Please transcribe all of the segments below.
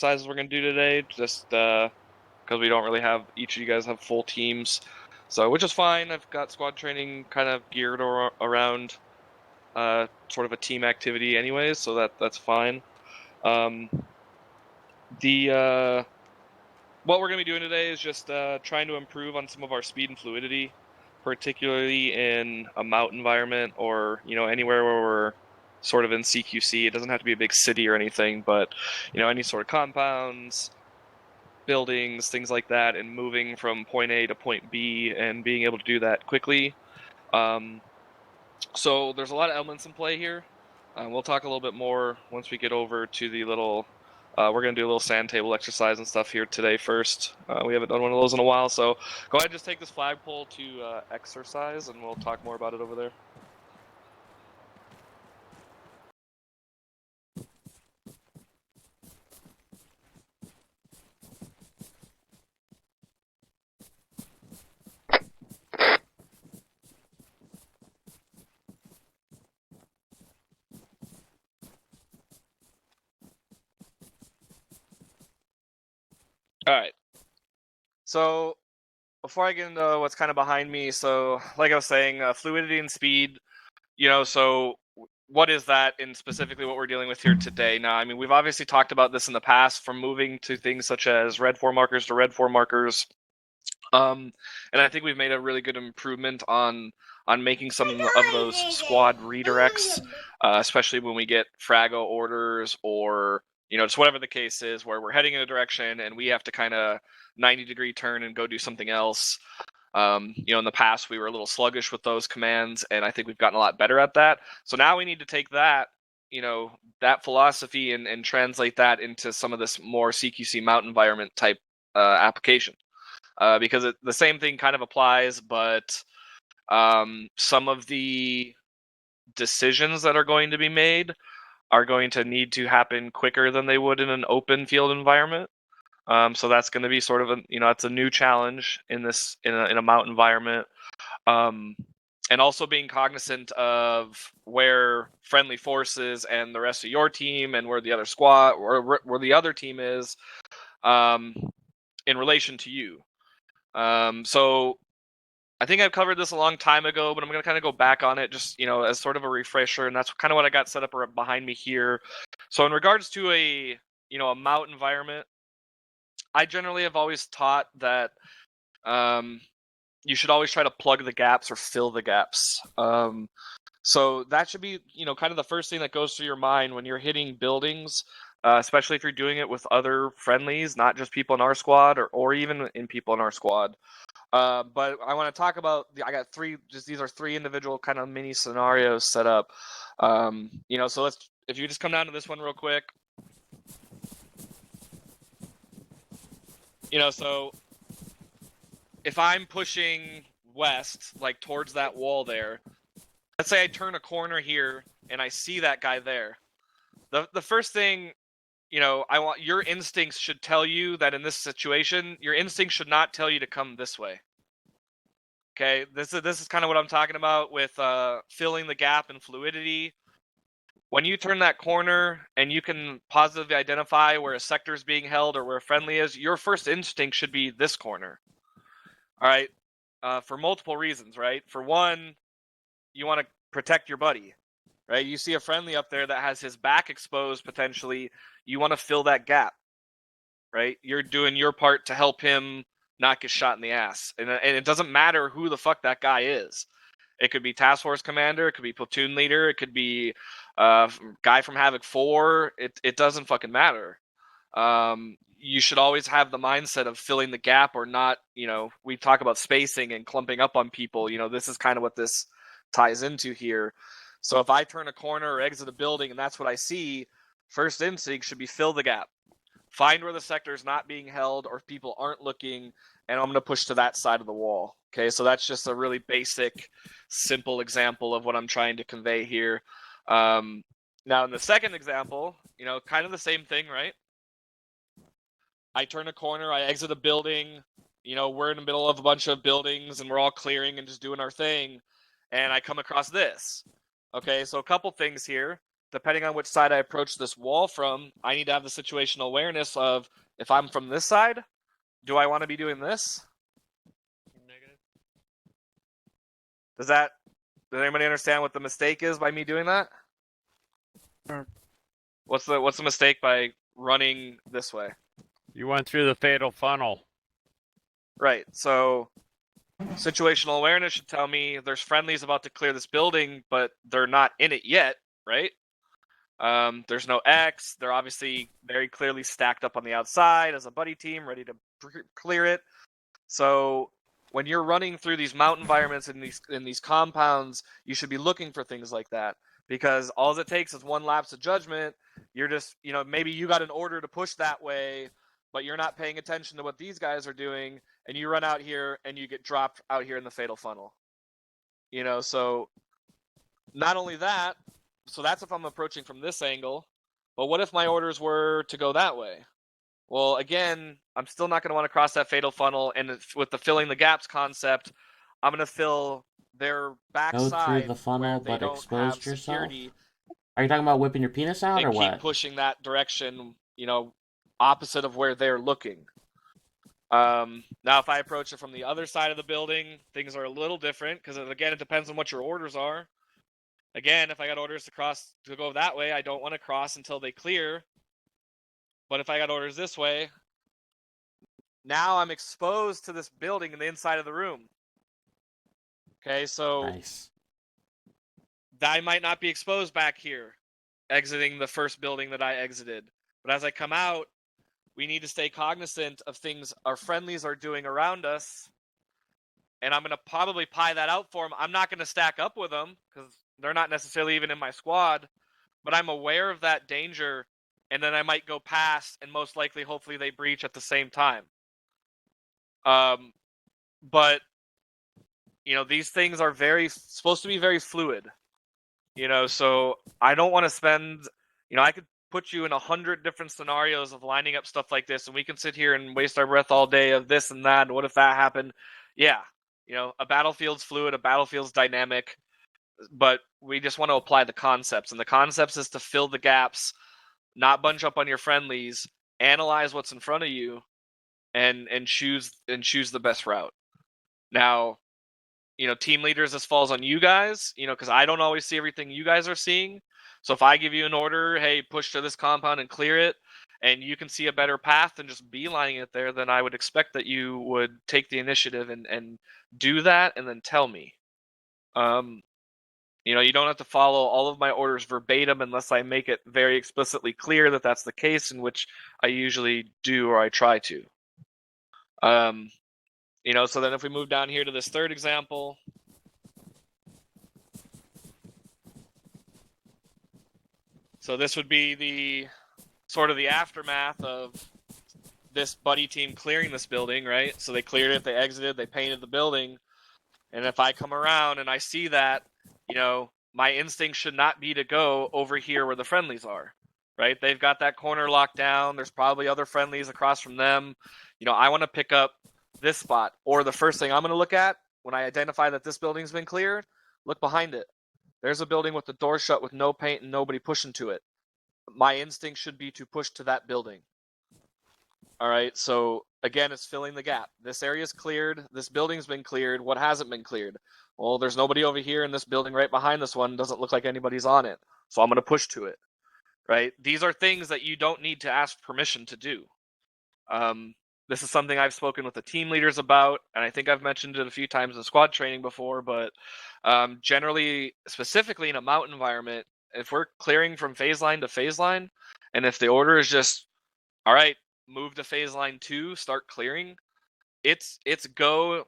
exercises we're going to do today, just because we don't really have, each of you guys have full teams. So, which is fine. I've got squad training kind of geared around sort of a team activity anyways, so that's fine. What we're going to be doing today is just trying to improve on some of our speed and fluidity, particularly in a mountain environment or, anywhere where we're sort of in CQC. It doesn't have to be a big city or anything, but, any sort of compounds, buildings, things like that, and moving from point A to point B and being able to do that quickly. So there's a lot of elements in play here. We'll talk a little bit more once we get over to the little. We're going to do a little sand table exercise and stuff here today first. We haven't done one of those in a while, so go ahead and just take this flagpole to exercise, and we'll talk more about it over there. All right. So before I get into what's kind of behind me, so like I was saying, fluidity and speed, so what is that in specifically what we're dealing with here today? Now, I mean, we've obviously talked about this in the past, from moving to things such as red 4 markers to red 4 markers. And I think we've made a really good improvement on making some of those squad redirects, especially when we get frago orders or just whatever the case is, where we're heading in a direction and we have to kind of 90-degree turn and go do something else. In the past we were a little sluggish with those commands, and I think we've gotten a lot better at that. So now we need to take that, that philosophy and translate that into some of this more CQC mountain environment type application. Because the same thing kind of applies, but some of the decisions that are going to be made are going to need to happen quicker than they would in an open field environment. So that's going to be sort of it's a new challenge in a mountain environment. And also being cognizant of where friendly forces and the rest of your team and where the other squad or where the other team is in relation to you. So I think I've covered this a long time ago, but I'm going to kind of go back on it just, as sort of a refresher. And that's kind of what I got set up behind me here. So in regards to a mountain environment, I generally have always taught that you should always try to plug the gaps or fill the gaps. So that should be, kind of the first thing that goes through your mind when you're hitting buildings, especially if you're doing it with other friendlies, not just people in our squad or even in people in our squad. But I want to talk about I got these are three individual kind of mini scenarios set up. So if you just come down to this one real quick. So if I'm pushing west, like towards that wall there, let's say I turn a corner here and I see that guy there. The first thing, I want your instincts should tell you that in this situation, your instincts should not tell you to come this way. Okay, this is kind of what I'm talking about with filling the gap in fluidity. When you turn that corner and you can positively identify where a sector is being held or where a friendly is, your first instinct should be this corner. All right, for multiple reasons, right? For one, you want to protect your buddy, right? You see a friendly up there that has his back exposed potentially. You want to fill that gap, right? You're doing your part to help him not get shot in the ass. And it doesn't matter who the fuck that guy is. It could be task force commander, it could be platoon leader, it could be guy from Havoc 4. It doesn't fucking matter. You should always have the mindset of filling the gap or not. We talk about spacing and clumping up on people. This is kind of what this ties into here. So if I turn a corner or exit a building and that's what I see, first instinct should be fill the gap. Find where the sector is not being held or people aren't looking, and I'm going to push to that side of the wall. Okay, so that's just a really basic, simple example of what I'm trying to convey here. Now, in the second example, kind of the same thing, right? I turn a corner, I exit a building, we're in the middle of a bunch of buildings and we're all clearing and just doing our thing, and I come across this. Okay, so a couple things here. depending on which side I approach this wall from, I need to have the situational awareness of, if I'm from this side, do I want to be doing this? Negative. Does anybody understand what the mistake is by me doing that? Sure. What's the mistake by running this way? You went through the fatal funnel. Right. So situational awareness should tell me there's friendlies about to clear this building, but they're not in it yet, right? There's no X. They're obviously very clearly stacked up on the outside as a buddy team, ready to clear it. So when you're running through these mountain environments in these compounds, you should be looking for things like that, because all it takes is one lapse of judgment. You're just, maybe you got an order to push that way, but you're not paying attention to what these guys are doing, and you run out here and you get dropped out here in the fatal funnel. So not only that, so that's if I'm approaching from this angle, but what if my orders were to go that way? Well, again, I'm still not going to want to cross that fatal funnel, and with the filling the gaps concept, I'm going to fill their backside. Go through the funnel, but exposed yourself? Are you talking about whipping your penis out, or what? Keep pushing that direction, opposite of where they're looking. Now, if I approach it from the other side of the building, things are a little different, because, again, it depends on what your orders are. Again, if I got orders to go that way, I don't want to cross until they clear. But if I got orders this way, now I'm exposed to this building in the inside of the room. Okay, so nice. I might not be exposed back here, exiting the first building that I exited. But as I come out, we need to stay cognizant of things our friendlies are doing around us. And I'm going to probably pie that out for them. I'm not going to stack up with them, because they're not necessarily even in my squad. But I'm aware of that danger, and then I might go past, and most likely, hopefully, they breach at the same time. But these things are supposed to be very fluid. So I don't want to spend. I could put you in 100 different scenarios of lining up stuff like this, and we can sit here and waste our breath all day of this and that. And what if that happened? Yeah, a battlefield's fluid, a battlefield's dynamic. But we just want to apply the concepts, and the concepts is to fill the gaps, not bunch up on your friendlies, analyze what's in front of you, and choose the best route. Now, team leaders, this falls on you guys, because I don't always see everything you guys are seeing. So if I give you an order, hey, push to this compound and clear it, and you can see a better path than just beelining it there, then I would expect that you would take the initiative and do that, and then tell me. You don't have to follow all of my orders verbatim unless I make it very explicitly clear that that's the case, in which I usually do, or I try to. So then if we move down here to this third example, so this would be the sort of the aftermath of this buddy team clearing this building, right? So they cleared it, they exited, they painted the building, and if I come around and I see that, my instinct should not be to go over here where the friendlies are, right? They've got that corner locked down. There's probably other friendlies across from them. I want to pick up this spot, or the first thing I'm going to look at when I identify that this building's been cleared, look behind it. There's a building with the door shut with no paint and nobody pushing to it. My instinct should be to push to that building. All right, so again, it's filling the gap. This area's cleared. This building's been cleared. What hasn't been cleared? Well, there's nobody over here in this building right behind this one. Doesn't look like anybody's on it. So I'm going to push to it, right? These are things that you don't need to ask permission to do. This is something I've spoken with the team leaders about, and I think I've mentioned it a few times in squad training before, but generally, specifically in a mountain environment, if we're clearing from phase line to phase line, and if the order is just, all right, move to phase line 2, start clearing, it's go.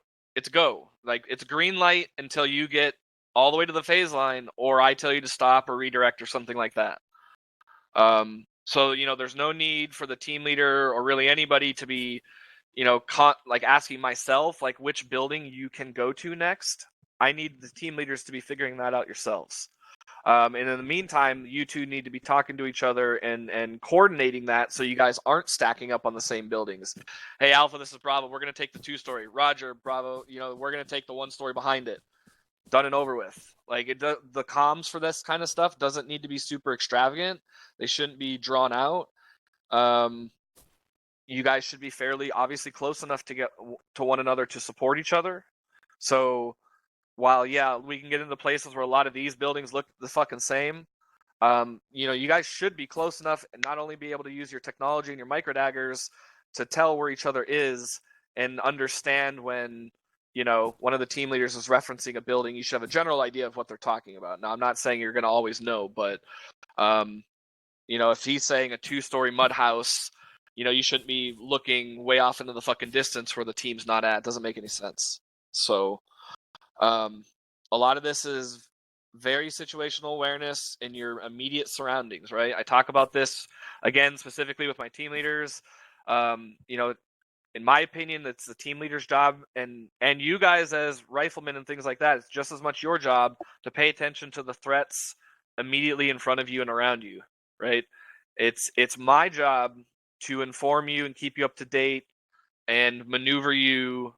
Like, it's green light until you get all the way to the phase line, or I tell you to stop or redirect or something like that. So, there's no need for the team leader or really anybody to be, asking myself, like, which building you can go to next. I need the team leaders to be figuring that out yourselves. And in the meantime, you two need to be talking to each other and coordinating that so you guys aren't stacking up on the same buildings. Hey, Alpha, this is Bravo. We're going to take the 2-story. Roger, Bravo, we're going to take the 1-story behind it. done and over with. Like the comms for this kind of stuff doesn't need to be super extravagant. They shouldn't be drawn out. You guys should be fairly obviously close enough to get to one another to support each other. So while we can get into places where a lot of these buildings look the fucking same, you guys should be close enough and not only be able to use your technology and your micro daggers to tell where each other is and understand when one of the team leaders is referencing a building. You should have a general idea of what they're talking about. Now, I'm not saying you're going to always know, but if he's saying a 2-story mud house, you shouldn't be looking way off into the fucking distance where the team's not at. It doesn't make any sense. So a lot of this is very situational awareness in your immediate surroundings, right? I talk about this again specifically with my team leaders. In my opinion, it's the team leader's job, and you guys as riflemen and things like that, it's just as much your job to pay attention to the threats immediately in front of you and around you, right? It's my job to inform you and keep you up to date and maneuver you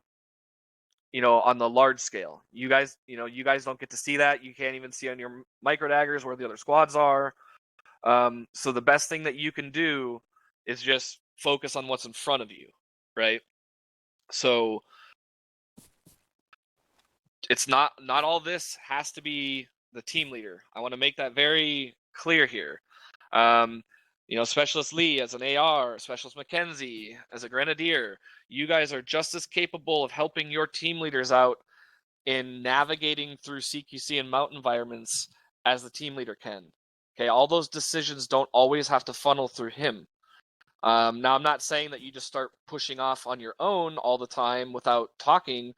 on the large scale. You guys don't get to see that. You can't even see on your micro daggers where the other squads are. So the best thing that you can do is just focus on what's in front of you, right? So it's not all this has to be the team leader. I want to make that very clear here. Specialist Lee as an AR, Specialist Mackenzie as a Grenadier, you guys are just as capable of helping your team leaders out in navigating through CQC and mountain environments as the team leader can. Okay, all those decisions don't always have to funnel through him. Now, I'm not saying that you just start pushing off on your own all the time without talking,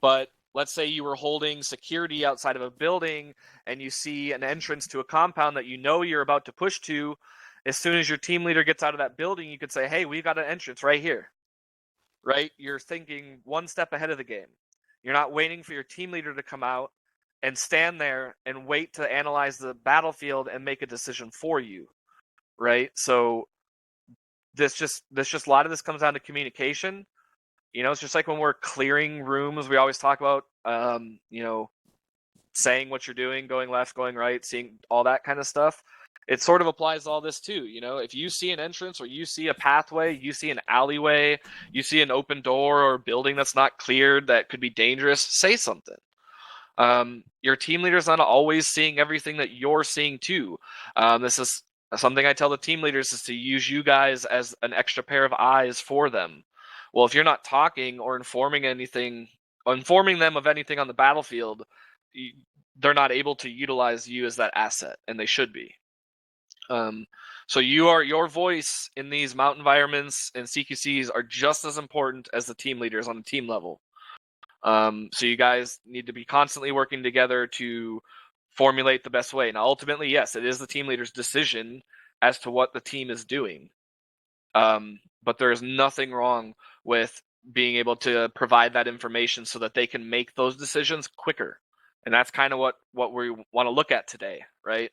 but let's say you were holding security outside of a building and you see an entrance to a compound that you're about to push to. As soon as your team leader gets out of that building, you could say, hey, we got an entrance right here, right? You're thinking one step ahead of the game. You're not waiting for your team leader to come out and stand there and wait to analyze the battlefield and make a decision for you, right? So this just a lot of this comes down to communication. It's just like when we're clearing rooms, we always talk about saying what you're doing, going left, going right, seeing all that kind of stuff. It sort of applies to all this too. If you see an entrance or you see a pathway, you see an alleyway, you see an open door or a building that's not cleared that could be dangerous, say something. Your team leader's not always seeing everything that you're seeing too. This is something I tell the team leaders is to use you guys as an extra pair of eyes for them. Well, if you're not talking or informing them of anything on the battlefield, they're not able to utilize you as that asset, and they should be. So your voice in these mountain environments and CQCs are just as important as the team leaders on a team level. So you guys need to be constantly working together to formulate the best way. Now, ultimately, yes, it is the team leader's decision as to what the team is doing. But there is nothing wrong with being able to provide that information so that they can make those decisions quicker. And that's kind of what we want to look at today, right?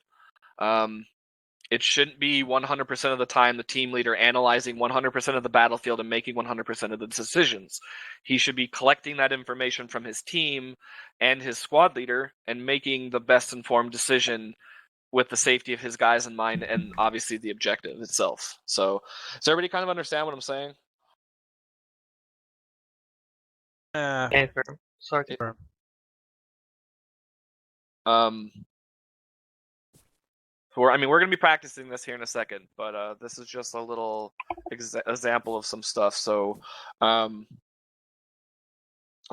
It shouldn't be 100% of the time the team leader analyzing 100% of the battlefield and making 100% of the decisions. He should be collecting that information from his team and his squad leader and making the best informed decision with the safety of his guys in mind and obviously the objective itself. So, does everybody kind of understand what I'm saying? Confirm. Sorry, confirm. We're going to be practicing this here in a second, but this is just a little example of some stuff. So, I'm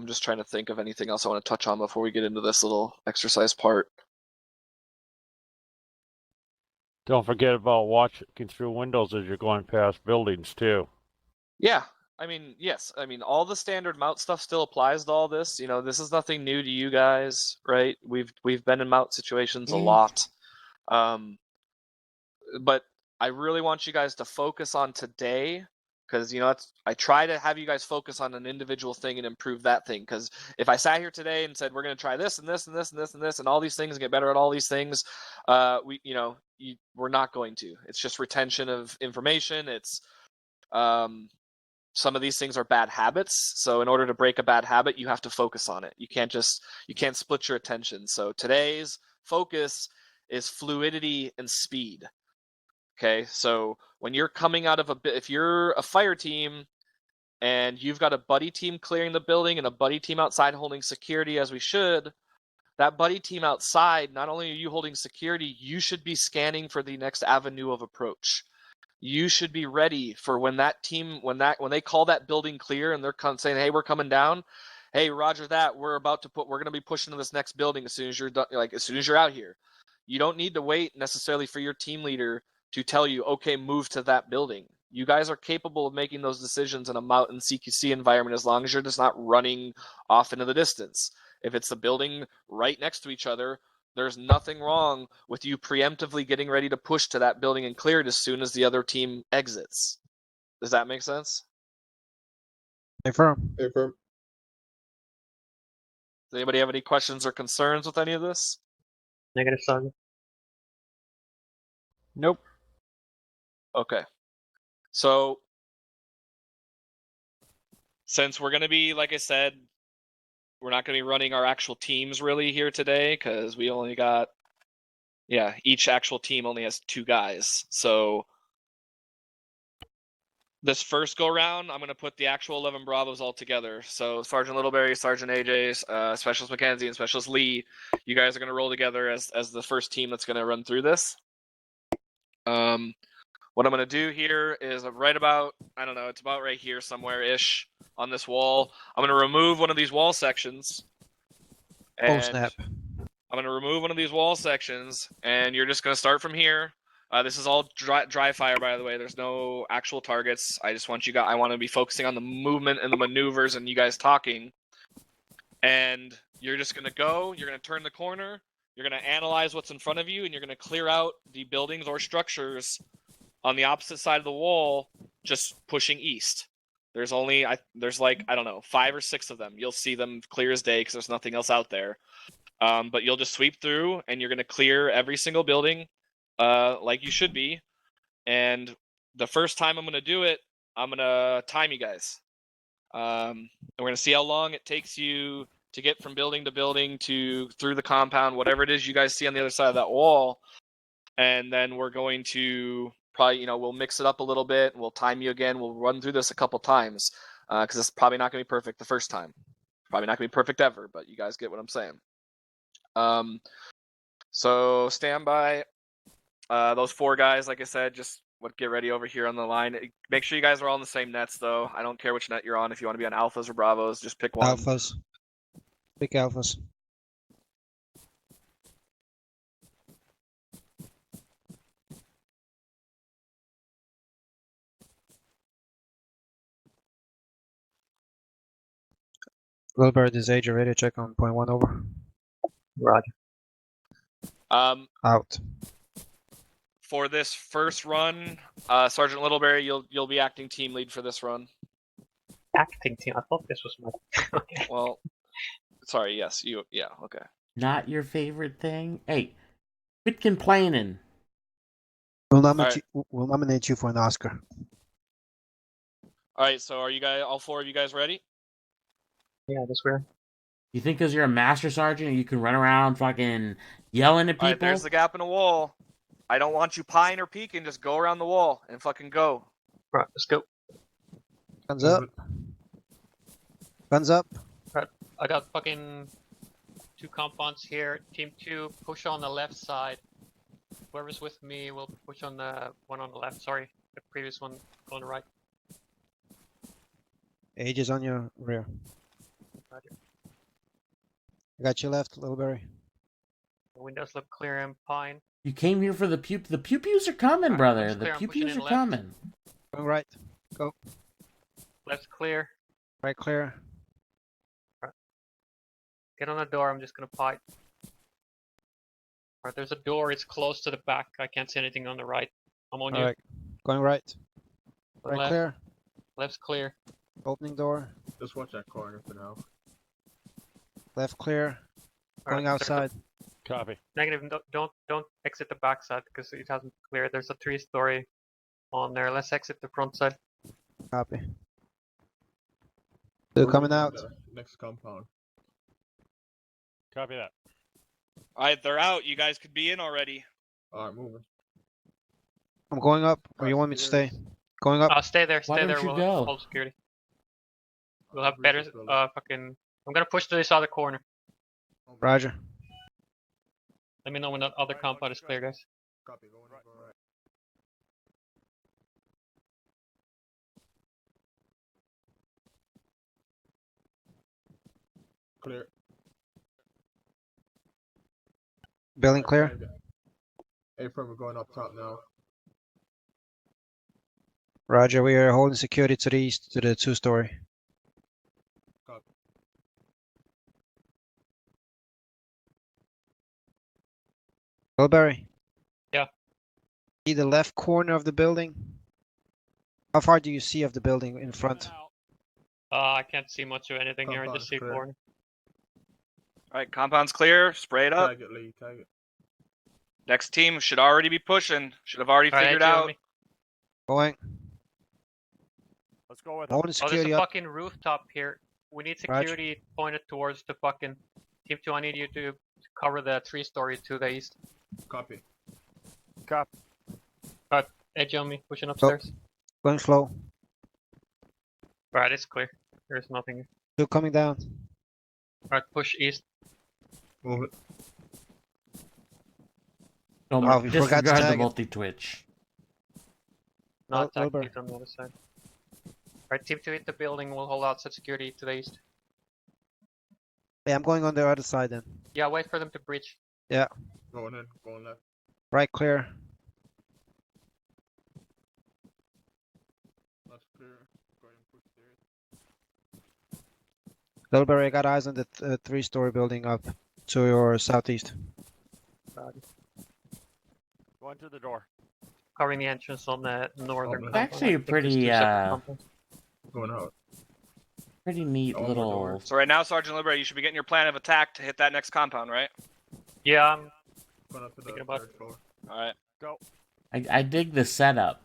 just trying to think of anything else I want to touch on before we get into this little exercise part. Don't forget about watching through windows as you're going past buildings, too. Yeah. Yes. All the standard mount stuff still applies to all this. This is nothing new to you guys, right? We've been in mount situations a lot. But I really want you guys to focus on today, because I try to have you guys focus on an individual thing and improve that thing. Because if I sat here today and said we're going to try this and this and this and this and this and all these things and get better at all these things, we're not going to. It's just retention of information. It's some of these things are bad habits. So in order to break a bad habit, you have to focus on it. You can't split your attention. So today's focus is fluidity and speed. Okay, so when you're coming out of if you're a fire team and you've got a buddy team clearing the building and a buddy team outside holding security, as we should, that buddy team outside, not only are you holding security, you should be scanning for the next avenue of approach. You should be ready for when they call that building clear and they're saying, "Hey, we're coming down." Hey, Roger that. We're going to be pushing to this next building as soon as you're done, as soon as you're out here. You don't need to wait necessarily for your team leader to tell you, "Okay, move to that building." You guys are capable of making those decisions in a mountain CQC environment as long as you're just not running off into the distance. If it's a building right next to each other, there's nothing wrong with you preemptively getting ready to push to that building and clear it as soon as the other team exits. Does that make sense? Affirm. Affirm. Does anybody have any questions or concerns with any of this? Negative, Sergeant. Nope. Okay. So, since we're going to be, like I said, we're not going to be running our actual teams really here today because we only got, each actual team only has 2 guys. So, this first go round, I'm going to put the actual 11 Bravos all together. So, Sergeant Littleberry, Sergeant AJ, Specialist Mackenzie, and Specialist Lee, you guys are going to roll together as the first team that's going to run through this. What I'm going to do here is right about, I don't know, it's about right here somewhere-ish on this wall. I'm going to remove one of these wall sections. Oh, snap. I'm going to remove one of these wall sections, and you're just going to start from here. This is all dry fire, by the way. There's no actual targets. I just want I want to be focusing on the movement and the maneuvers and you guys talking. And you're just going to go, you're going to turn the corner, you're going to analyze what's in front of you, and you're going to clear out the buildings or structures on the opposite side of the wall, just pushing east. There's like, I don't know, 5 or 6 of them. You'll see them clear as day because there's nothing else out there. But you'll just sweep through and you're going to clear every single building like you should be. And the first time I'm going to do it, I'm going to time you guys. And we're going to see how long it takes you to get from building to building through the compound, whatever it is you guys see on the other side of that wall. And then we're going to probably, we'll mix it up a little bit. We'll time you again. We'll run through this a couple times because it's probably not going to be perfect the first time. Probably not going to be perfect ever, but you guys get what I'm saying. So stand by. Those 4 guys, like I said, just get ready over here on the line. Make sure you guys are all in the same nets, though. I don't care which net you're on. If you want to be on alphas or bravos, just pick one. Alphas. Pick alphas. Wilbur, this age already. Check on point 1 over. Roger. Out. For this first run, Sergeant Littleberry, you'll be acting team lead for this run. Acting team. I thought this was my. Okay. Well, sorry. Yes, you. Yeah. Okay. Not your favorite thing? Hey, quit complaining. We'll nominate you for an Oscar. All right. So are you guys, all 4 of you guys, ready? Yeah, this weird. You think because you're a master sergeant you can run around fucking yelling at people? All right. There's the gap in the wall. I don't want you pieing or peeking. Just go around the wall and fucking go. Right, let's go. Guns up. Guns up. Right, I got fucking 2 compounds here. Team 2, push on the left side. Whoever's with me will push on the one on the left. Sorry, the previous one on the right. Age is on your rear. Roger. I got you left, Littleberry. The windows look clear and pine. You came here for the pew. The pew-pews are coming, Alright, brother. looks The clear, I'm pushing pew-pews in are left. coming. Going right. Go. Left's clear. Right clear. Get on the door. I'm just gonna pipe. Alright, there's a door. It's close to the back. I can't see anything on the right. I'm on you. Alright. Going right. Right Left. clear. Left's clear. Opening door. Just watch that corner for now. Left clear. Alright, Going there's a- outside. Copy. Negative. Don't exit the back side because it hasn't cleared. There's a 3-story on there. Let's exit the front side. Copy. They're Moving coming in out. the next compound. Copy that. All right, they're out. You guys could be in already. Alright, moving. I'm going up, or you want me to stay? Going up. Stay there, Why stay don't there. you We'll go? hold security. We'll have better. Fucking. I'm gonna push to this other corner. Roger. Let me know when that other compound is clear, guys. Copy, going up, alright. Clear. Building clear. April, we're going up top now. Roger, we are holding security to the east, to the 2-story. Copy. Bilberry. Yeah. See the left corner of the building? How far do you see of the building in front? I can't see much of anything here. I Compound's just see clear. corner. All right, compound's clear. Spray it up. Tag it, Lee, tag it. Next team should already be pushing. Should have already All right, figured AJ on out. me. Going. Let's go with Holding Oh, there's security a up. fucking rooftop here. We need Roger. security pointed towards the fucking. Team 2, I need you to cover the 3-story to the east. Copy. Cop. AJ on me, pushing upstairs. Going slow. Alright, it's clear. There's nothing here. Still coming down. Alright, push east. Move it. No, Oh, we forgot to disregard the tag it. multi-twitch. Not Wilbur. tactics on the other side. Alright, team 2 hit the building. We'll hold outside security to the east. Yeah, I'm going on the other side then. Yeah, wait for them to breach. Going in, going left. Right clear. That's clear. Go ahead and push there. Bilberry, I got eyes on the 3-story building up to your southeast. Going to the door. Covering the entrance on the northern. It's compound. actually a I think there's pretty, two separate compounds. Going out. Pretty neat Oh, my little. door. So right now, Sergeant Libera, you should be getting your plan of attack to hit that next compound, right? Yeah, I'm Going up to the Thinking about- third floor. All right. Go. I dig the setup.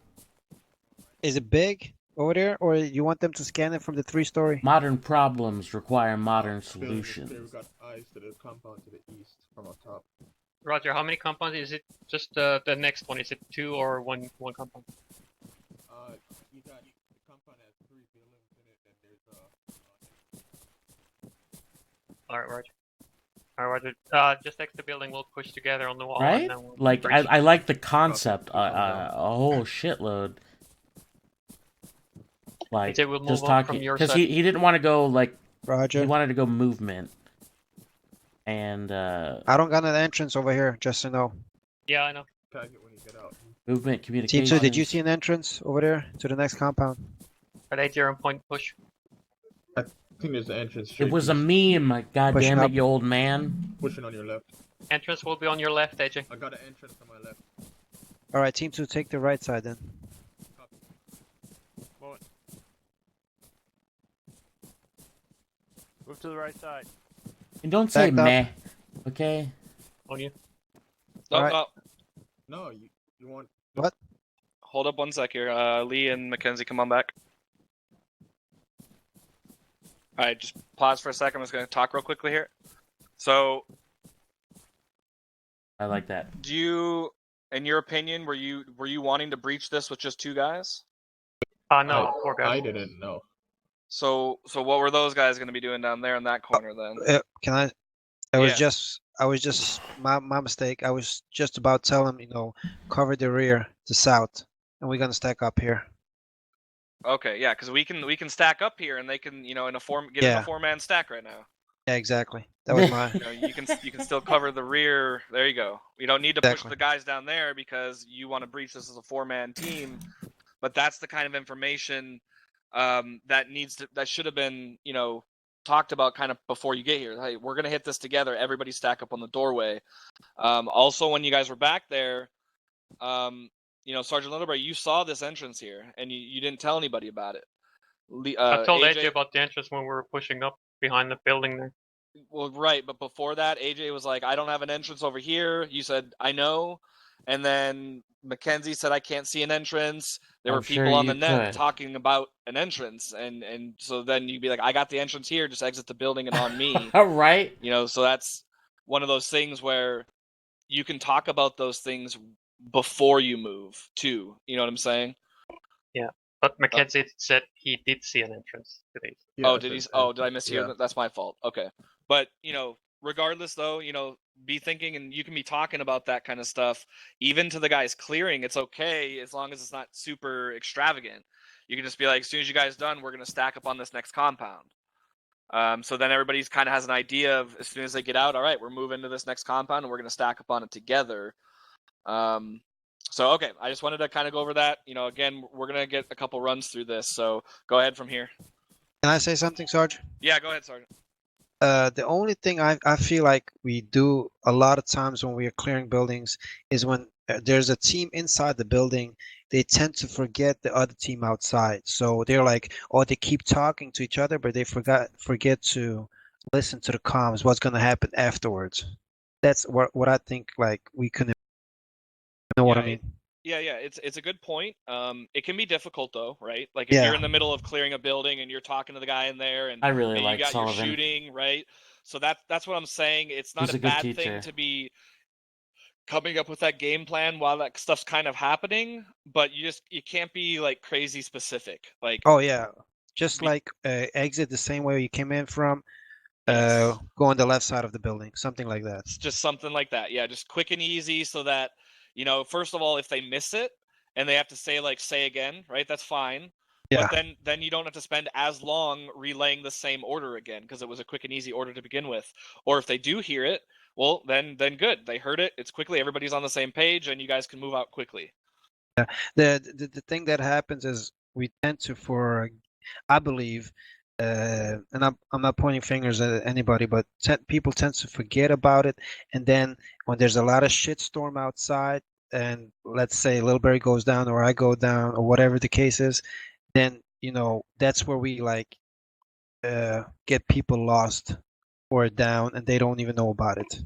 Is it big over there, or you want them to scan it from the 3-story? Modern problems require modern Building is clear. We solutions. got eyes to the compound to the east from up top. Roger. How many compounds? Is it just the next one? Is it 2 or one compound? You got the compound has 3 buildings in it, and there's Alright, Roger. Alright, Roger. Just next to the building, we'll push together on the wall. Right? And then we'll Like breach. I like the concept. A whole shitload. Like AJ will move just on talking from your because side. he didn't want to go like he Roger. wanted to go movement. And I don't got an entrance over here, just so you know. Yeah, I know. tag it when you get out. movement Team communications. 2, did you see an entrance over there to the next compound? At AJ on point push. I think there's the entrance. It straight was a east. meme. God Pushing damn it, up. you old man. Pushing on your left. Entrance will be on your left, AJ. I got an entrance on my left. Alright, Team 2, take the right side then. Move to the right side. And don't say Backed up. meh. Okay. On you. No, All right. no. No, you want. What? Hold up one sec here. Lee and Mackenzie, come on back. All right, just pause for a second. I'm just going to talk real quickly here. So, I like that. do you, in your opinion, were you wanting to breach this with just 2 guys? No, 4 guys. I didn't know. So what were those guys going to be doing down there in that corner then? Can I? I was Yeah. just my mistake. I was just about to tell him, cover the rear, the south, and we're gonna stack up here. Okay, yeah, because we can stack up here and they can, in a in a 4-man stack right now. Yeah, exactly. That was my. You can still cover the rear. There you go. You don't need to push Exactly. the guys down there because you want to breach this as a 4-man team. But that's the kind of information that should have been talked about kind of before you get here. Hey, we're gonna hit this together. Everybody stack up on the doorway. Also, when you guys were back there, Sergeant Lindenberg, you saw this entrance here and you didn't tell anybody about it. I told AJ about the entrance when we were pushing up behind the building there. Well, right, but before that, AJ was like, "I don't have an entrance over here." You said, "I know," and then Mackenzie said I can't see an entrance. There were I'm people sure on the you net could. talking about an entrance, and so then you'd be like, I got the entrance here, just exit the building and on me. Right? You know, so that's one of those things where you can talk about those things before you move too. You know what I'm saying? But Mackenzie said he did see an entrance today. Oh, did he? Oh, did I mishear Yeah. that? That's my fault. Okay, but you know, regardless though, you know, be thinking and you can be talking about that kind of stuff, even to the guys clearing. It's okay as long as it's not super extravagant. You can just be like, as soon as you guys done, we're gonna stack up on this next compound. So then everybody's kind of has an idea of as soon as they get out, all right, we're moving to this next compound and we're gonna stack up on it together. So okay, I just wanted to kind of go over that. You know, again, we're gonna get a couple runs through this, so go ahead from here. Can I say something, Sarge? Yeah, go ahead, Sergeant. The only thing I feel like we do a lot of times when we are clearing buildings is when there's a team inside the building, they tend to forget the other team outside. So they're like, oh, they keep talking to each other, but they forget to listen to the comms, what's gonna happen afterwards. That's what I think. Like we couldn't know what I Yeah, mean. Yeah, it's a good point. It can be difficult though, right? Like if you're in the middle of clearing a building and you're talking to the guy in there, and I really you like got your Sullivan. shooting, right? So that's what I'm saying. It's not He's a a good bad teacher. thing to be coming up with that game plan while that stuff's kind of happening, but you can't be like crazy specific. Like Oh yeah, just be, like exit the same way you came in from. yes. Go on the left side of the building, something like that. It's just something like that. Yeah, just quick and easy so that, you know, first of all, if they miss it and they have to say again, right? That's fine. Yeah. But then you don't have to spend as long relaying the same order again because it was a quick and easy order to begin with. Or if they do hear it, well, then good. They heard it. It's quickly. Everybody's on the same page, and you guys can move out quickly. The thing that happens is we tend to I believe, and I'm not pointing fingers at anybody, but people tend to forget about it, and then when there's a lot of shitstorm outside, and let's say Lilberry goes down or I go down or whatever the case is, then that's where we like get people lost or down, and they don't even know about it.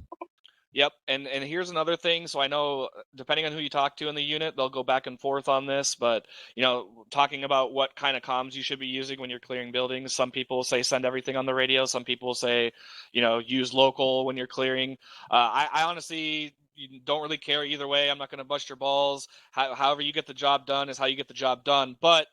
Yep, and here's another thing. So I know depending on who you talk to in the unit, they'll go back and forth on this. But you know, talking about what kind of comms you should be using when you're clearing buildings. Some people say send everything on the radio. Some people say, you know, use local when you're clearing. I honestly don't really care either way. I'm not going to bust your balls. However you get the job done is how you get the job done. But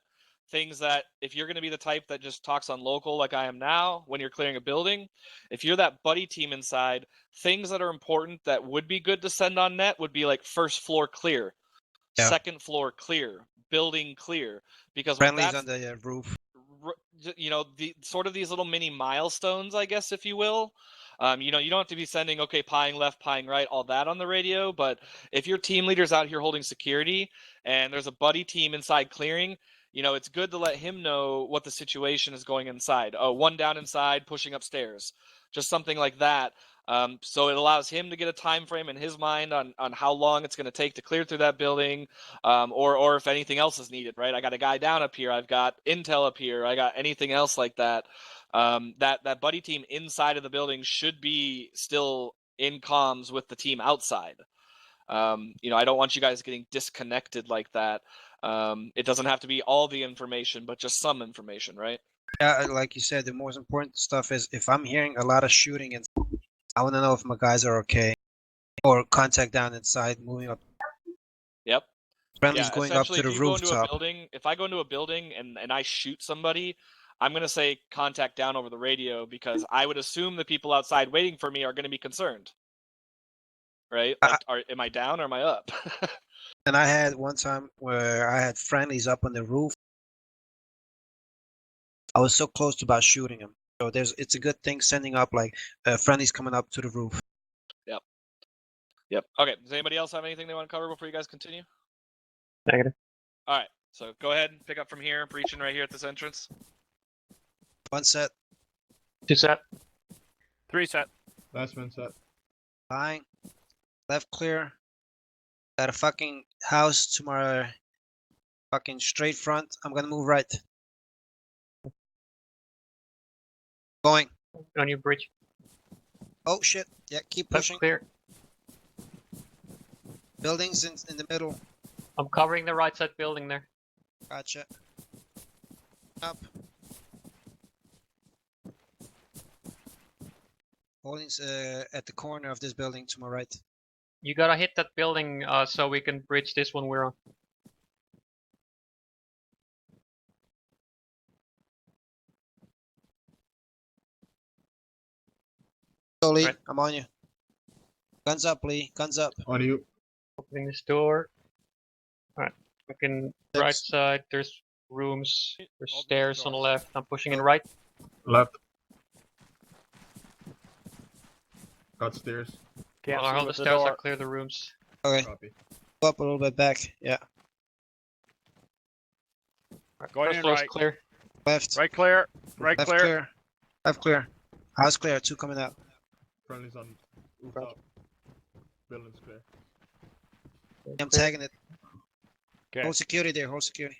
things that if you're going to be the type that just talks on local like I am now when you're clearing a building, if you're that buddy team inside, things that are important that would be good to send on net would be like first floor clear, Yeah. second floor clear, building clear, because Friendlies on the roof. you know, the sort of these little mini milestones, I guess, if you will. You know, you don't have to be sending okay, pieing left, pieing right, all that on the radio, but if your team leader's out here holding security and there's a buddy team inside clearing, you know, it's good to let him know what the situation is going inside. Oh, one down inside, pushing upstairs, just something like that. So it allows him to get a time frame in his mind on how long it's going to take to clear through that building, or if anything else is needed, right? I got a guy down up here, I've got intel up here, I got anything else like that. That buddy team inside of the building should be still in comms with the team outside. You know, I don't want you guys getting disconnected like that. It doesn't have to be all the information, but just some information, right? Yeah, like you said, the most important stuff is if I'm hearing a lot of shooting and I want to know if my guys are okay, or contact down inside, moving up. Yep. Friendly's Yeah, going up essentially, to the if you go into a rooftop. building, if I go into a building and I shoot somebody, I'm going to say contact down over the radio because I would assume the people outside waiting for me are going to be concerned. Right? Like, am I down or am I up? And I had one time where I had friendlies up on the roof. I was so close to about shooting them. So it's a good thing sending up like friendlies coming up to the roof. Yep. Okay. Does anybody else have anything they want to cover before you guys continue? Negative. All right. So go ahead and pick up from here. Breaching right here at this entrance. One set. 2 set. 3 set. Last one set. Fine. Left clear. Got a fucking house to my fucking straight front. I'm gonna move right. Going. On your bridge. Oh shit. Yeah, keep Left pushing. clear. Buildings in the middle. I'm covering the right side building there. Gotcha. Up. Holdings at the corner of this building to my right. You gotta hit that building so we can bridge this one we're on. Slowly, Right. I'm on you. Guns up, Lee. Guns up. On you. Opening this door. Alright. Fucking right Steps. side, there's rooms. There's Open the stairs on the door. left. I'm pushing in right. Left. Got stairs. Can't While I see hold the with the stairs, I door. clear the rooms. Okay. Copy. Go up a little bit back. Yeah. Alright, Going first in floor's right. clear. Left. Right clear. Right Left clear. clear. Left clear. House clear. 2 coming out. Friendly's on rooftop. Building's clear. I'm tagging it. Okay. Hold security there. Hold security.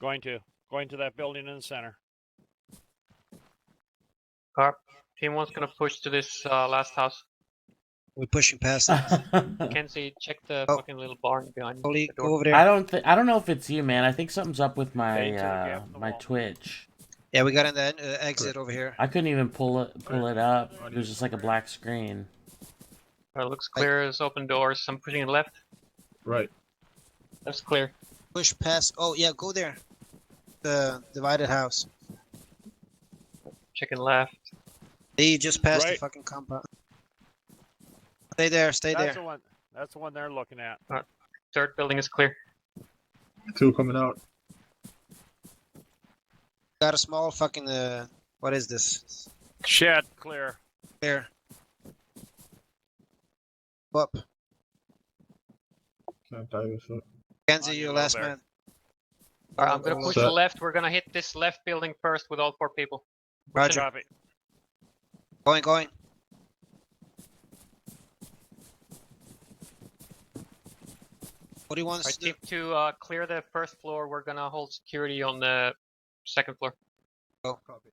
Going to that building in the center. Team 1's gonna push to this last house. We're pushing past it. Kenzie, check the Oh. fucking little barn behind Slowly, the go door. over there. I don't know if it's you, man. I think something's up with my Stay to the gap in the my wall. Twitch. Yeah, we got in the exit over here. I couldn't even pull it up. It was just like a black screen. Alright, looks clear. There's open doors. I'm pushing in left. Right. That's clear. Push past. Oh, yeah, go there. The divided house. Checking left. They just passed the Right. fucking compound. Stay there. Stay That's there. the one. That's the one they're looking at. Third building is clear. 2 coming out. Got a small fucking. What is this? Shed clear. There. Up. Can't tie this up. Kenzie, On you your last low there. man. Alright, I'm gonna push Set. left. We're gonna hit this left building first with all 4 people. Roger. Copy. Going. What do you want us Alright, to do? team 2, clear the first floor. We're gonna hold security on the second floor. Copy.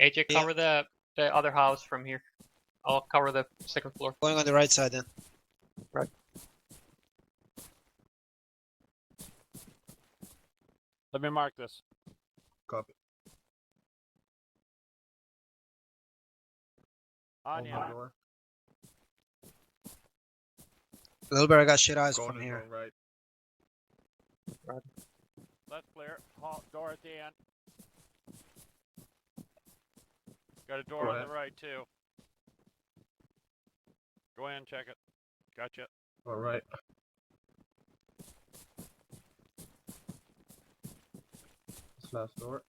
AJ, Yeah. cover the other house from here. I'll cover the second floor. Going on the right side then. Right. Let me mark this. Copy. On Open you. the door. A little bit. I got shit eyes Going from in here. on right. Left clear. Door at the end. Got a door Go on ahead. the right too. Go in, check it. Gotcha. All right. This last door.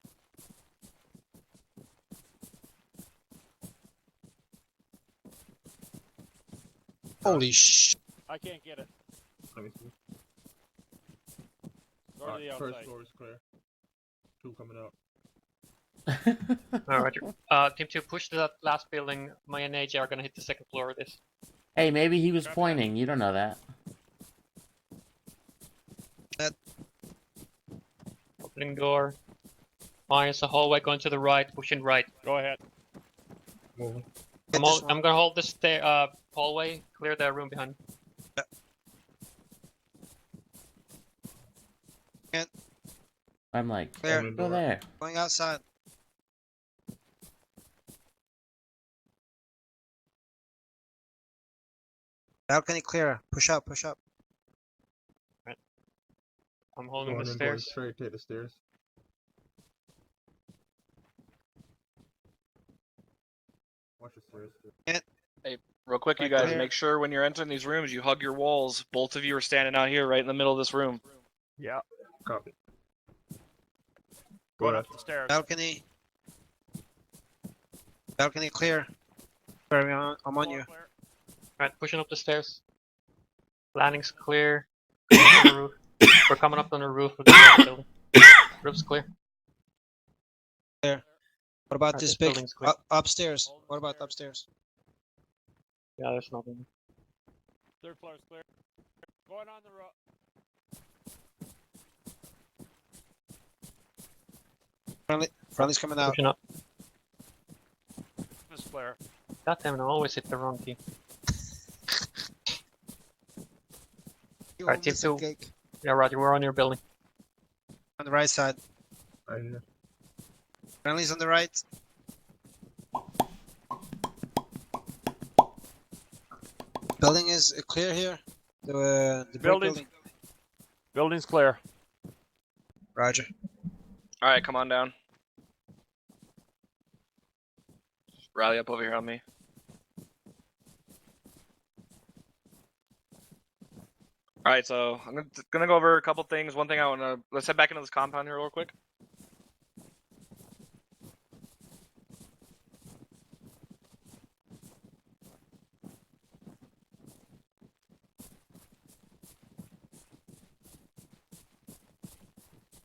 Holy sh! I can't get it. Let me see. Go to the First outside. floor is clear. 2 coming out. Alright, team 2, push to that last building. My and AJ are gonna hit the second floor of this. Hey, maybe he was pointing. You don't know that. Opening door. Minus a hallway going to the right, pushing right. Go ahead. Moving. Get this one. I'm gonna hold this hallway, clear the room behind. I'm like, Clear. Open go door. there. Going outside. Balcony clear. Push up. Push up. I'm holding Going the in going stairs. straight. Take the stairs. Watch the stairs. Real quick, you Right guys, clear. make sure when you're entering these rooms, you hug your walls. Both of you are standing out here right in the middle of this room. Yeah. Copy. Go Going ahead. up the stairs. Balcony. Balcony clear. Sorry, I'm on Floor you. clear. Right, pushing up the stairs. Landing's clear. On the roof. We're coming up on the roof of the building. Roof's clear. What about Alright, this this big building's clear. upstairs? What about upstairs? Yeah, there's nothing. Third floor is clear. Going on the roof. Friendly's coming out. Pushing up. clear. God damn it, I always hit the wrong team. You Alright, owe me team some 2. cake. Yeah, Roger, we're on your building. On the right side. Friendly's on the right. Building is clear here. The brick Building's- building. Building's clear. Roger. All right, come on down. Rally up over here on me. All right, so I'm gonna go over a couple things. One thing I want to let's head back into this compound here real quick.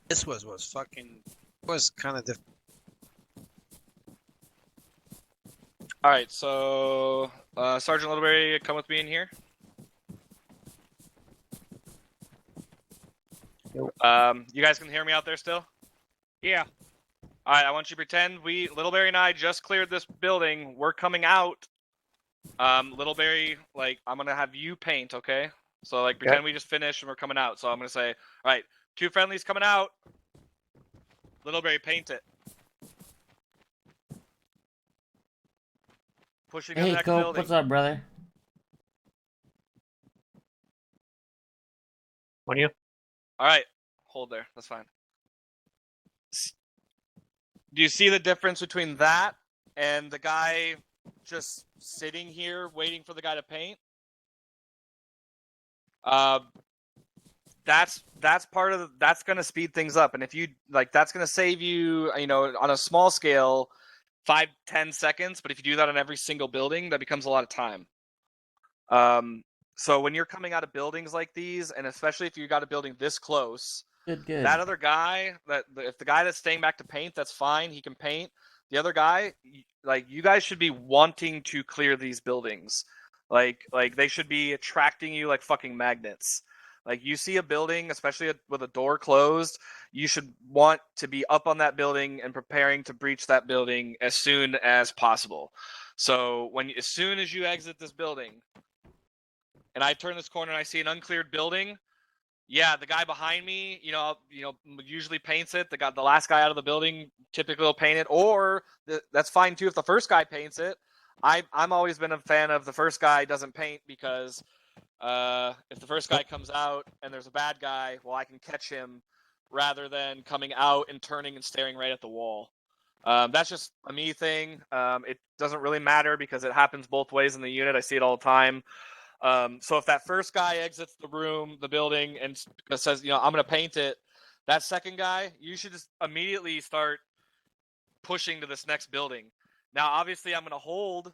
This was fucking was kind of different. All right, so Sergeant Littleberry, come with me in here. You guys can hear me out there still? Yeah. All right, I want you to pretend Littleberry and I just cleared this building. We're coming out. Littleberry, like, I'm gonna have you paint, okay? So, like, pretend we just finished and we're coming out. So I'm gonna say, all right, 2 friendlies coming out. Littleberry, paint it. Pushing to the Hey, next Cope, building. what's up, brother? On you? All right, hold there. That's fine. Do you see the difference between that and the guy just sitting here waiting for the guy to paint? That's part of that's going to speed things up, and if you like, that's going to save you, you know, on a small scale, 5-10 seconds. But if you do that on every single building, that becomes a lot of time. So when you're coming out of buildings like these, and especially if you got a building this close, Good. that other guy, if the guy that's staying back to paint, that's fine. He can paint. The other guy, like, you guys should be wanting to clear these buildings. Like they should be attracting you like fucking magnets. Like, you see a building, especially with a door closed, you should want to be up on that building and preparing to breach that building as soon as possible. So as soon as you exit this building, and I turn this corner and I see an uncleared building, yeah, the guy behind me, usually paints it. The last guy out of the building typically will paint it, or that's fine too if the first guy paints it. I'm always been a fan of the first guy doesn't paint, because if the first guy comes out and there's a bad guy, well, I can catch him rather than coming out and turning and staring right at the wall. That's just a me thing. It doesn't really matter because it happens both ways in the unit. I see it all the time. So if that first guy exits the building, and says, I'm going to paint it, that second guy, you should just immediately start pushing to this next building. Now, obviously, I'm going to hold.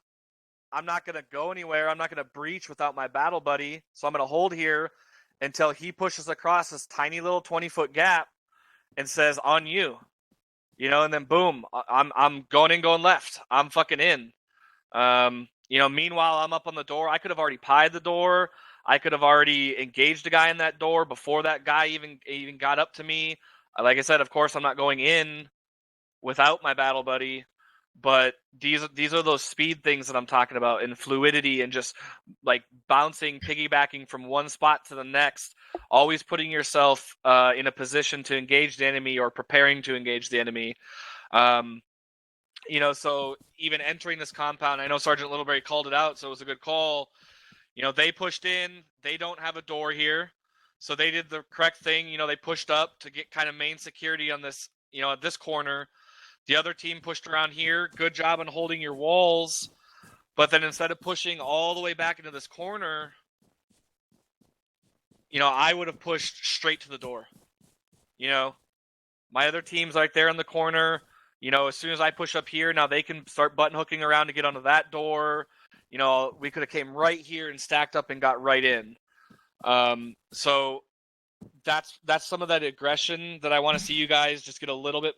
I'm not going to go anywhere. I'm not going to breach without my battle buddy. So I'm going to hold here until he pushes across this tiny little 20-foot gap and says, on you. And then boom, I'm going in, going left. I'm fucking in. Meanwhile, I'm up on the door. I could have already pied the door. I could have already engaged a guy in that door before that guy even got up to me. Like I said, of course, I'm not going in without my battle buddy. But these are those speed things that I'm talking about, and fluidity, and just like bouncing, piggybacking from one spot to the next, always putting yourself in a position to engage the enemy or preparing to engage the enemy. So even entering this compound, I know Sergeant Littleberry called it out, so it was a good call. They pushed in. They don't have a door here, so they did the correct thing. They pushed up to get kind of main security on this, at this corner. The other team pushed around here. Good job on holding your walls. But then instead of pushing all the way back into this corner, I would have pushed straight to the door. My other team's right there in the corner. As soon as I push up here, now they can start button hooking around to get onto that door. We could have came right here and stacked up and got right in. So that's some of that aggression that I want to see you guys just get a little bit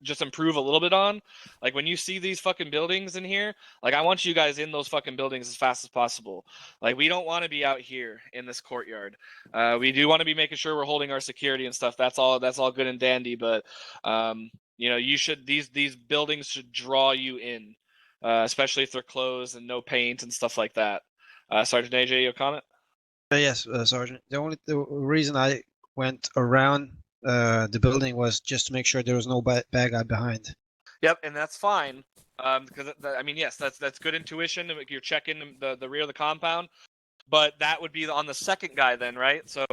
just improve a little bit on. Like, when you see these fucking buildings in here, like, I want you guys in those fucking buildings as fast as possible. Like, we don't want to be out here in this courtyard. We do want to be making sure we're holding our security and stuff. That's all good and dandy, but these buildings should draw you in. especially if they're closed and no paint and stuff like that. Sergeant AJ, your comment? Yes, Sergeant. The reason I went around the building was just to make sure there was no bad guy behind. Yep, and that's fine. Because I mean, yes, that's good intuition. You're checking the rear of the compound, but that would be on the second guy then, right? So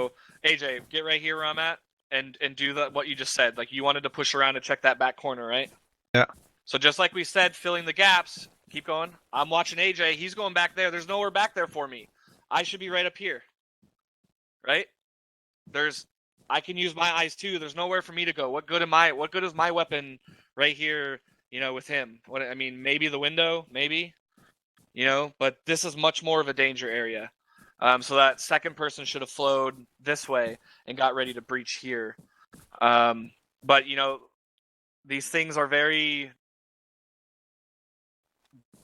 AJ, get right here where I'm at, and do what you just said. Like you wanted to push around to check that back corner, right? Yeah. So just like we said, filling the gaps. Keep going. I'm watching AJ. He's going back there. There's nowhere back there for me. I should be right up here, right? I can use my eyes too. There's nowhere for me to go. What good is my weapon right here? With him. I mean, maybe the window, maybe. But this is much more of a danger area. So that second person should have flowed this way and got ready to breach here. But these things are very,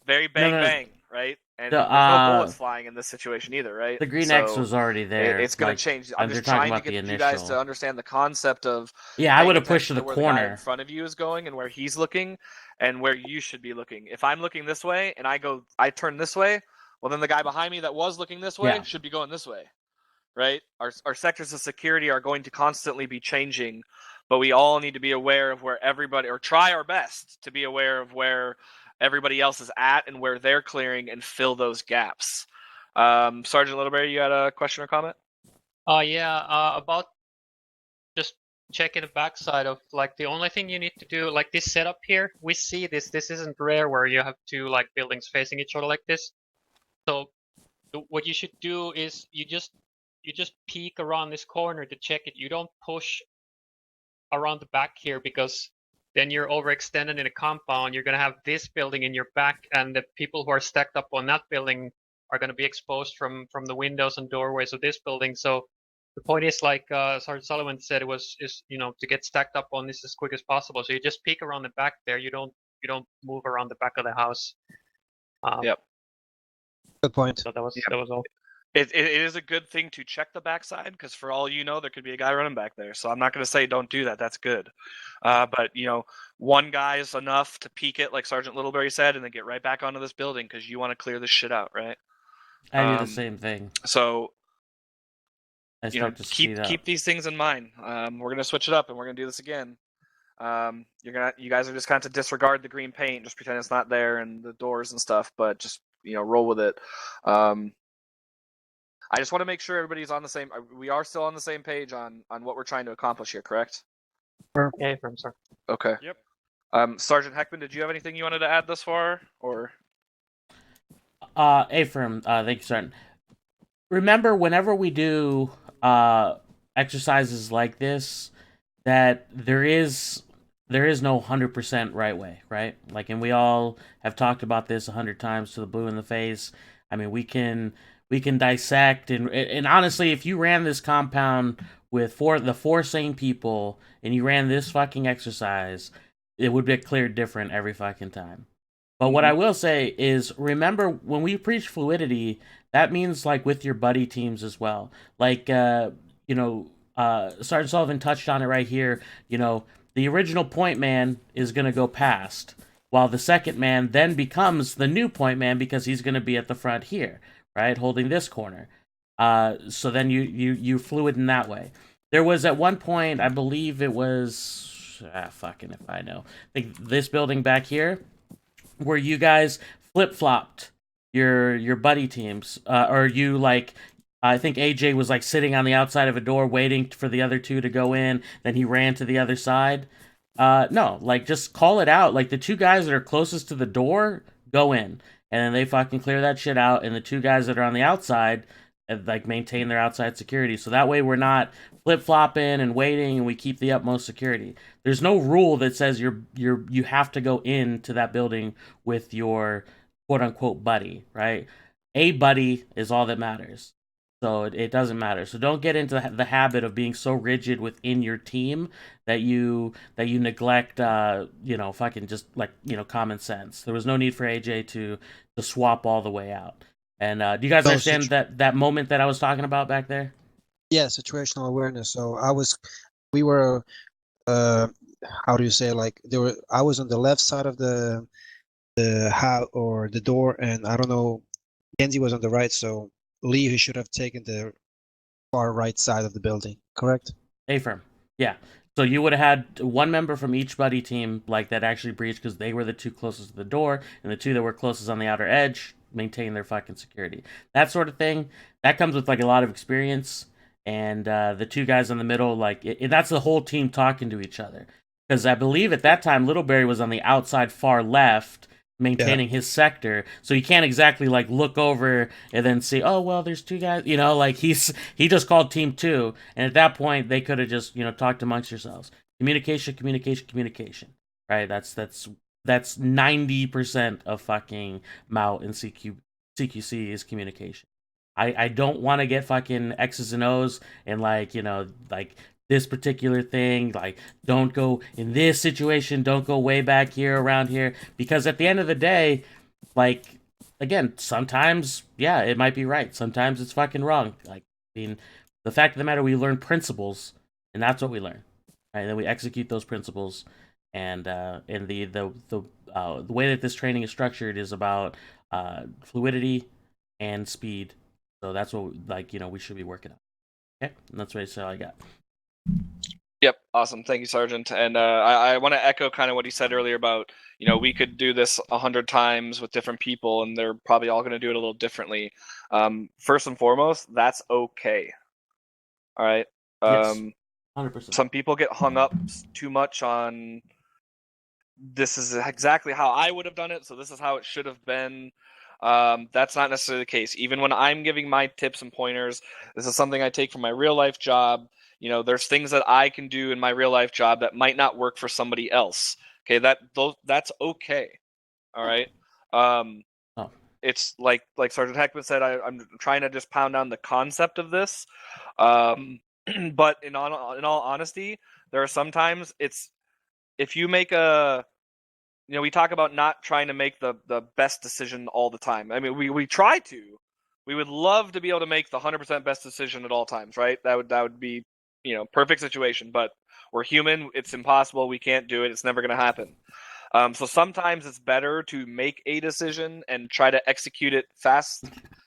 very bang, right? And there's no bullets flying in this situation either, right? The green X was already there. It's going to change. I'm just trying to get you guys to understand the concept of. Yeah, I would have pushed to the where corner. The guy in front of you is going and where he's looking, and where you should be looking. If I'm looking this way and I turn this way, well then the guy behind me that was looking this way should be going this way, right? Our sectors of security are going to constantly be changing, but we all need to be aware of where everybody, or try our best to be aware of where everybody else is at and where they're clearing and fill those gaps. Sergeant Littleberry, you had a question or comment? About just checking the backside of, like, the only thing you need to do, like this setup here, we see this isn't rare where you have two like buildings facing each other like this. So what you should do is you just peek around this corner to check it. You don't push around the back here, because then you're overextended in a compound. You're going to have this building in your back, and the people who are stacked up on that building are going to be exposed from the windows and doorways of this building. So the point is, like Sergeant Sullivan said, is to get stacked up on this as quick as possible. So you just peek around the back there. You don't move around the back of the house. Yep. Good point. So that was all. It is a good thing to check the backside, because for all you know, there could be a guy running back there. So I'm not going to say don't do that. That's good. But one guy is enough to peek it, like Sergeant Littleberry said, and then get right back onto this building because you want to clear this shit out, right? I do the same thing. So keep these things in mind. We're going to switch it up, and we're going to do this again. You guys are just going to disregard the green paint, just pretend it's not there, and the doors and stuff, but just roll with it. I just want to make sure everybody's on the same. We are still on the same page on what we're trying to accomplish here, correct? Yeah, from sir. Okay. Yep. Sergeant Heckman, did you have anything you wanted to add thus far, or? Affirm. Thank you, Sergeant. Remember, whenever we do exercises like this, that there is no 100% right way, right? Like, and we all have talked about this 100 times to the blue in the face. I mean, we can dissect and honestly, if you ran this compound with four sane people and you ran this fucking exercise, it would be cleared different every fucking time. But what I will say is, remember, when we preach fluidity, that means like with your buddy teams as well. Like Sergeant Sullivan touched on it right here. The original point man is going to go past, while the second man then becomes the new point man because he's going to be at the front here, right, holding this corner. So then you fluid in that way. There was at one point, I believe it was, fucking if I know, I think this building back here, where you guys flip-flopped your buddy teams, or you like, I think AJ was like sitting on the outside of a door waiting for the other two to go in, then he ran to the other side. No, like, just call it out. Like, the two guys that are closest to the door, go in. And then they fucking clear that shit out, and the two guys that are on the outside, like, maintain their outside security. So that way we're not flip-flopping and waiting, and we keep the utmost security. There's no rule that says you have to go into that building with your quote-unquote buddy, right? A buddy is all that matters. So it doesn't matter. So don't get into the habit of being so rigid within your team that you neglect, fucking just like, common sense. There was no need for AJ to swap all the way out. And do you guys understand that moment that I was talking about back there? Yeah, situational awareness. So we were, how do you say, like, I was on the left side of the the door, and I don't know. Kenzie was on the right, so Lee he should have taken the far right side of the building. Correct? A-firm. Yeah. So you would have had one member from each buddy team like that actually breached because they were the two closest to the door, and the two that were closest on the outer edge maintain their fucking security. That sort of thing. That comes with like a lot of experience, and the two guys in the middle, like that's the whole team talking to each other. Because I believe at that time Littleberry was on the outside far left, maintaining his sector, so you can't exactly like look over and then see, oh well, there's two guys, you know, like he just called team 2, and at that point they could have just, you know, talked amongst yourselves. Communication, right? That's 90% of fucking MOUT and CQC is communication. I don't want to get fucking X's and O's and like, you know, like this particular thing, like don't go in this situation, don't go way back here around here, because at the end of the day, like again, sometimes yeah, it might be right, sometimes it's fucking wrong. Like, I mean, the fact of the matter, we learn principles, and that's what we learn, right? And then we execute those principles, and the way that this training is structured is about fluidity and speed. So that's what like, you know, we should be working on. Okay, and that's what I got. Yep, awesome. Thank you, Sergeant. And I want to echo kind of what he said earlier about, you know, we could do this 100 times with different people, and they're probably all going to do it a little differently. First and foremost, that's okay. All right. Yes, 100%. Some people get hung up too much on this is exactly how I would have done it, so this is how it should have been. That's not necessarily the case. Even when I'm giving my tips and pointers, this is something I take from my real life job. You know, there's things that I can do in my real life job that might not work for somebody else. Okay, that's okay. All right. It's like Sergeant Heckman said. I'm trying to just pound down the concept of this. But in all honesty, there are sometimes it's if you make a, you know, we talk about not trying to make the best decision all the time. I mean, we try to. We would love to be able to make the 100% best decision at all times, right? That would be, you know, perfect situation. But we're human. It's impossible. We can't do it. It's never going to happen. So sometimes it's better to make a decision and try to execute it fast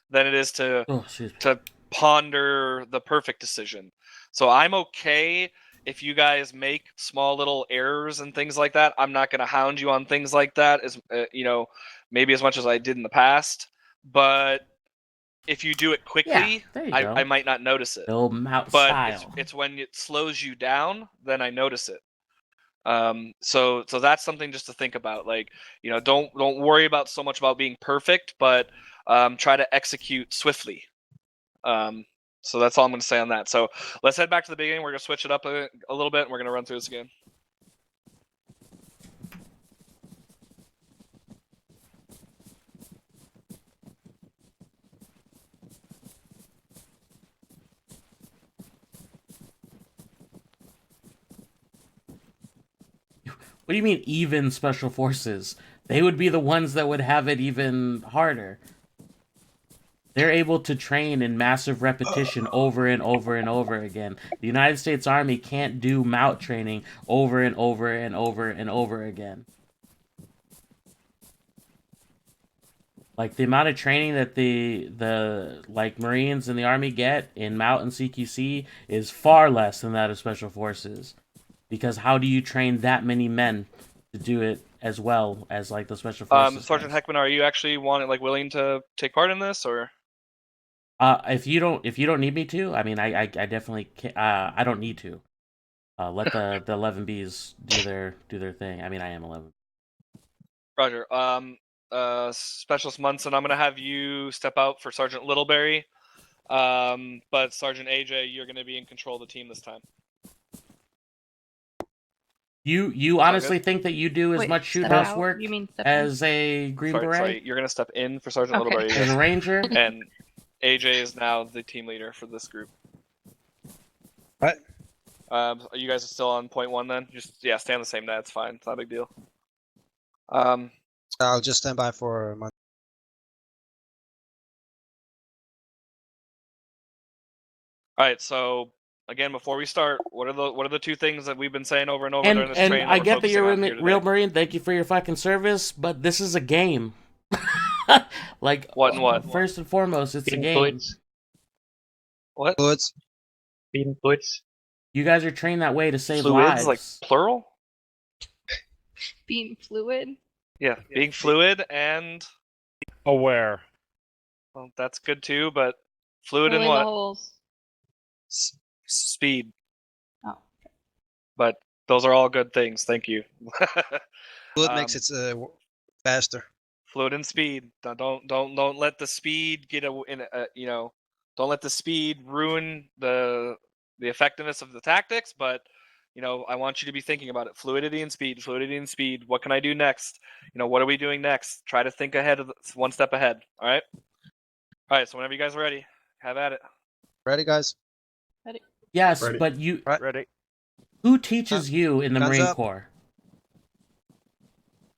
than it is to ponder the perfect decision. So I'm okay if you guys make small little errors and things like that. I'm not going to hound you on things like that, as you know, maybe as much as I did in the past. But if you do it quickly, I might not notice it. But it's when it slows you down, then I notice it. So that's something just to think about. Like, you know, don't worry about so much about being perfect, but try to execute swiftly. So that's all I'm going to say on that. So let's head back to the beginning. We're going to switch it up a little bit, and we're going to run through this again. What do you mean even special forces? They would be the ones that would have it even harder. They're able to train in massive repetition over and over and over again. The United States Army can't do MOUT training over and over and over and over again. Like, the amount of training that the like Marines and the Army get in MOUT and CQC is far less than that of Special Forces. Because how do you train that many men to do it as well as like the Special Forces? Sergeant Heckman, are you actually willing to take part in this, or? If you don't need me to, I mean, I definitely can, I don't need to. Let the 11Bs do their thing. I mean, I am 11. Roger. Specialist Munson, I'm gonna have you step out for Sergeant Littleberry. But Sergeant AJ, you're gonna be in control of the team this time. You honestly think that you do as much shoot house work as a Green Beret? Sorry, you're gonna step in for Sergeant Littleberry. As a Ranger? And AJ is now the team leader for this group. What? You guys are still on point 1 then? Just stay on the same net. It's fine. It's not a big deal. I'll just stand by for my. All right, so again, before we start, what are the two things that we've been saying over and over during this And training? I we're get that you're focusing on a here today? real Marine. Thank you for your fucking service, but this is a game. Like What and what? First and foremost, it's a Beam game. fluids. What? Fluids. Beam fluids. You guys are trained that way to save Fluids, lives. like plural? Being fluid. Yeah, being fluid and Aware. well, that's good too. But fluid and Fill in the what? holes. Speed. Oh. But those are all good things. Thank you. Fluid makes it faster. Fluid and speed. Don't let the speed get don't let the speed ruin the effectiveness of the tactics. But I want you to be thinking about it. Fluidity and speed. Fluidity and speed. What can I do next? What are we doing next? Try to think ahead one step ahead. All right. All right. So whenever you guys are ready, have at it. Ready, guys? Yes, Ready. but you. Right. Ready? Who teaches you in the Guns Marine up. Corps?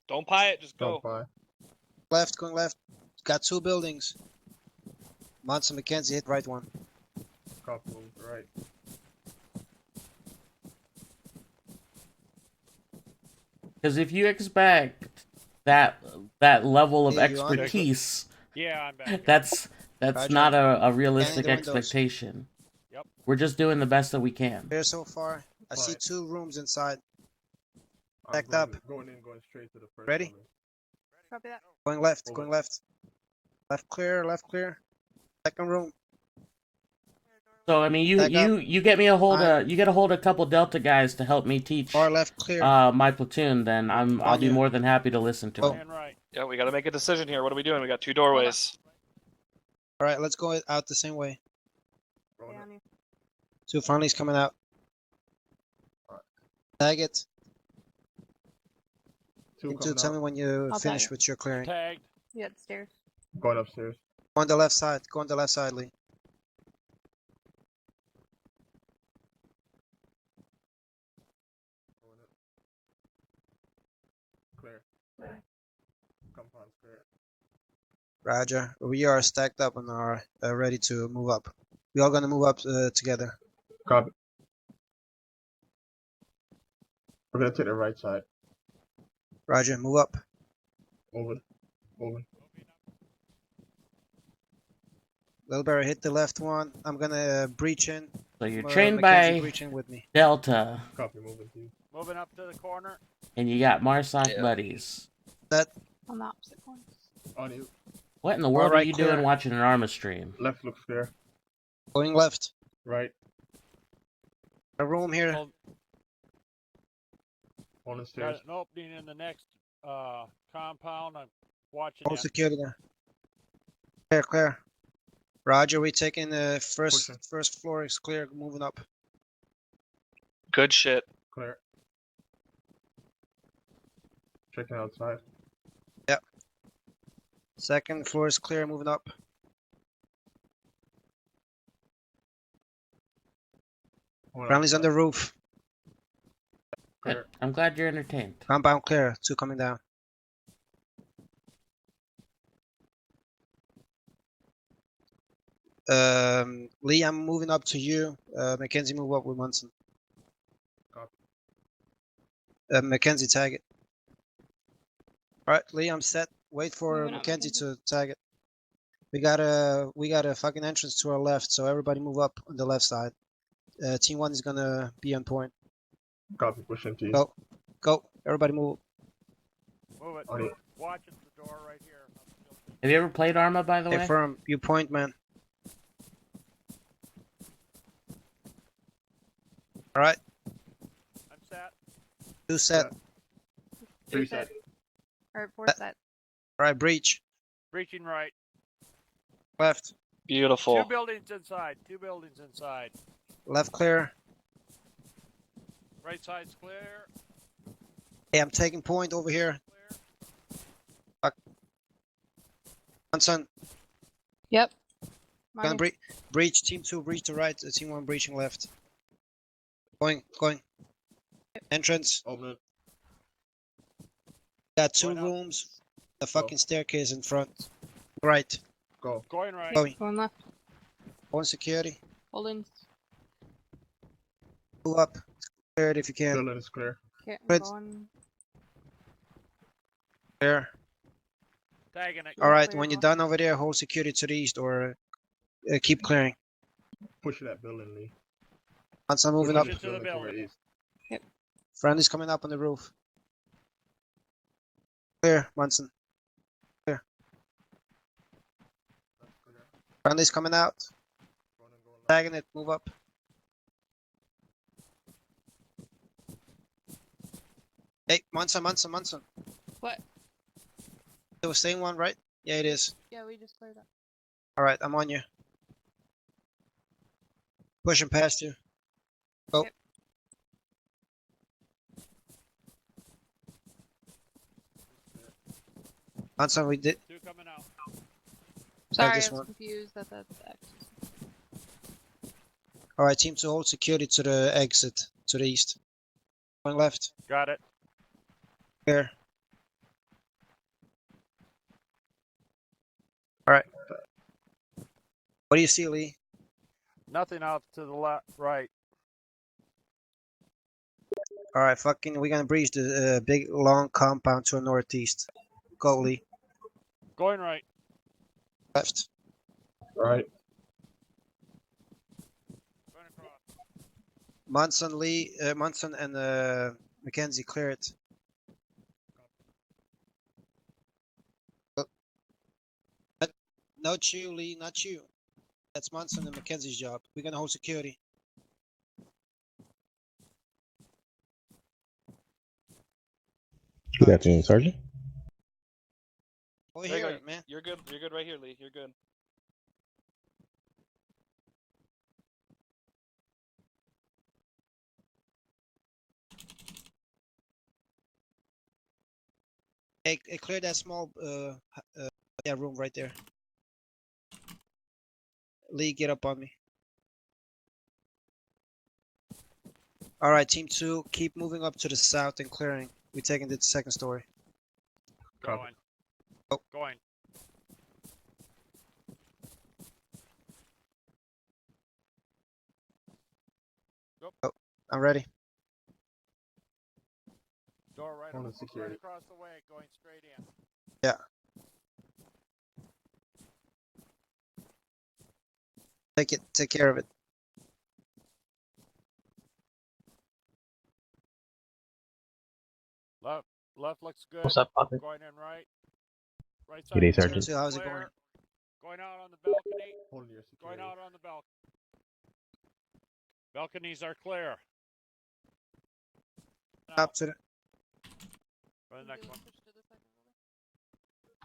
Don't pie it. Just go. Don't buy. Left, going left. Got 2 buildings. Monson McKenzie hit right one. Copy, move right. Because if you expect that level of Yeah, you on it. expertise, Yeah, I'm back. that's Roger. not a realistic Scanning the windows. expectation. Yep. We're just doing the best that we can. Here so far. I see Right. 2 rooms inside. I'm Backed going, up. Going straight to the first Ready? building. Copy that. Going left, Over. going left. Left clear, left clear. Second room. So I mean, Back up. you get me a hold of you get a hold of a couple Delta guys to help me teach Far left clear. my platoon. Then I'll On be you. more than happy to listen to Oh. it. And right. Yeah, we got to make a decision here. What are we doing? We got 2 doorways. Alright, let's go out the same way. Going up. 2 friendlies coming out. Tag it. Two Into coming tell me out. when you I'll finish tag it. with your clearing. Tagged. You got the stairs. Going upstairs. Go on the left side. Go on the left side, Lee. Going up. Clear. Compound's clear. Roger. We are stacked up and are ready to move up. We all gonna move up together. Copy. We're gonna take the right side. Roger. Move up. Over. Over. Wilbur, hit the left one. I'm gonna breach in. So you're trained Mackenzie, by breach in with me. Delta, Copy, moving to you. Moving up to the corner. and you got Marsoc Yeah. buddies. On the opposite corners. On you. What in the world are right, you clear. doing watching an Arma stream? Left looks clear. Going left. Right. A room here. Hold- On the Got stairs. an opening in the next compound. I'm watching All that. security there. Clear, clear. Roger, we taking the Pushing. first floor is clear. Moving up. Good shit. Clear. Checking outside. Second floor is clear. Moving up. Friendly's on the roof. Clear. I'm glad you're entertained. Compound clear. 2 coming down. Lee, I'm moving up to you. Mackenzie, move up with Munson. Copy. Mackenzie, tag it. Alright, Lee, I'm set. Wait for Moving up, Mackenzie Mackenzie. to tag it. We got a fucking entrance to our left, so everybody move up on the left side. Team 1 is gonna be on point. Copy, pushing to you. Go. Go. Everybody move. Move it. On you. Watching the door right here. Have you ever played Arma, by the Stay way? firm. You point, man. Alright, I'm set. 2 set. Yeah. 3 set. Or 4 set. Alright, breach. Reaching right. Left. Beautiful. 2 buildings inside. 2 buildings inside. Left clear. Right side's clear. Hey, I'm taking point over here. Clear. Munson, Yep. gonna Marty. breach. Team 2, breach to right. Team 1 breaching left. Going. Entrance. Open it. Got 2 Going up. rooms. The fucking staircase in front. Right. Go. Going right. Going. Going left. Going security. Holding. Move up. Clear it if you can. Building is clear. Okay, I'm Good. going. Clear. Tagging it. All right, Clear when you're off. done over there, hold security to the east or keep clearing. Push that building, Lee. Once I'm moving Push up, Push it to the toward building. east. friendly's coming up on the roof. Clear, Munson. Clear. That's clear. Friendly's coming out. Going and going left. Tagging it, move up. Hey, Munson. What? It was same one, right? Yeah, it is. Yeah, we just cleared up. All right, I'm on you. Pushing past you. Go. Yep. Munson, we did. 2 coming out. Sorry, I this was one. confused that that's X. All right, team 2, hold security to the exit to the east. Going left. Got it. Clear. All right. What do you see, Lee? Nothing off to the left, right. All right, fucking, we're gonna breach the big long compound to the northeast. Go, Lee. Going right. Left. Right. Going across. Munson and Mackenzie, clear it. Not you, Lee, not you. That's Munson and Mackenzie's job. We're gonna hold security. Good afternoon, Sergeant. Oh, There you here, go. man. You're good. You're good right here, Lee. You're good. Hey, clear that small yeah, room right there. Lee, get up on me. All right, team 2, keep moving up to the south and clearing. We're taking the second story. Copy. Going. Oh. Going. I'm ready. Door right, On the right security. across the way, going straight in. Yeah. Take care of it. Left looks good. What's up, Patrick? Going in right. Right side. Good day, clear. Sergeant. So how's it Clear. going? Going out on the balcony. Holding your security. Going out on the balcony. Balconies are clear. Now, Up to the. for the next one.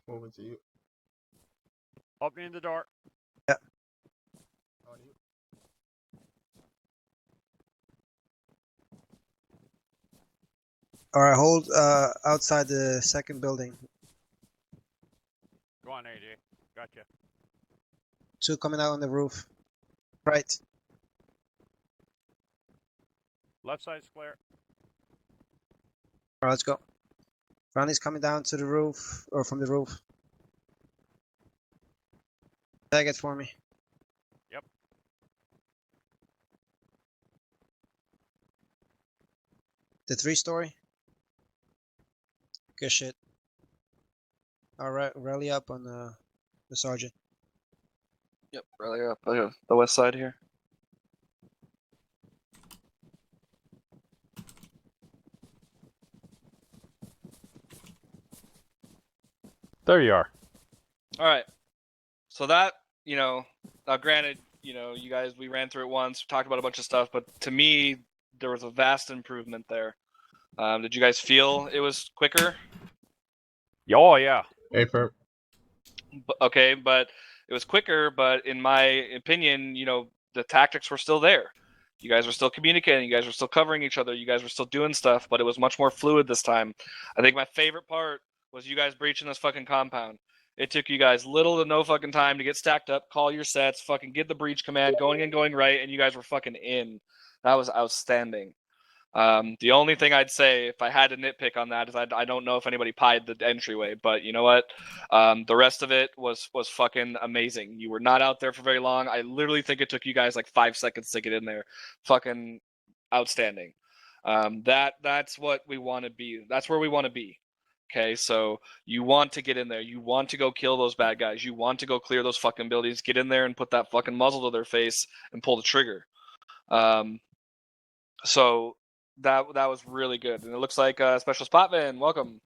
Moving to you. Opening the door. On you. All right, hold outside the second building. Go on, AJ. Gotcha. 2 coming out on the roof. Right. Left side's clear. All right, let's go. Ronnie's coming down to the roof or from the roof. Tag it for me. Yep. The 3-story. Good shit. All right, rally up on the sergeant. Yep. Rally up. The west side here. There you are. All right. So that, now granted, you guys, we ran through it once, talked about a bunch of stuff, but to me, there was a vast improvement there. Did you guys feel it was quicker? Oh, yeah. Hey, firm. Okay, but it was quicker, but in my opinion, the tactics were still there. You guys were still communicating, you guys were still covering each other, you guys were still doing stuff, but it was much more fluid this time. I think my favorite part was you guys breaching this fucking compound. It took you guys little to no fucking time to get stacked up, call your sets, fucking get the breach command going and going right, and you guys were fucking in. That was outstanding. The only thing I'd say, if I had to nitpick on that, is I don't know if anybody pied the entryway, but you know what? The rest of it was fucking amazing. You were not out there for very long. I literally think it took you guys like 5 seconds to get in there. Fucking outstanding. That's what we want to be. That's where we want to be. Okay, so you want to get in there. You want to go kill those bad guys. You want to go clear those fucking buildings. Get in there and put that fucking muzzle to their face and pull the trigger. So that was really good, and it looks like Special Spotman, welcome.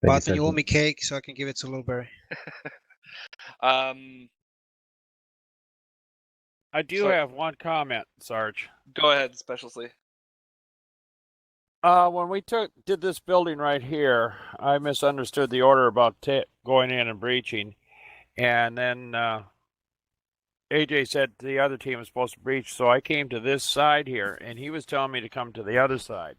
Botman, you owe me cake, so I can give it to Littleberry. I do So- have one comment, Sarge. Go ahead, Specialty. When we did this building right here, I misunderstood the order about going in and breaching, and then AJ said the other team was supposed to breach, so I came to this side here, and he was telling me to come to the other side.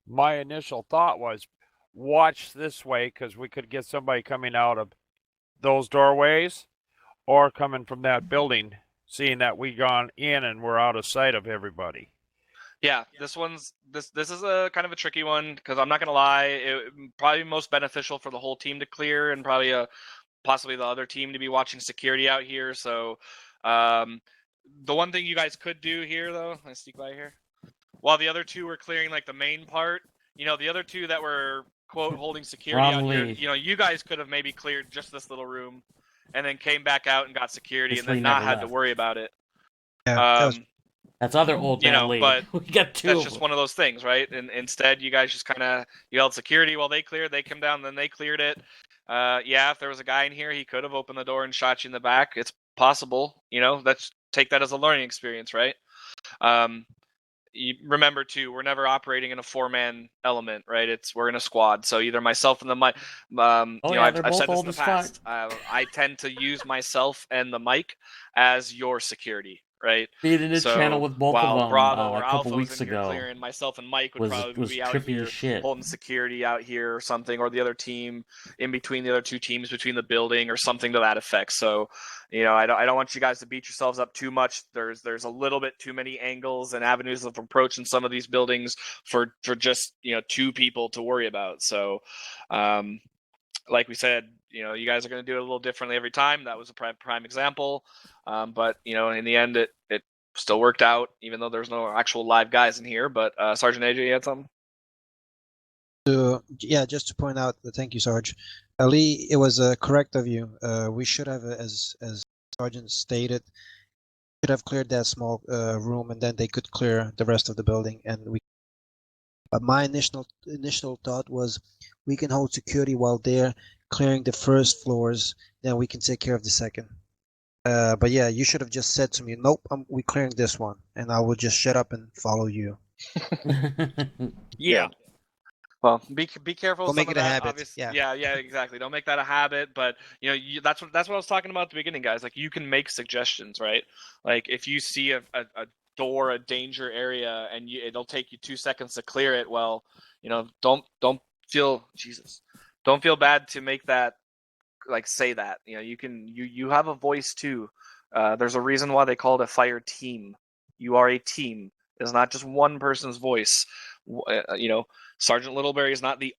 My initial thought was, watch this way, because we could get somebody coming out of those doorways, or coming from that building, seeing that we gone in and we're out of sight of everybody. Yeah, this is a kind of a tricky one because I'm not gonna lie, it probably most beneficial for the whole team to clear and probably possibly the other team to be watching security out here. So the one thing you guys could do here though, I sneak by here, while the other two were clearing like the main part, the other two that were quote holding security out here, you guys could have maybe cleared just this little room and then came back out and got security This and then Lee not never had to left. worry about it. Yeah, That's other old man Lee. but We got two. that's of just them. one of those things, right? And instead, you guys just kind of yelled security while they cleared. They come down, then they cleared it. Yeah, if there was a guy in here, he could have opened the door and shot you in the back. It's possible. Let's take that as a learning experience, right? You remember too, we're never operating in a 4-man element, right? We're in a squad. So either myself and the mic. They're I've said both this in old the as fuck. past. I tend to use myself and the mic as your security, right? Being in a So channel with both while of them Bravo or a Alpha couple was weeks in here ago clearing, myself and Mike would was probably be out trippy here as shit. holding security out here or something, or the other team in between the other two teams between the building or something to that effect. So, I don't want you guys to beat yourselves up too much. There's a little bit too many angles and avenues of approach in some of these buildings for just two people to worry about. So, like we said, you guys are going to do it a little differently every time. That was a prime example. But in the end, it still worked out, even though there's no actual live guys in here. But Sergeant AJ, you had something? Yeah, just to point out, thank you, Sarge. Lee, it was correct of you. We should have, as Sergeant stated, should have cleared that small room, and then they could clear the rest of the building. And my initial thought was, we can hold security while they're clearing the first floors, then we can take care of the second. But yeah, you should have just said to me, nope, we're clearing this one, and I would just shut up and follow you. Yeah. Well, be careful. Don't Some make of it a that, habit. obviously. Yeah. Yeah, exactly. Don't make that a habit. But that's what I was talking about at the beginning, guys. Like, you can make suggestions, right? Like, if you see a door, a danger area, and it'll take you 2 seconds to clear it. Well, don't feel bad to make that, like, say that. You have a voice too. There's a reason why they call it a fire team. You are a team. It's not just one person's voice. Sergeant Littleberry is not the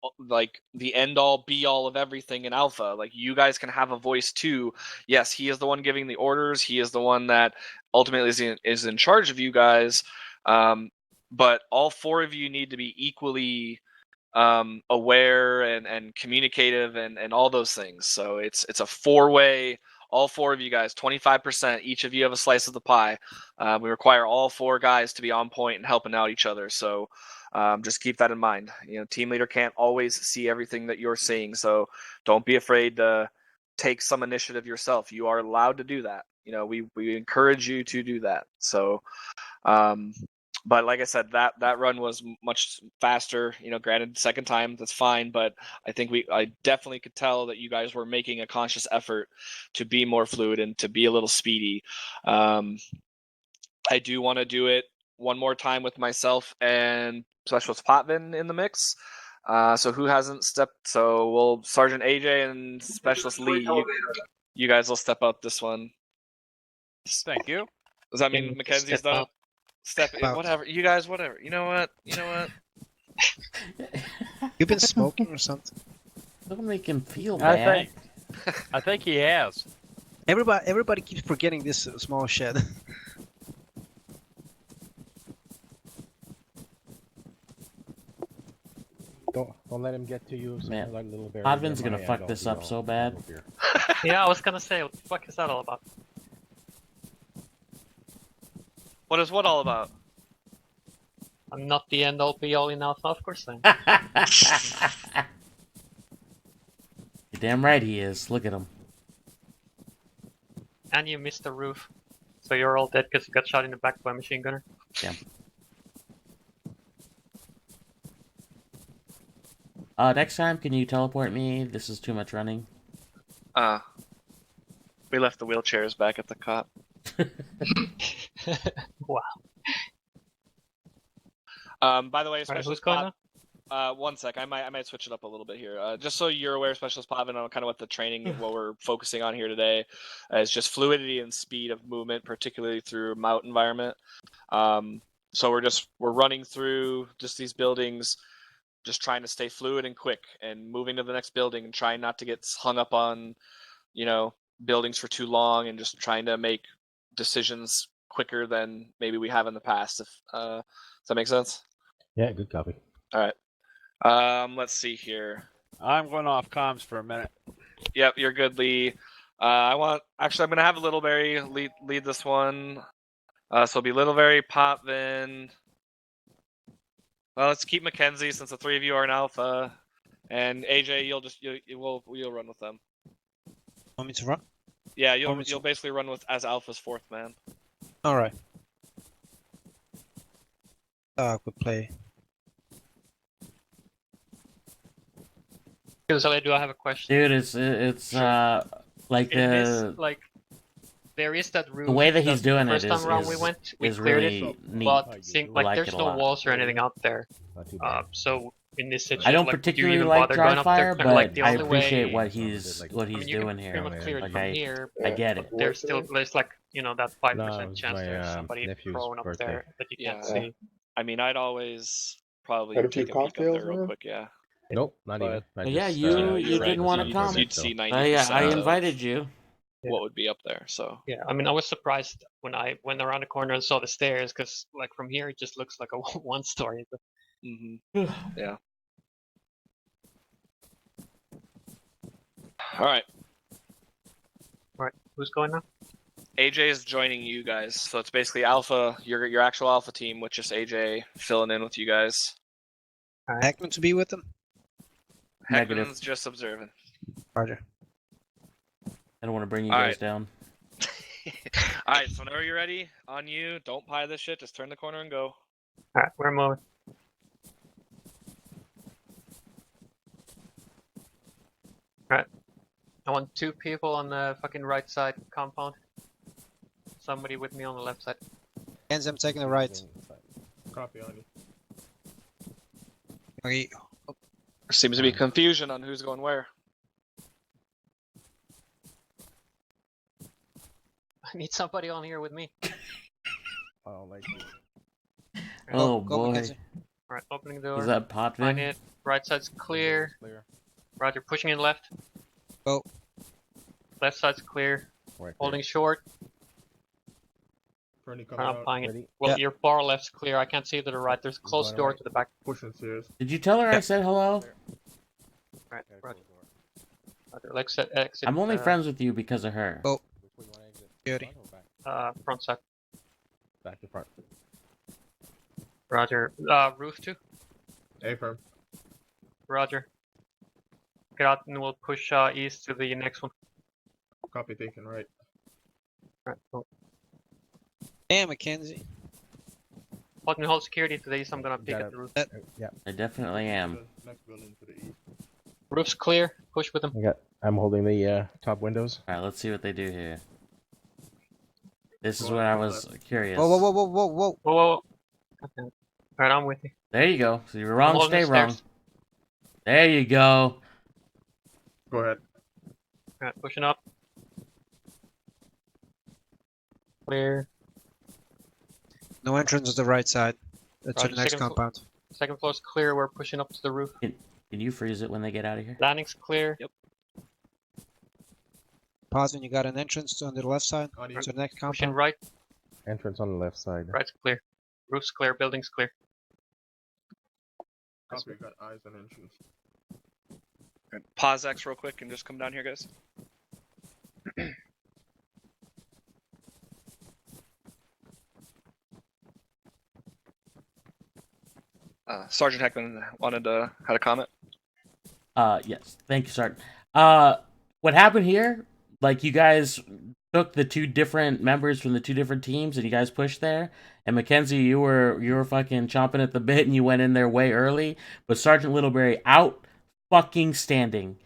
end all be all of everything in Alpha. Like, you guys can have a voice too. Yes, he is the one giving the orders. He is the one that ultimately is in charge of you guys. But all four of you need to be equally aware and communicative and all those things. So it's a 4-way. All four of you guys, 25%. Each of you have a slice of the pie. We require all 4 guys to be on point and helping out each other. So just keep that in mind. Team leader can't always see everything that you're seeing. So don't be afraid to take some initiative yourself. You are allowed to do that. We encourage you to do that. So, but like I said, that run was much faster. Granted, second time, that's fine. But I think I definitely could tell that you guys were making a conscious effort to be more fluid and to be a little speedy. I do want to do it one more time with myself and Specialist Potvin in the mix. So who hasn't stepped? So Sergeant AJ and Specialist Lee, you guys will step up this one. Thank you. Does that mean Mackenzie's done it? Step in, Out. whatever. You guys, whatever. You know what? You've been smoking or something? Don't make him feel bad. I think he has. Everybody keeps forgetting this small shed. Don't let him get to you. So Man, like little bear. Podvin's gonna fuck this up so bad. Yeah, I was gonna say, what the fuck is that all about? What is what all about? I'm not the end all be all in alpha, of course I am. You're damn right he is. Look at him. And you missed the roof. So you're all dead because you got shot in the back by a machine gunner. Damn. Next time, can you teleport me? This is too much running. We left the wheelchairs back at the cop. Wow. By the way, Alright, who's Specialist going Pop, now? one sec, I might switch it up a little bit here. Just so you're aware, Specialist Pop, and on kind of what the training, what we're focusing on here today, is just fluidity and speed of movement, particularly through moat environment. So we're running through just these buildings, just trying to stay fluid and quick, and moving to the next building, and trying not to get hung up on, buildings for too long, and just trying to make decisions quicker than maybe we have in the past. Does that make sense? Yeah, good copy. All right. Let's see here. I'm going off comms for a minute. Yep, you're good, Lee. I'm gonna have Littleberry lead this one. So it'll be Littleberry, Potvin. Well, let's keep Mackenzie since the three of you are in alpha, and AJ, you'll run with them. Want me to run? Yeah, you'll basically run with as alpha's fourth man. All right. Good play. Gonzalo, do I have a question? Dude, it's like In this, the like, there is that roof. the way that he's doing it first time around is we is cleared really it, neat. but I like like it there's a no lot. walls or anything out there. Not too bad. So in this situation, I don't like, would you particularly even like bother dry going up fire, there? but Like, the I only appreciate way, what he's I mean, you doing can here. pretty much clear it Like from here. I get it. There's like that 5% No, it was chance my, there's somebody nephew's prone up birthday. there that you can't Yeah. see. I mean, I'd always probably Had a few take a peek up cocktails, there real man? quick. Yeah. Nope, not But- even. I But yeah, just, you you're didn't right. want to You'd- come. You'd see 90%. I of invited you. what would be up there. So Yeah, I mean, I was surprised when I went around the corner and saw the stairs, because like from here it just looks like a one story. But yeah. All right. who's going now? AJ is joining you guys, so it's basically alpha. Your actual alpha team with just AJ filling in with you guys. Hackman to be with them? Negative. Heckman's just observing. Roger. I don't want to bring you All guys right. down. All right, so whenever you're ready, on you. Don't pie this shit. Just turn the corner and go. Alright, we're moving. Alright. I want 2 people on the fucking right side compound. Somebody with me on the left side. Kenzie, I'm taking the right. Copy on you. Okay. There seems to be confusion on who's going where. I need somebody on here with me. I don't like it. Oh Go, boy. Mackenzie. Alright, opening the door. Is that Find Potvin? it. Right side's clear. Roger, pushing in left. Go. Left side's clear. Right Holding short. Fernie I'm coming out. buying it. Ready? Well, Yeah. your far left's clear. I can't see to the right. There's a closed Going door right. to the back. Pushing stairs. Did you tell her I said hello? Right, Roger. Roger. Exit. I'm only friends with you because of her. Oh. Which way you want to exit? Beauty. Front or back? Front side. Back to front. Roger. Roof 2. Affirm. Roger. Get out and we'll push east to the next one. Copy taken right. Right. Cool. Damn, Mackenzie. Let me hold security to the east. I'm gonna peek Got at it. the roof. Yeah. I definitely am. Next building to the east. Roof's clear. Push with them. I'm holding the top windows. Alright, let's see what they do here. This is Go where on I to the was curious. Whoa, whoa, whoa, whoa, whoa, whoa. Whoa, whoa, whoa. Alright, I'm with you. There you go. So you're I'm wrong, holding stay the wrong. stairs. There you go. Go ahead. Alright, pushing up. Clear. No entrance to the right side. To Roger, the next second compound. Second floor's clear. We're pushing up to the roof. Can you freeze it when they get out of here? Landing's clear. Yep. Pause when you got an entrance on the left side. On you. To the next Pushing compound. right. Entrance on the left side. Right's clear. Roof's clear. Building's clear. Copy, got eyes on entrance. Pause X real quick and just come down here, guys. Sergeant Heckman had a comment. Yes. Thank you, Sergeant. What happened here? Like, you guys took the two different members from the two different teams and you guys pushed there. And Mackenzie, you were fucking chomping at the bit and you went in there way early. But Sergeant Littleberry out fucking standing,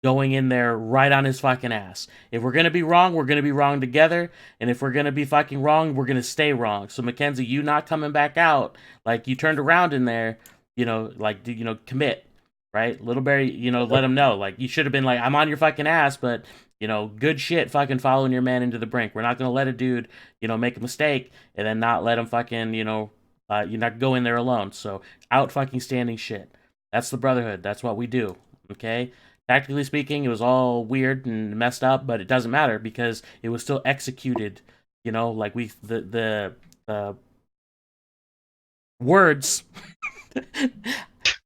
going in there right on his fucking ass. If we're gonna be wrong, we're gonna be wrong together. And if we're gonna be fucking wrong, we're gonna stay wrong. So Mackenzie, you not coming back out, like you turned around in there, commit. Right? Littleberry, let him know. Like, you should have been like, I'm on your fucking ass, but, good shit fucking following your man into the brink. We're not going to let a dude, make a mistake and then not let him fucking, you're not go in there alone. So, out fucking standing shit. That's the Brotherhood. That's what we do. Okay? Tactically speaking, it was all weird and messed up, but it doesn't matter because it was still executed, like the words.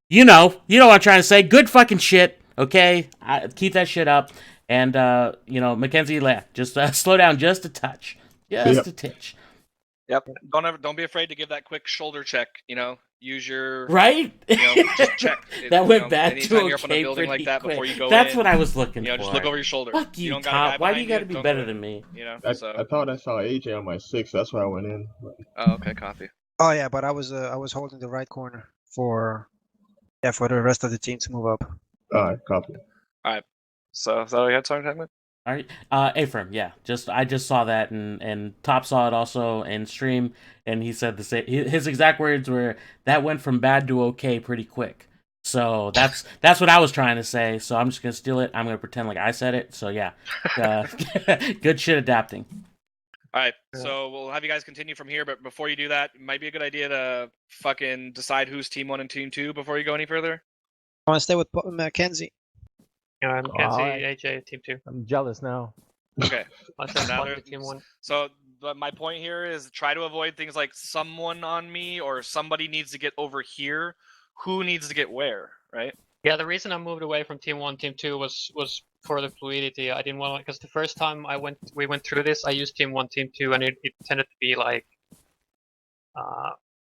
You know what I'm trying to say. Good fucking shit, okay? Keep that shit up. And, Mackenzie, just slow down just a touch. Just a titch. Yep. Don't be afraid to give that quick shoulder check, use your... Right? Just check. That went bad anytime to you're up on a okay building like pretty that quick. before you go That's in, what I was looking for. just look over your shoulder. Fuck you, don't got a guy Top. Why do you behind gotta be don't better go than in, me? I thought I saw AJ on my 6, that's why I went in. Oh, okay, copy. Oh yeah, but I was holding the right corner for the rest of the team to move up. Alright, copy. Alright. So, is that all you had, Sergeant Heckman? All right, Ephraim, yeah. I just saw that, and Top saw it also in stream, and he said the same. His exact words were, "That went from bad to okay pretty quick." So that's what I was trying to say. So I'm just gonna steal it. I'm gonna pretend like I said it. So yeah, good shit adapting. All right, so we'll have you guys continue from here, but before you do that, it might be a good idea to fucking decide who's Team 1 and Team 2 before you go any further. I want to stay with Mackenzie. Mackenzie, AJ, Team 2. I'm jealous now. Okay. Let's Now now Team 1. So my point here is try to avoid things like someone on me or somebody needs to get over here. Who needs to get where, right? Yeah, the reason I moved away from Team 1, Team 2 was for the fluidity. I didn't want to, because the first time we went through this, I used Team 1, Team 2, and it tended to be like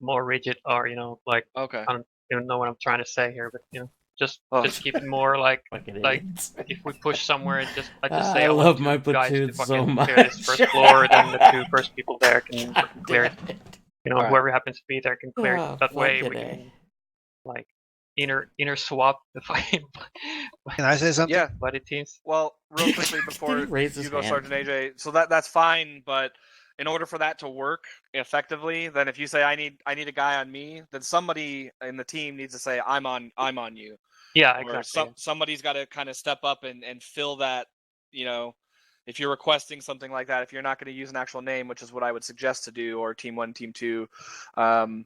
more rigid, or like Okay. I don't even know what I'm trying to say here, but just keep it more like if we push somewhere, I just say I love my want two guys to platoon so fucking much. clear this first floor, then the two first people there can clear it. Alright. Whoever happens to be there can clear Oh, it. That way fucking we A. can like inner swap the fight. Can I say something? Yeah. Buddy teams. Well, real quickly before He raised his you go, hand. Sergeant AJ. So that's fine, but in order for that to work effectively, then if you say I need a guy on me, then somebody in the team needs to say I'm on you. Yeah, Or exactly. somebody's got to kind of step up and fill that. If you're requesting something like that, if you're not going to use an actual name, which is what I would suggest to do, or Team 1, Team 2, then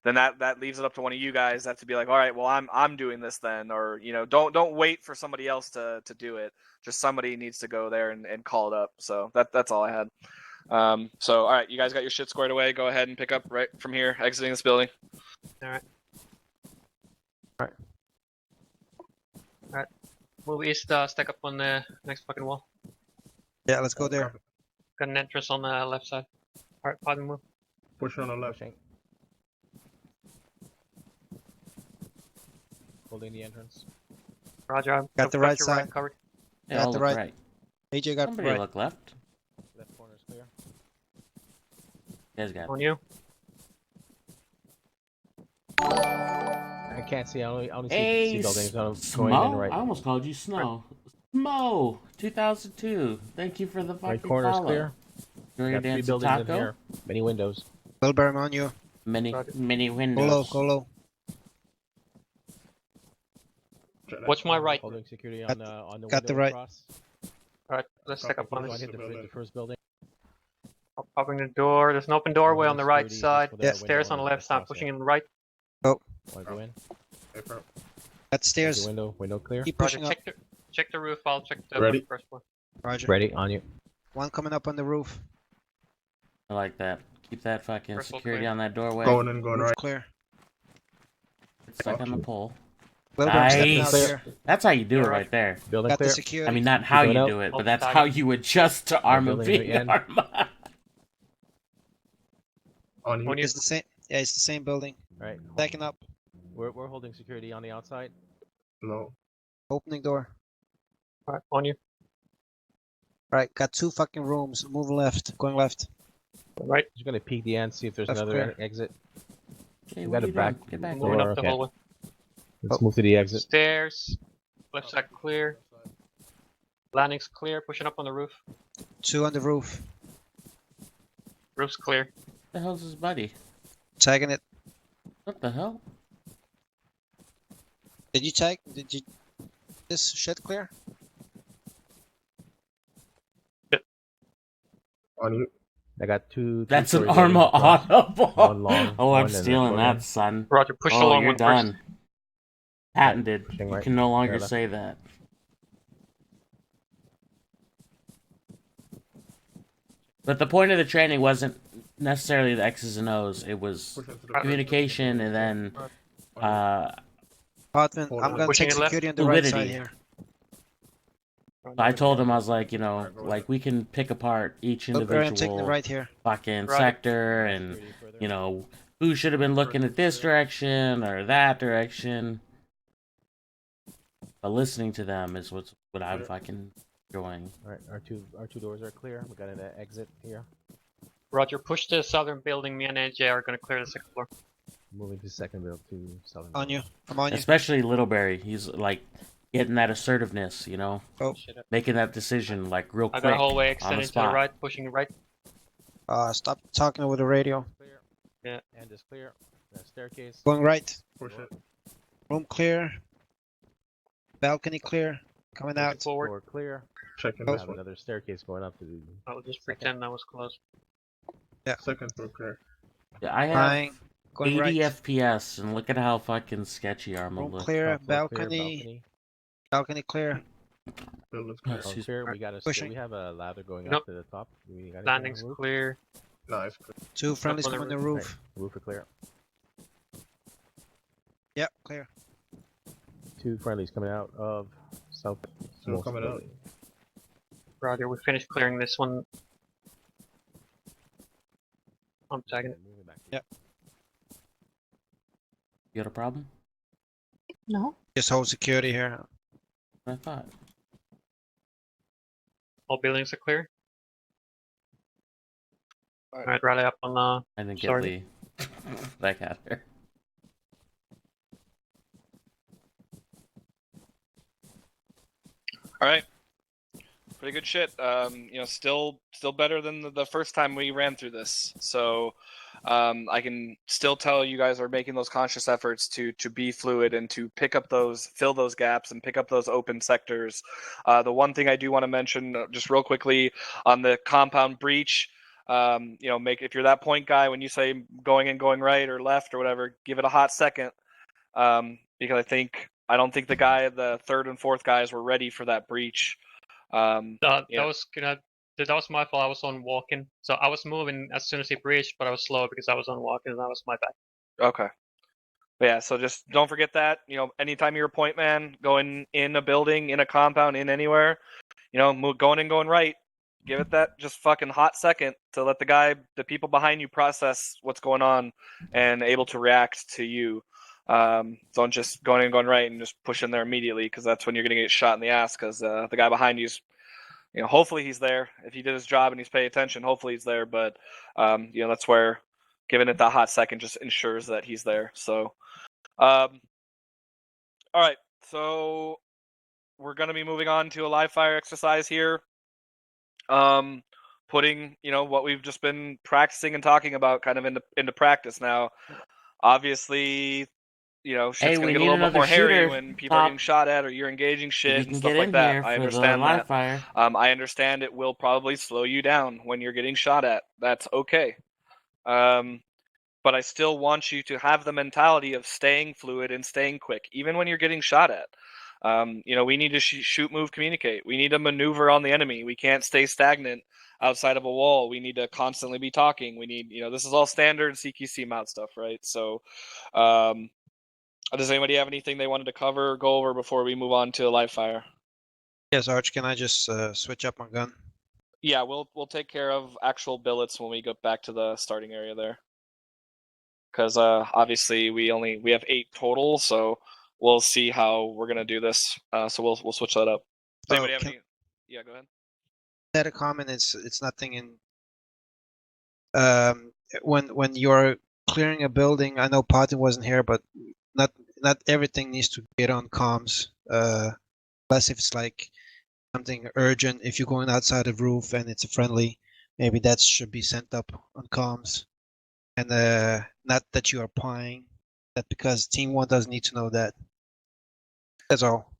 that leaves it up to one of you guys that to be like, all right, well, I'm doing this then, or don't wait for somebody else to do it. Just somebody needs to go there and call it up. So that's all I had. So all right, you guys got your shit squared away. Go ahead and pick up right from here, exiting this building. All right. Move east, stack up on the next fucking wall. Yeah, let's go there. Got an entrance on the left side. All right, pardon move. Push on the left. Pushing. Holding the entrance. Roger. I've Got the right your side. covered. They Got all the look right. AJ got Somebody right. look left. Left corner is clear. You guys got it. On you. I can't see. I only see buildings. I'm going in Smo? right. I almost called you Snow. Smo 2002. Thank you for the fucking Right corner is follow. clear. During Got your 3 dance buildings in taco. here. Many windows. Wilbur, I'm on you. Many Roger. many windows. Go low. Watch my right. Holding security Got on the got the window right. across. All right, let's stack up on I this. hit the first building. Opening the door. There's an open doorway on the right Security side. just with a Stairs window on the and left side. across Pushing there. in the right. Want to go in? Got stairs. Window clear. Keep Roger. pushing up. Check the roof. I'll check the Ready? first floor. Roger. Ready on you. One coming up on the roof. I like that. Keep that fucking First floor security clear. on that doorway. Going in, going Roof right. clear. Stuck on the pole. Wilbur, stepping out Nice. here. That's how you do it Alright. right there. Building Got the clear. security. I mean, not how Keep you going do it, Oh, but that's tag how it. you adjust to Arma building at the being end. Arma. On you. On you. It's the same. Yeah, it's the same building. Right. Backing up. We're holding security on the outside. No. Opening door. Alright, on you. Right, got 2 fucking rooms. Moving left. Going left. Right. Just gonna peek the end, see if there's Left another clear. exit. Hey, We what got are a you back doing? Get back. Moving door, up the okay. hallway. Let's move to the exit. Stairs. Left side clear. Landing's clear. Pushing up on the roof. 2 on the roof. Roof's clear. What the hell's his buddy? Tagging it. What the hell? Did you tag? Did you? This shed clear? On you. I got two. That's an two-story Arma buildings across. audible. One long, Oh, one I'm and a stealing short that, one. son. Roger, push Oh, along you're one person. done. Patented. Pushing You right. can no longer left. say that. But the point of the training wasn't necessarily the X's and O's. It was communication and then Hotman, Hold I'm on. gonna Pushing take it left. security on the right side Fluidity. here. I told him, I was like, you know, like we can pick apart each Wilbur, I'm taking the individual right here. fucking Right. sector and, Security further. you know, who should have been looking at this direction or that direction. But listening to them is what I'm fucking enjoying. All right, our two doors are clear. We got an exit here. Roger, push the southern building. Me and AJ are gonna clear the second floor. Moving to second build to southern. On you. I'm on you. Especially Littleberry. He's like getting that assertiveness, you know, Oh, making that decision like real I quick got a hallway on extending the to the spot. right, pushing right. stop talking over the radio. Clear. Yeah. And is clear. Staircase. Going right. Push it. Room clear. Balcony clear. Coming Pushing out. forward. Door clear. Checking We this have one. another staircase going up to the. I'll just pretend that was closed. Second floor clear. Yeah, I have Flying. Going 80 right. FPS, and look at how fucking sketchy Arma Room looks. clear. Top floor Balcony. Balcony clear. Building's Oh, clear. excuse Clear. We got a. Pushing. We have a ladder going Nope. up to the top. We got anything on Landing's the roof? clear. Nice. Clear. 2 friendlies on the coming on the Right. roof. Roof are clear. Yep, clear. 2 friendlies coming out of south. Two most coming out. building. Roger, we finished clearing this one. I'm tagging it. Moving back. Yep. You got a problem? No. Just hold security here. I thought. All buildings are clear. Alright. Alright, rally up on I didn't get Sorry. Lee. Back out there. All right. Pretty good shit. Still better than the first time we ran through this. So, I can still tell you guys are making those conscious efforts to be fluid and to fill those gaps and pick up those open sectors. The one thing I do want to mention, just real quickly, on the compound breach. If you're that point guy, when you say going in, going right or left or whatever, give it a hot second, because I don't think the third and fourth guys were ready for that breach. that Yeah. was my fault. I was on walking, so I was moving as soon as he breached, but I was slow because I was on walking, and that was my bad. Okay. But yeah, so just don't forget that. Anytime you're a point man, going in a building, in a compound, in anywhere, going in, going right, give it that just fucking hot second to let the people behind you process what's going on and able to react to you. Don't just going in, going right and just push in there immediately, because that's when you're going to get shot in the ass, because the guy behind you's, hopefully he's there. If he did his job and he's paying attention, hopefully he's there. But, that's where giving it that hot second just ensures that he's there. So, all right. So we're going to be moving on to a live fire exercise here. Putting, what we've just been practicing and talking about kind of into practice now. Obviously, shit's Hey, gonna we get a need little bit another more hairy shooter, when people are Pop. getting shot at or you're engaging shit You and can stuff get like in that. here I for the understand live that. fire. I understand it will probably slow you down when you're getting shot at. That's okay. But I still want you to have the mentality of staying fluid and staying quick, even when you're getting shot at. We need to shoot, move, communicate. We need to maneuver on the enemy. We can't stay stagnant outside of a wall. We need to constantly be talking. We need, this is all standard CQC mount stuff, right? So, Does anybody have anything they wanted to cover or go over before we move on to live fire? Yes, Arch, can I just switch up my gun? Yeah, we'll take care of actual billets when we get back to the starting area there. Because obviously we have 8 total, so we'll see how we're gonna do this. So we'll switch that up. Does anybody have any? Yeah, go ahead. That a comment. It's nothing in. When you're clearing a building, I know Potin wasn't here, but not everything needs to get on comms. Unless if it's like something urgent. If you're going outside the roof and it's a friendly, maybe that should be sent up on comms. And not that you are plying. That because Team 1 doesn't need to know that. That's all.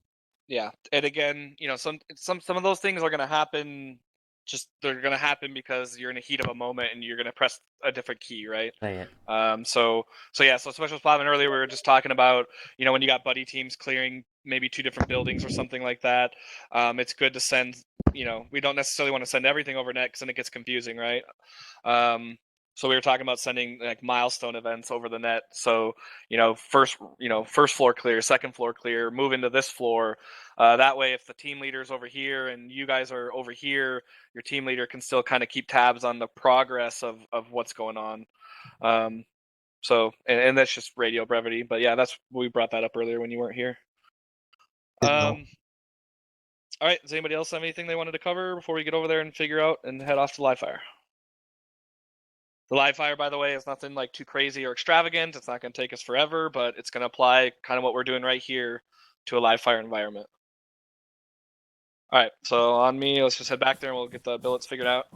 Yeah, and again, you know, some of those things are gonna happen. Just they're gonna happen because you're in the heat of a moment and you're gonna press a different key, right? Say it. So special spotman earlier we were just talking about, you know, when you got buddy teams clearing maybe 2 different buildings or something like that. It's good to send, you know, we don't necessarily want to send everything over net because then it gets confusing, right? So we were talking about sending like milestone events over the net. So, you know, first floor clear, second floor clear, move into this floor. That way, if the team leader's over here and you guys are over here, your team leader can still kind of keep tabs on the progress of what's going on. So, and that's just radio brevity. But yeah, we brought that up earlier when you weren't here. All right. Does anybody else have anything they wanted to cover before we get over there and figure out and head off to live fire? The live fire, by the way, is nothing like too crazy or extravagant. It's not going to take us forever, but it's going to apply kind of what we're doing right here to a live fire environment. All right, so on me, let's just head back there and we'll get the billets figured out.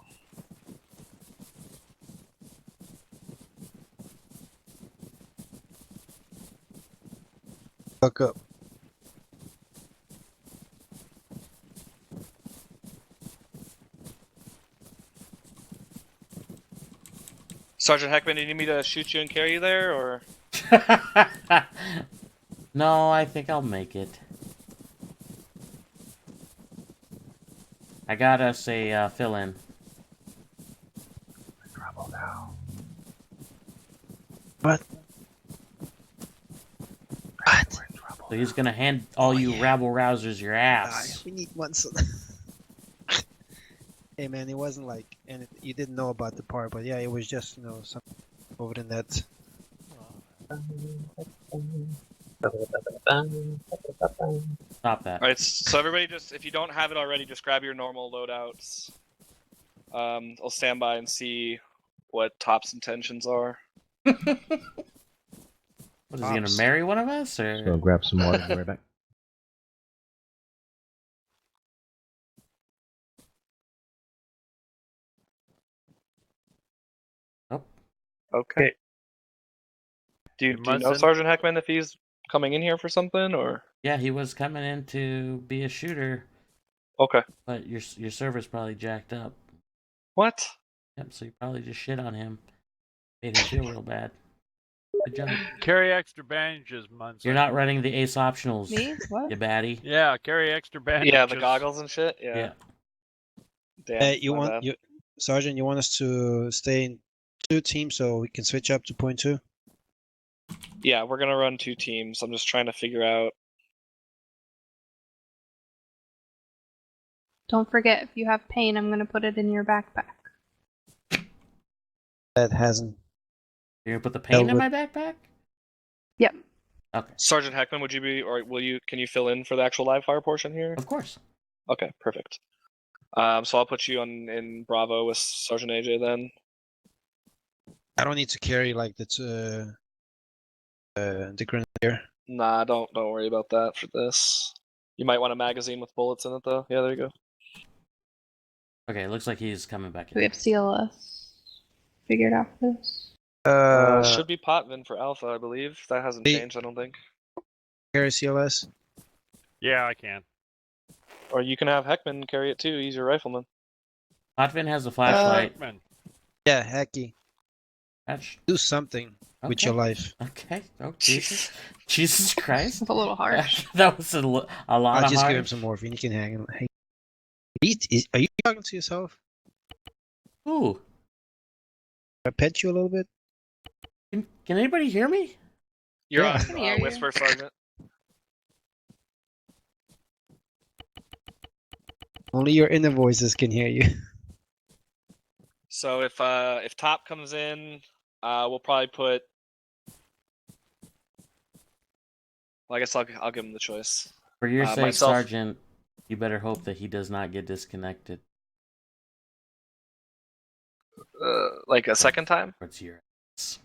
Fuck up. Sergeant Heckman, do you need me to shoot you and carry you there, or? No, I think I'll make it. I got us a fill-in. Trouble now. What? So he's gonna hand all you rabble-rousers your ass. We need one. So hey man, it wasn't like, and you didn't know about the part, but yeah, it was just, you know, something over the net. Stop that. All right, so everybody, just if you don't have it already, just grab your normal loadouts. I'll stand by and see what Top's intentions are. What is he gonna marry one of us, or? Just gonna grab some water and be right back. Okay. Do you know Sergeant Heckman if he's coming in here for something, or? Yeah, he was coming in to be a shooter. Okay. But your server's probably jacked up. What? Yep, so you probably just shit on him. Made him feel real bad. Good job. Carry extra bandages, Munson. You're not running the ace optionals. Me? What? You baddie. Yeah, carry extra bandages. Yeah, the goggles and shit. Yeah. Damn. Sergeant, you want us to stay in 2 teams so we can switch up to point 2? Yeah, we're gonna run 2 teams. I'm just trying to figure out. Don't forget, if you have pain, I'm gonna put it in your backpack. That hasn't. You're gonna put the pain in my backpack? Yep. Okay. Sergeant Heckman, would you be, or can you fill in for the actual live fire portion here? Of course. Okay, perfect. So I'll put you in Bravo with Sergeant AJ then. I don't need to carry like the grenadier. Nah, don't worry about that for this. You might want a magazine with bullets in it though. Yeah, there you go. Okay, looks like he's coming back in. Do we have CLS figured out for this? Should be Potvin for Alpha, I believe. That hasn't changed, I don't think. Carry CLS? Yeah, I can. Or you can have Heckman carry it too. He's your rifleman. Potvin has a flashlight. Yeah, Hecky. Do something with your life. Okay. Oh, Jesus. Jesus Christ. A little harsh. That was a lot I'll just harsh. give him some morphine. You can hang him. Hey, are you talking to yourself? Ooh. I pet you a little bit? Can anybody hear me? You're Yeah. on I can hear you. Whisper, Sergeant. Only your inner voices can hear you. So if Top comes in, we'll probably put. Well, I guess I'll give him the choice. For your sake, myself- Sergeant, you better hope that he does not get disconnected. Like a second time. What's your ass?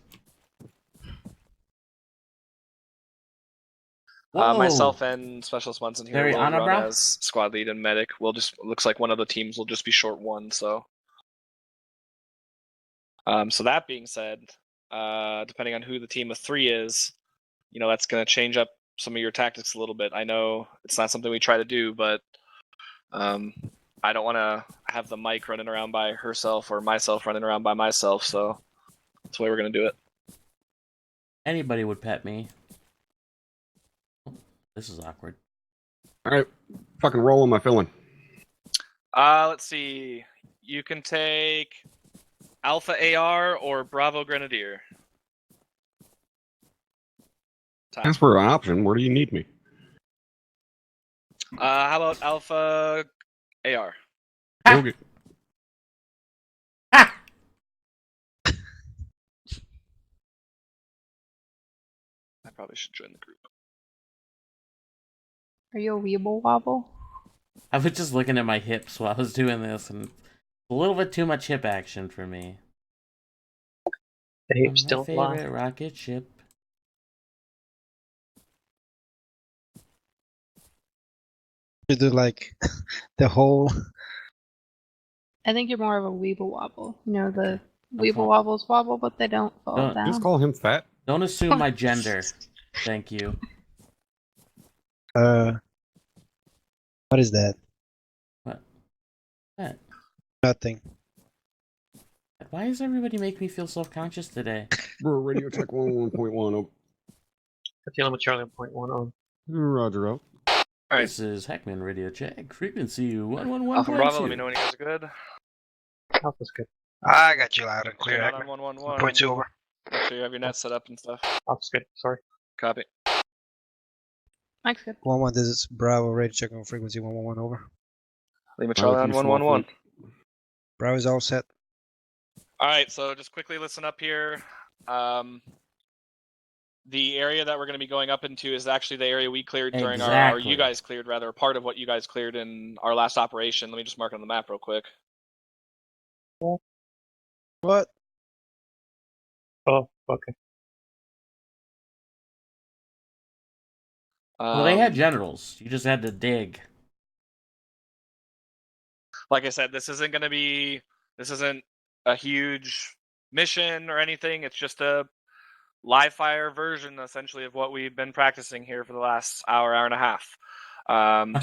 Whoa! Myself and Specialist Munson here Very will run honorable. as squad lead and medic. Looks like one of the teams will just be short one. So that being said, depending on who the team of 3 is, that's going to change up some of your tactics a little bit. I know it's not something we try to do, but I don't want to have the mic running around by herself or myself running around by myself. So that's the way we're going to do it. Anybody would pet me. This is awkward. Alright, fucking roll am I feeling? Let's see. You can take Alpha AR or Bravo Grenadier. Top. Ask for an option. Where do you need me? How about Alpha AR? Okay. Ha! I probably should join the group. Are you a weeble wobble? I was just looking at my hips while I was doing this, and a little bit too much hip action for me. The hips My don't favorite lie. rocket ship. You do like the whole. I think you're more of a weeble wobble. You know, the Okay. weeble wobbles wobble, but they don't fall Don't- down. Just call him fat. Don't assume my gender. Thank you. What is that? What? What? Nothing. Why does everybody make me feel self-conscious today? Bro, radio check 111.1. Oh, Dealing with Charlie on point 1 on. Roger out. Alright. This is Heckman Radio Check. Frequency Alpha Bravo, let me 111.2. know when you guys are good. Alpha's good. I got you loud and clear. Clear out Heckman. on 111. Point 2 over. Make sure you have your net set up and stuff. Alpha's good. Sorry. Copy. Mike's good. 1-1, this is Bravo, radio check on frequency 111 over. Lima Charlie on Barbecue small 111. fleet. Bravo's all set. Alright, so just quickly listen up here. The area that we're going to be going up into is actually the area we cleared during or Exactly. you guys cleared rather, part of what you guys cleared in our last operation. Let me just mark it on the map real quick. What? Oh, okay. Well, they had generals. You just had to dig. Like I said, this isn't a huge mission or anything. It's just a live fire version, essentially, of what we've been practicing here for the last hour and a half.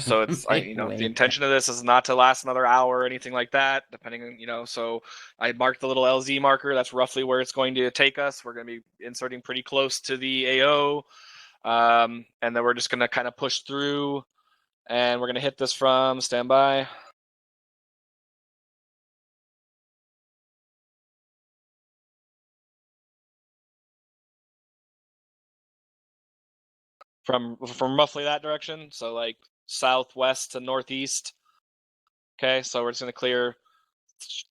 So it's the intention of this is not to last another hour or anything like that. Depending on so I marked the little LZ marker. That's roughly where it's going to take us. We're going to be inserting pretty close to the AO, and then we're just going to kind of push through, and we're going to hit this from standby. From roughly that direction, so like southwest to northeast. Okay, so we're just gonna clear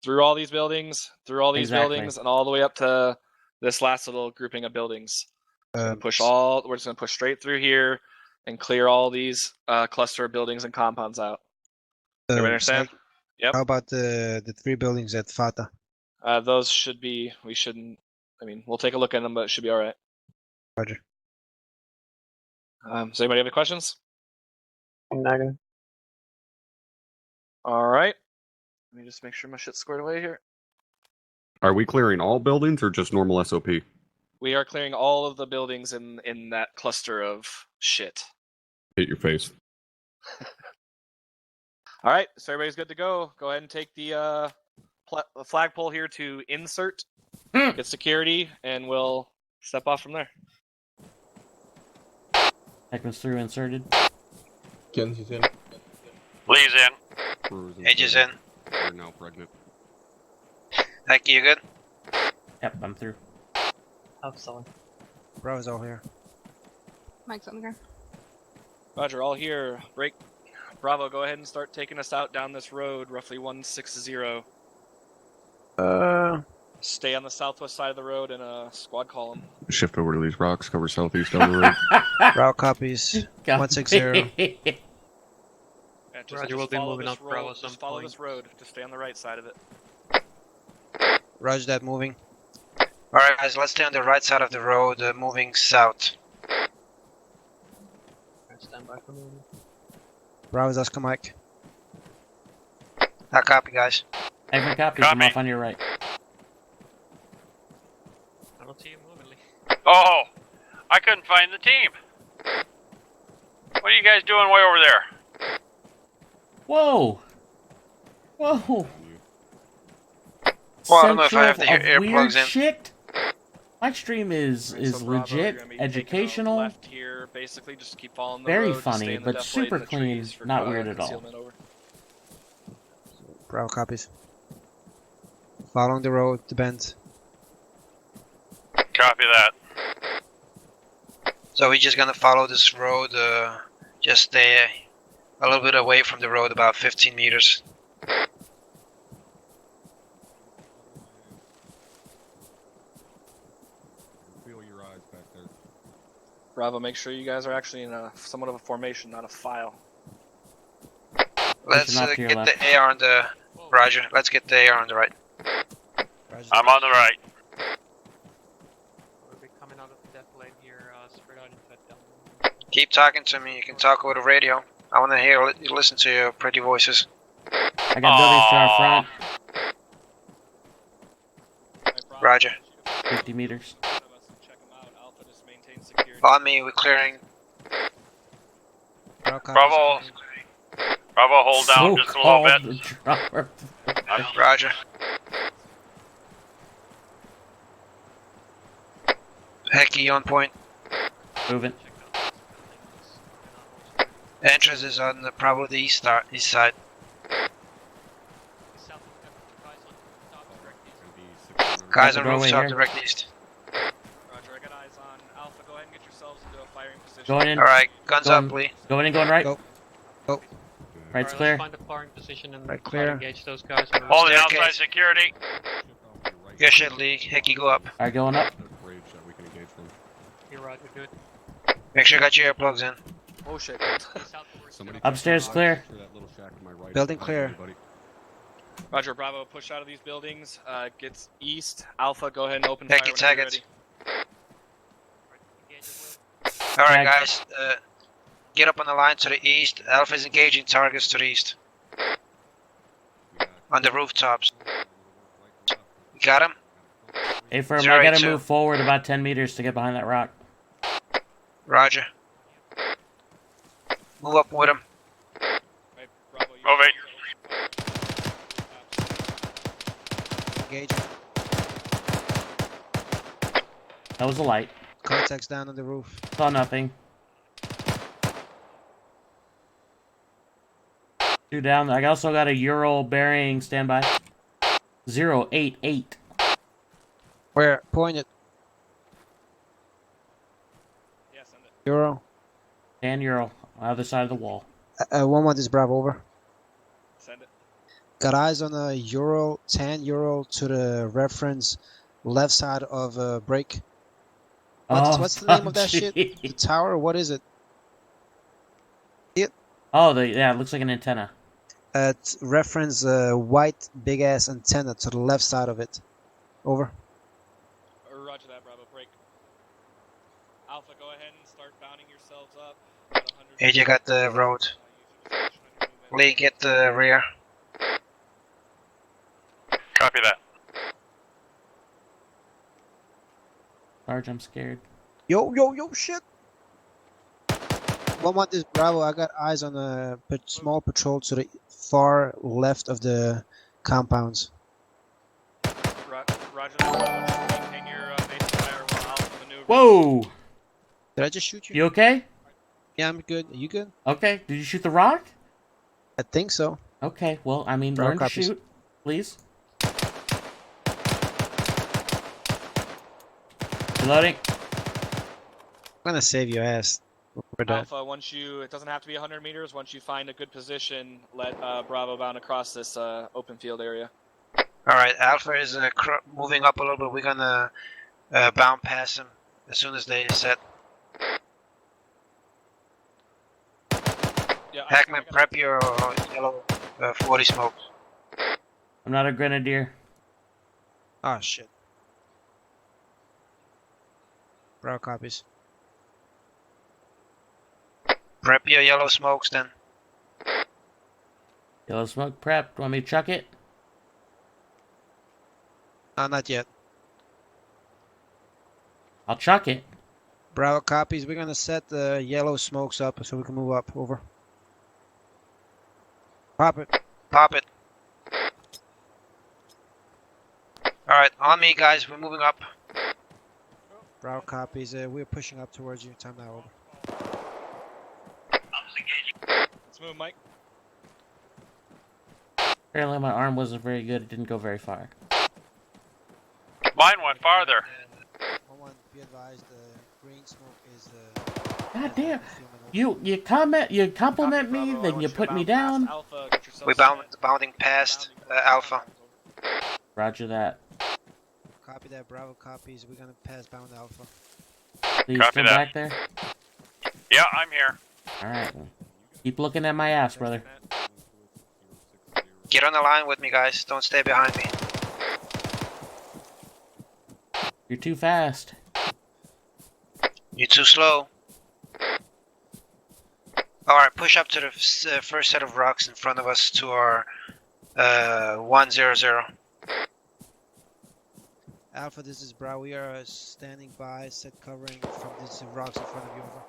through all these buildings, Exactly. and all the way up to this last little grouping of buildings. We're just gonna push straight through here and clear all these cluster of buildings and compounds out. Everybody understand? Yep. How about the 3 buildings at Fata? Those should be. We shouldn't. I mean, we'll take a look at them, but it should be all right. Roger. Does anybody have any questions? I'm not gonna. All right. Let me just make sure my shit's squared away here. Are we clearing all buildings or just normal SOP? We are clearing all of the buildings in that cluster of shit. Hit your face. All right, so everybody's good to go. Go ahead and take the flagpole here to insert, get security, and we'll step off from there. Heckman's through inserted. Kenzie's in. Lee's in. Brewers Edge is in. They're now pregnant. Hecky, you good? Yep, I'm through. Alpha's on. Bravo's all here. Mike's on the ground. Roger, all here. Break. Bravo, go ahead and start taking us out down this road, roughly 160. Stay on the southwest side of the road and squad column. Shift over to these rocks, cover southeast down the road. Route copies. 160. Yeah, Roger, we'll be follow moving this up Bravo road. some Just follow point. this road. Just stay on the right side of it. Roger that, moving. Alright guys, let's stay on the right side of the road, moving south. Stand by for moving. Bravo's Oscar Mike. I copy, guys. Every copy, come off on your right. I don't see you moving, Lee. Oh, I couldn't find the team. What are you guys doing way over there? Whoa! Whoa! Well, I don't know if I have the Central of earplugs weird in. shit. My stream is Alright, so Bravo, legit, you're gonna be taking a educational, left here, basically, just keep following the very road, just stay funny, in the but defilade super in the clean, trees for, not weird at all. concealment over. Bravo copies. Following the road, the bend. Copy that. So we're just gonna follow this road, just stay a little bit away from the road, about 15 meters. Feel your eyes back there. Bravo, make sure you guys are actually in somewhat of a formation, not a file. Let's off to your get left. the AR on the... Roger, let's get the AR on the right. I'm on the right. We'll be coming out of the defilade here, spread out and cut down. Keep talking to me, you can talk over the radio. I wanna hear, listen to your pretty voices. I got buildings to our front, Alright, Bravo, Roger. 50 meters. check them out. Alpha, just maintain security. On me, we're clearing. Bravo. Bravo, hold down just a little bit. Dropper. Roger. Hecky on point. Moving. Entrance is on probably the east side. South guys on Guys on the rooftop direct east. Doorway rooftop here. direct east. Roger, I got eyes on Alpha. Go ahead and get yourselves into a firing position. Going in. Alright, guns Going- up, Lee. Going in, going right. Go. Right's Alright, clear. let's find a firing position and Right, try clear. to engage those guys on the Holding Staircase. outside security. Good shit, Lee. Hecky, go up. Alright, going up. Bridge that we can engage from. You're right, we're good. Make sure you got your earplugs in. Oh shit. South over Somebody Upstairs clear. Sure that little shack to my right Building is clear. everybody. Roger, Bravo, push out of these buildings. Gets east. Alpha, go ahead and open Hecky, fire whenever tag you're it. ready. Alright, Tag. guys. Get up on the line to the east. Alpha's engaging targets to the east. On the rooftops. You got him? A firm, I 082. gotta move forward about 10 meters to get behind that rock. Roger. Move up with him. Right, Bravo, you Move it. Engaging. That was a light. Contacts down on the roof. Saw nothing. Two down. I also got a Ural bearing standby. 088. Where? Point it. Yeah, send it. Euro. And Ural. On the other side of the wall. 1-1 is Bravo, over. Send it. Got eyes on a Ural, 10 Ural to the reference left side of break. What's the name of that shit? The shit? tower? What is it? Oh, yeah, it looks like an antenna. Reference white big ass antenna to the left side of it. Over. Roger that, Bravo. Break. Alpha, go ahead and start bounding yourselves up. About 100 AJ got the road. use your discretion on your movement. Lee, get the rear. Copy that. Sarge, I'm scared. Yo, shit! 1-1 is Bravo. I got eyes on a small patrol to the far left of the compounds. Roger that, Bravo. Maintain your base fire while Alpha maneuvers. Whoa! Did I just shoot you? You okay? Yeah, I'm good. Are you good? Okay. Did you shoot the rock? I think so. Okay. Well, I mean, Bravo learn to copies. shoot, please. Reloading. I'm gonna save your ass. We're dead. Alpha, once you, it doesn't have to be 100 meters. Once you find a good position, let Bravo bound across this open field area. All right, Alpha is moving up a little bit. We're gonna bound past him as soon as they set. Yeah, Hackman, prep your yellow 40 smokes. I'm not a grenadier. Oh shit. Bro, copies. Prep your yellow smokes then. Yellow smoke prepped. Want me to chuck it? Not yet. I'll chuck it. Bravo copies. We're gonna set the yellow smokes up so we can move up. Over. Pop it. Pop it. Alright, on me guys, we're moving up. Bravo copies. We're pushing up towards you. Time now. Over. Let's move, Mike. Apparently my arm wasn't very good. It didn't go very far. Mine went farther. One, be advised, green smoke is God damn. You compliment me, then you put me down. We're bounding past Alpha. Roger that. Copy that, Bravo copies. We're gonna pass bound Alpha. Please Copy come that. back there. Yeah, I'm here. Alright. Keep looking at my ass, brother. Get on the line with me, guys. Don't stay behind me. You're too fast. You're too slow. Alright, push up to the first set of rocks in front of us to our 100. Alpha, this is Bravo. We are standing by, set covering from these rocks in front of you. Over.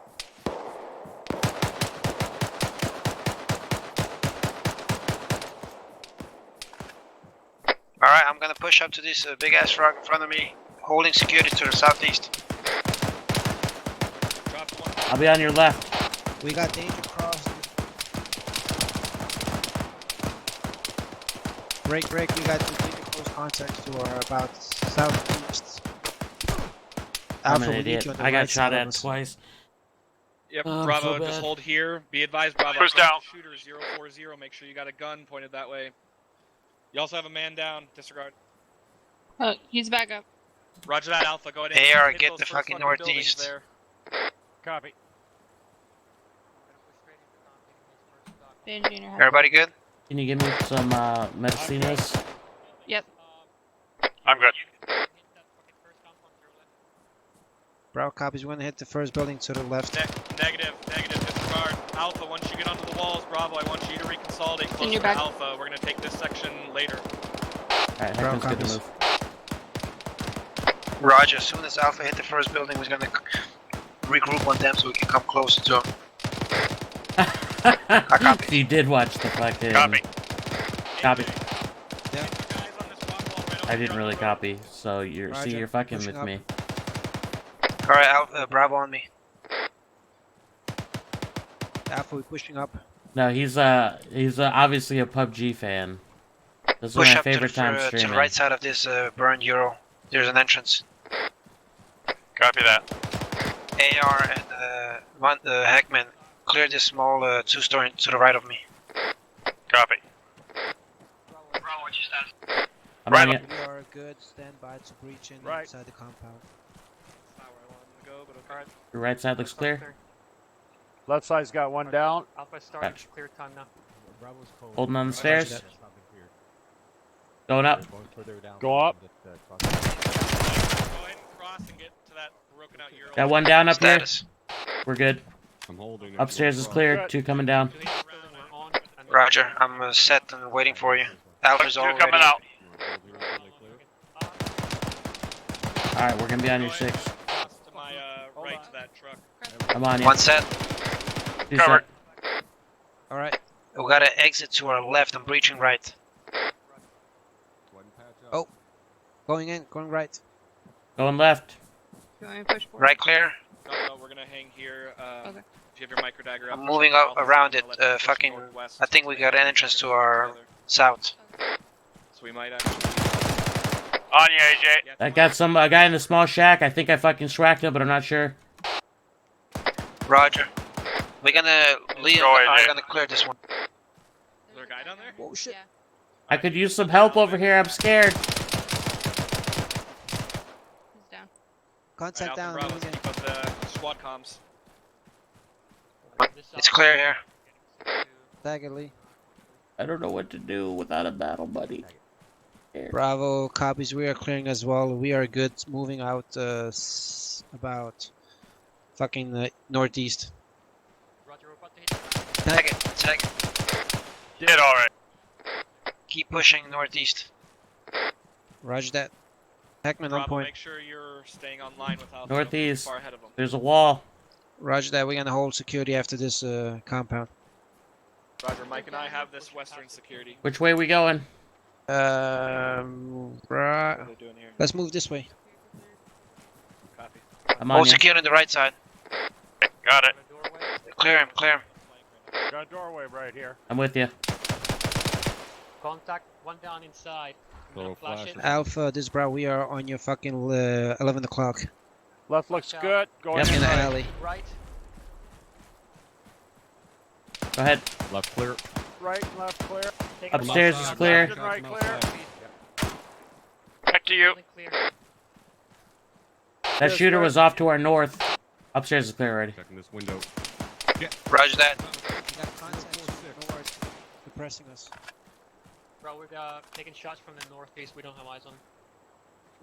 Alright, I'm gonna push up to this big ass rock in front of me, holding security to the southeast. I'll be on your left. We got danger crossing. Break, we got danger close contacts to our about southeast. I'm Alpha, an we need idiot. you on the I got right shot side of at us. twice. Yep, Oh, Bravo, so just bad. hold here. Be advised, Bravo. Who's down? Shooter 040. Make sure you got a gun pointed that way. You also have a man down. Disregard. Oh, he's back up. Roger that, Alpha. Go ahead and AR, hit get those the first fucking buildings northeast. there. Copy. Danger in your head. Everybody good? Can you give me some medicinas? Yep. I'm good. Bravo copies. We're gonna hit the first building to the left. Negative. Disregard. Alpha, once you get onto the walls, Bravo, I want you to reconsolidate closer your to back. Alpha. We're going to take this section later. Alright, Bravo Hackman's good to copies. move. Roger. As soon as Alpha hit the first building, we're gonna regroup on them so we can come closer to them. Copy. You did watch the fucking... Copy. Copy. Yeah. Guys on this rock wall right over I didn't here on really the road. copy, so you're Roger. you're fucking Pushing with up. me. All right, Alpha, Bravo on me. Alpha, we pushing up. No, he's obviously a PUBG fan. This is Push my up to favorite time to streaming. the right side of this burned Euro. There's an entrance. Copy that. AR and Hackman, clear this small two-story to the right of me. Copy. I'm Right on it. We are good. Stand by to breach in Right. inside the compound. That's not where I wanted to go, but okay. Your right side looks clear. Left side's got one down. Alpha starting Gotcha. clear time now. Bravo's cold. Holding on the Roger stairs. that. That's not been cleared. Going up. They're going further down. Go up. Just, cross. Go ahead and cross and get to that broken out Euro. Got one down up Status. here. We're good. I'm holding it. Upstairs is clear. Two coming down. Roger, I'm set and waiting for you. Alpha's Two already. coming out. Alright, we're gonna be on your Go ahead six. and cross to my right to that truck. I'm on you. One set. Two Covered. set. All right. We gotta exit to our left. I'm breaching right. Oh. Going in. Going right. Going left. You want me to push forward? Right clear. No, we're going to hang here. Okay. If you have your micro dagger up. I'm moving up Alpha's around gonna it, let them push fucking- northwest I think we got an entrance to our together. south. So we might actually. On you, AJ. I got a guy in the small shack. I think I fucking schwacked him, but I'm not sure. Roger. We're gonna lead. Go ahead, I'm Jay. gonna clear this one. Is there a guy down there? Oh shit! Yeah. I could use some help over here. I'm scared. He's down. Contact down. Bravo, moving in. keep up the squad comms. It's clear here. Tag it, Lee. I don't know what to do without a battle buddy. Bravo, copies. We are clearing as well. We are good. Moving out about fucking northeast. Roger, we're about to hit. Tag it. Tag it. Did all right. Keep pushing northeast. Roger that. Heckman on Bravo, point. make sure you're staying online without Northeast. far ahead of them. There's a wall. Roger that. We're gonna hold security after this compound. Roger, Mike and I have this western security. Which way we going? What are they doing here? Let's move this way. Copy. I'm on you. secure on the right side. Got it. Clear him. Clear him. Got a doorway right here. I'm with you. Contact, one down inside. I'm gonna flash it. Alpha, this Bravo. We are on your fucking 11 o'clock Left looks good. Going Yep. in the right. alley. Right. Go ahead. Left clear. Right and left clear. Take Upstairs it is left. clear. Left and right clear. Clear. Back to you. Clear. That shooter was off to our north. Upstairs is clear already. Checking this window. Roger that. We got contact north. Depressing us. Bro, we're taking shots from the northeast. We don't have eyes on.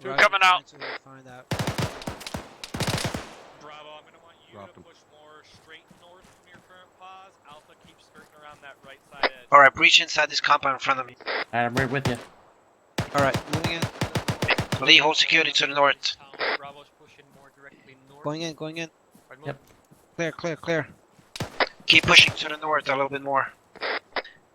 Two Roger, coming out. trying to find out. Bravo, I'm gonna want you Dropped to him. push more straight north from your current pause. Alpha keeps skirting around that right side edge. All right, breach inside this compound in front of me. Alright, I'm right with you. All right, moving in. Lee, hold security to the north. Bravo's pushing more directly north. Going in. Going in. Right, move. Yep. Clear. Clear. Clear. Keep pushing to the north a little bit more.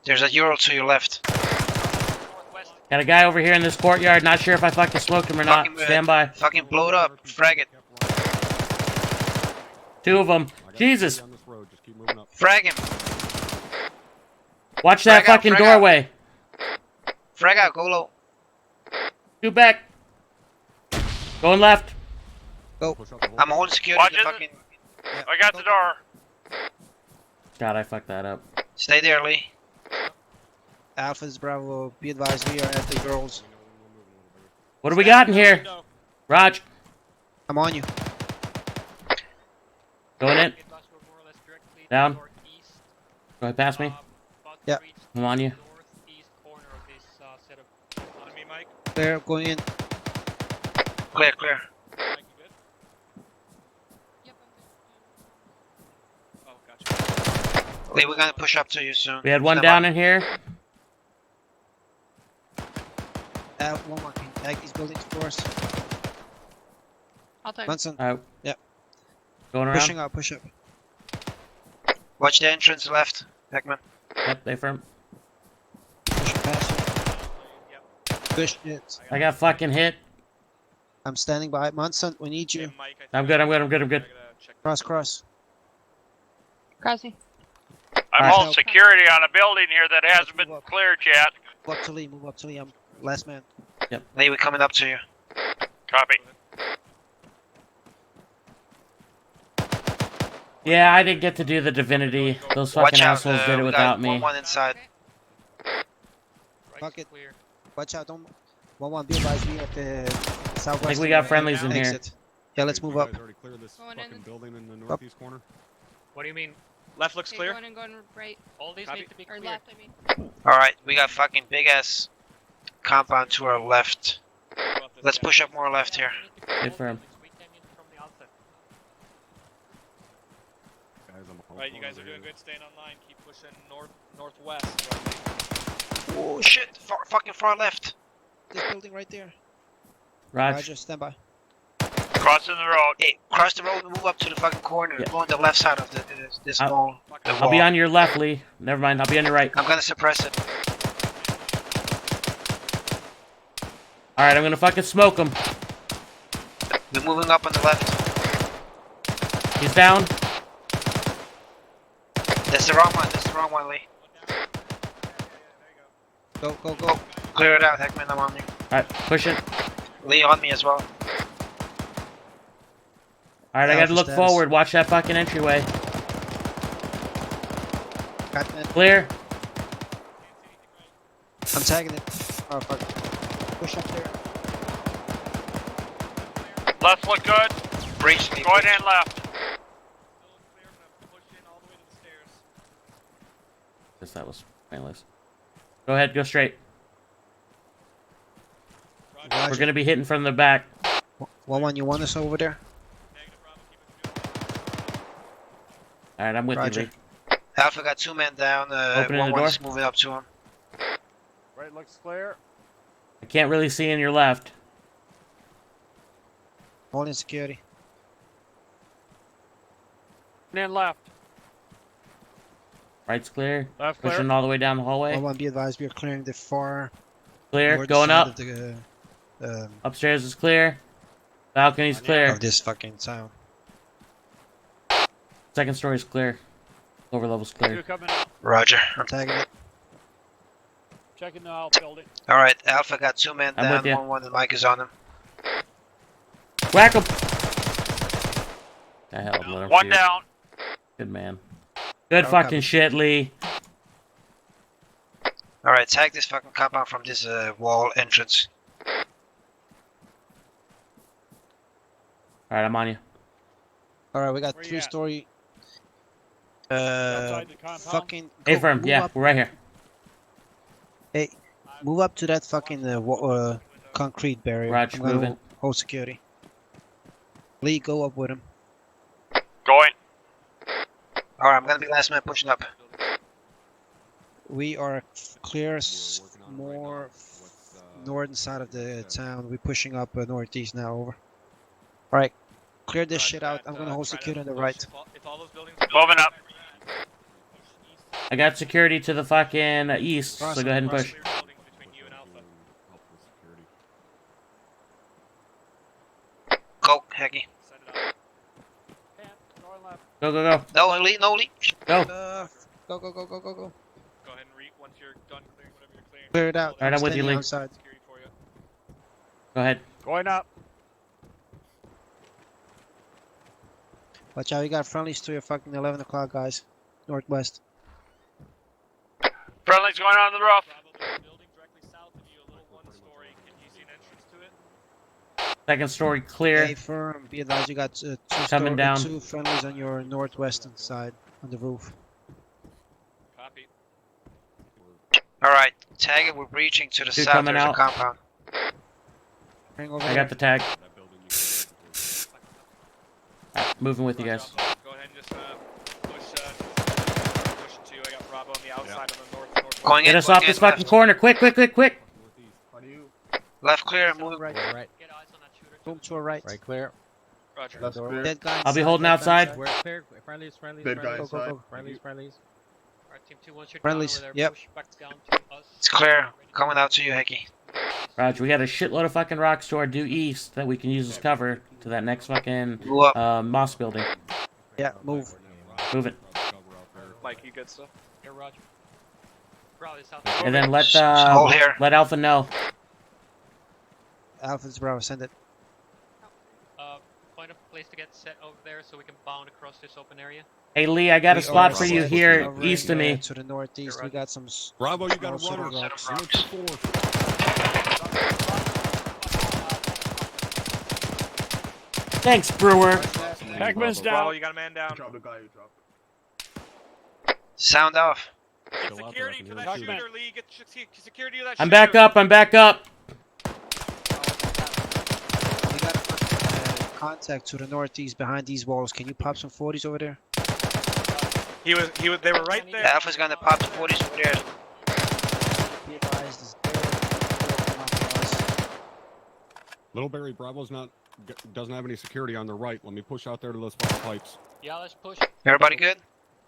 There's a Ural to your left. Northwest. Got a guy over here in this courtyard. Not sure if I fucking smoked him or not. Fucking, Stand by. Fucking blow it up. Frag it. Two of them. Jesus. Down this road. Just keep moving up. Frag him. Watch that Frag out, fucking frag out. doorway. Frag out. Go low. Two back. Going left. Go. Push up the whole I'm holding security. Watch To it. fucking. Yeah. I got the door. God, I fucked that up. Stay there, Lee. Alpha's Bravo. Be advised, we are at the girls. What do we got in here? Raj. I'm on you. Going in. Get us, we're more or less directly Down. northeast. Go ahead, pass me. About to Yeah. reach I'm on you. the northeast corner of this setup. On me, Mike. Clear. Going in. Clear. Clear. Mike, you good? Yep, I'm Oh, gotcha. Lee, we're gonna push up to you soon. We had one Stand down by. in here. One more. Tag these buildings for us. I'll take. Munson, Going around. pushing up. Push up. Watch the entrance left. Heckman. Yep, they firm. Push past you. Yep. Push it. I got fucking hit. I'm standing by. Munson, we need Hey, you. Mike, I think I'm good. I'm good. I'm good. I'm I good. gotta check. Cross. Crossy. I'm Alright. holding security on a building here that hasn't been cleared yet. Move up to Lee. Move up to Lee. I'm last man. Yep. Lee, we're coming up to you. Copy. Yeah, I didn't get to do the divinity. Those fucking Watch out. assholes did it we without got me. One inside. Right, Fuck it. clear. Watch out. Don't. 1-1. Be advised. We at the southwest. I think we got friendlies in here. exit. Yeah, let's move You up. guys already cleared this Going fucking in. building in the northeast corner? What do you mean? Left looks Okay, clear. going and going right All these Copy. need to be or cleared. left. I mean. All right, we got fucking big ass compound to our left. Go up this Let's guy. push up more left here. We need to clear all Confirm. buildings. We came in from the outset. Guys, I'm Alright, you guys are doing good. Staying online. Keep pushing northwest. Oh shit! Fucking far left. This building right there. Raj. Roger, stand by. Crossing the road. Hey, cross the road and move up to the fucking corner. Yeah. Go on the left side of this I'll- wall. The I'll be wall. on your left, Lee. Never mind. I'll be on your right. I'm gonna suppress it. All right, I'm gonna fucking smoke him. We're moving up on the left. He's down. That's the wrong one. That's the wrong one, Lee. Go. Clear it out, Heckman. I'm on you. All right, push it. Lee on me as well. All right, I gotta Alpha look status. forward. Watch that fucking entryway. Got it. Clear. I'm tagging it. Oh fuck. Push up there. Left look good. Breach. Going in left. Guess that was pointless. Go ahead, go straight. We're gonna be hitting from the back. 1-1, you want us over there? Alright, I'm with Roger. you, Lee. Alpha got 2 men down. Opening the 1-1 door. is moving up to him. Right looks clear. I can't really see in your left. Holding security. In left. Right's clear. Left clear. Pushing all the way down the hallway. 1-1, be advised, we are clearing the far Clear. north Going side up. of the Upstairs is clear. Balcony's clear. of this fucking town. Second story's clear. Lower level's Two clear. coming out. Roger. I'm tagging it. Checking the outbuilding. Alright, Alpha got 2 men I'm down. with ya. 1-1, the mic is on him. Whack him! I held him. Let him One shoot. down. Good man. Good Okay. fucking shit, Lee. Alright, tag this fucking compound from this wall entrance. Alright, I'm on you. Alright, we got Where you at? 3-story. Outside the compound? Fucking. Hey, go- firm. move Yeah, up. we're right here. Hey, move up to that fucking concrete barrier. Roger, I'm gonna moving. hold security. Lee, go up with him. Going. Alright, I'm gonna be last man pushing up. We are clear more northern side of the town. We're pushing up northeast now. Over. Alright, clear this shit out. I'm gonna hold security on the right. Moving up. I got security to the fucking east, so go ahead and push. Go, Heggy. Going left. Go, go, go. No, Lee, no, Lee. Go. Go. Go ahead and once you're done clearing whatever you're clearing. Clear it out. Alright, I'm with you, standing Lee. outside. Security for you. Go ahead. Going up. Watch out, you got friendlies to your fucking 11 o'clock, guys. Northwest. Friendly's going on the roof. Bravo, there's a building directly south of you, a little 1-story. Can you see an entrance to it? Second story clear. Hey, firm. Be advised, you got Coming down. 2 friendlies on your northwestern side on the roof. Copy. Alright, tag it. We're breaching to the Two south. coming There's a out. compound. Bring over I here. got the tag. Moving with you guys. Go ahead and just push to you. I got Bravo on the outside on the north. Going Get in, us going off in, this fucking left. corner. Quick, quick, quick, quick. Left clear, move right. Right. Get eyes on that shooter. Boom to a right. Right clear. Roger. That's clear. Dead guy I'll be inside, holding left outside. hand We're clear. Friendlies. Dead guy Go, go, inside. go. Friendlies. Alright, team 2, once you're Friendlies, down over there, yep. push back down to us. It's clear. Coming out to you, Hickey. Roger, we got a shitload of fucking rocks to our due east that we can use as cover to that next fucking Move up. moss building. Yeah, move. Move it. Mike, you good stuff? Yeah, Roger. Probably south. And then let Hold here. let Alpha know. Alpha's Bravo, send it. Find a place to get set over there so we can bound across this open area. Hey Lee, I got a We spot are for you set here covering, east of me. To the northeast, we got some. Bravo, you got a small runner. rocks. 104. Thanks, Brewer. Heckman's Bravo, down. you got a man down. Drop the guy you dropped. Sound off. Get security to that Knock shooter, Lee. Get security to that I'm shooter. back up. I'm back up. We got contact to the northeast behind these walls. Can you pop some 40s over there? They were right there. Alpha's gonna pop some 40s over there. Be advised, is there. Little Barry, Bravo's doesn't have any security on the right. Let me push out there to those fucking pipes. Yeah, let's push. Everybody good?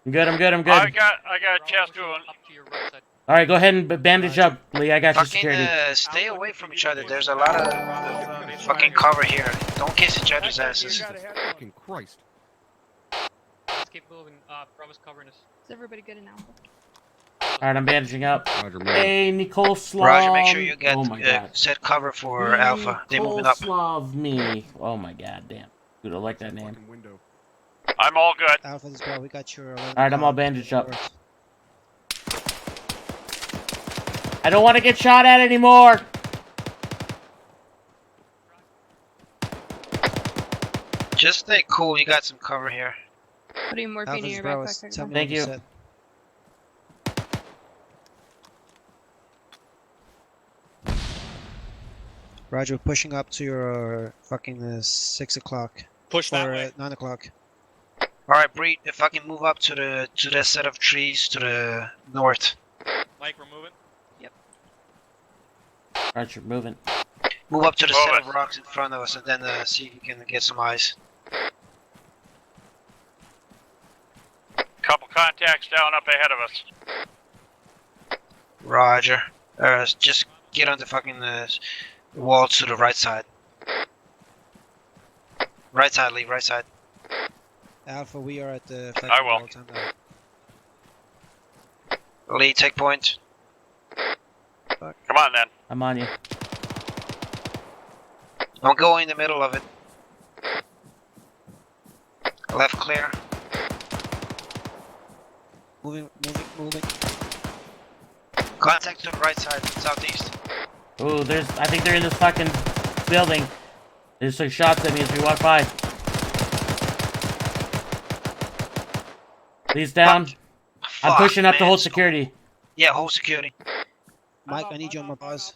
I'm good. I'm good. I'm I good. got a chest wound. Up to your right side. All right, go ahead and bandage up, Lee. I got your Fucking security. stay away from each other. There's a lot of fucking cover here. Don't kiss each other's asses. Fucking Christ. Let's keep moving. Bravo's covering us. Is everybody good in Alpha? All right, I'm bandaging up. Roger, man. Hey, Nicole Slav. Roger, make sure you get Oh my god. set cover for Alpha. They're moving up. Slav me. Oh my god, damn. Dude, I like that name. Fucking window. I'm all good. Alpha, this guy, we got your. Alright, I'm all bandaged up. I don't want to get shot at anymore. Just stay cool. You got some cover here. Putting morphine in Alpha's your Bravo, backpack. tell me Thank when you. set. Roger, we're pushing up to your fucking 6 o'clock. Push that Or way. 9 o'clock. Alright, Breed, if I can move up to that set of trees to the north. Mike, we're moving. Roger, moving. Move up to the Move set it. of rocks in front of us and then see if you can get some eyes. Couple contacts down up ahead of us. Roger. Just get on the fucking wall to the right side. Right side, Lee, right side. Alpha, we are at the I will. wall time now. Lee, take point. Come on then. I'm on you. Don't go in the middle of it. Left clear. Moving. Contact to the right side, southeast. Ooh, I think they're in this fucking building. There's some shots at me as we walk by. Lee's down. I'm Fuck, pushing up to man. hold security. Yeah, hold security. Mike, I need you on my buzz.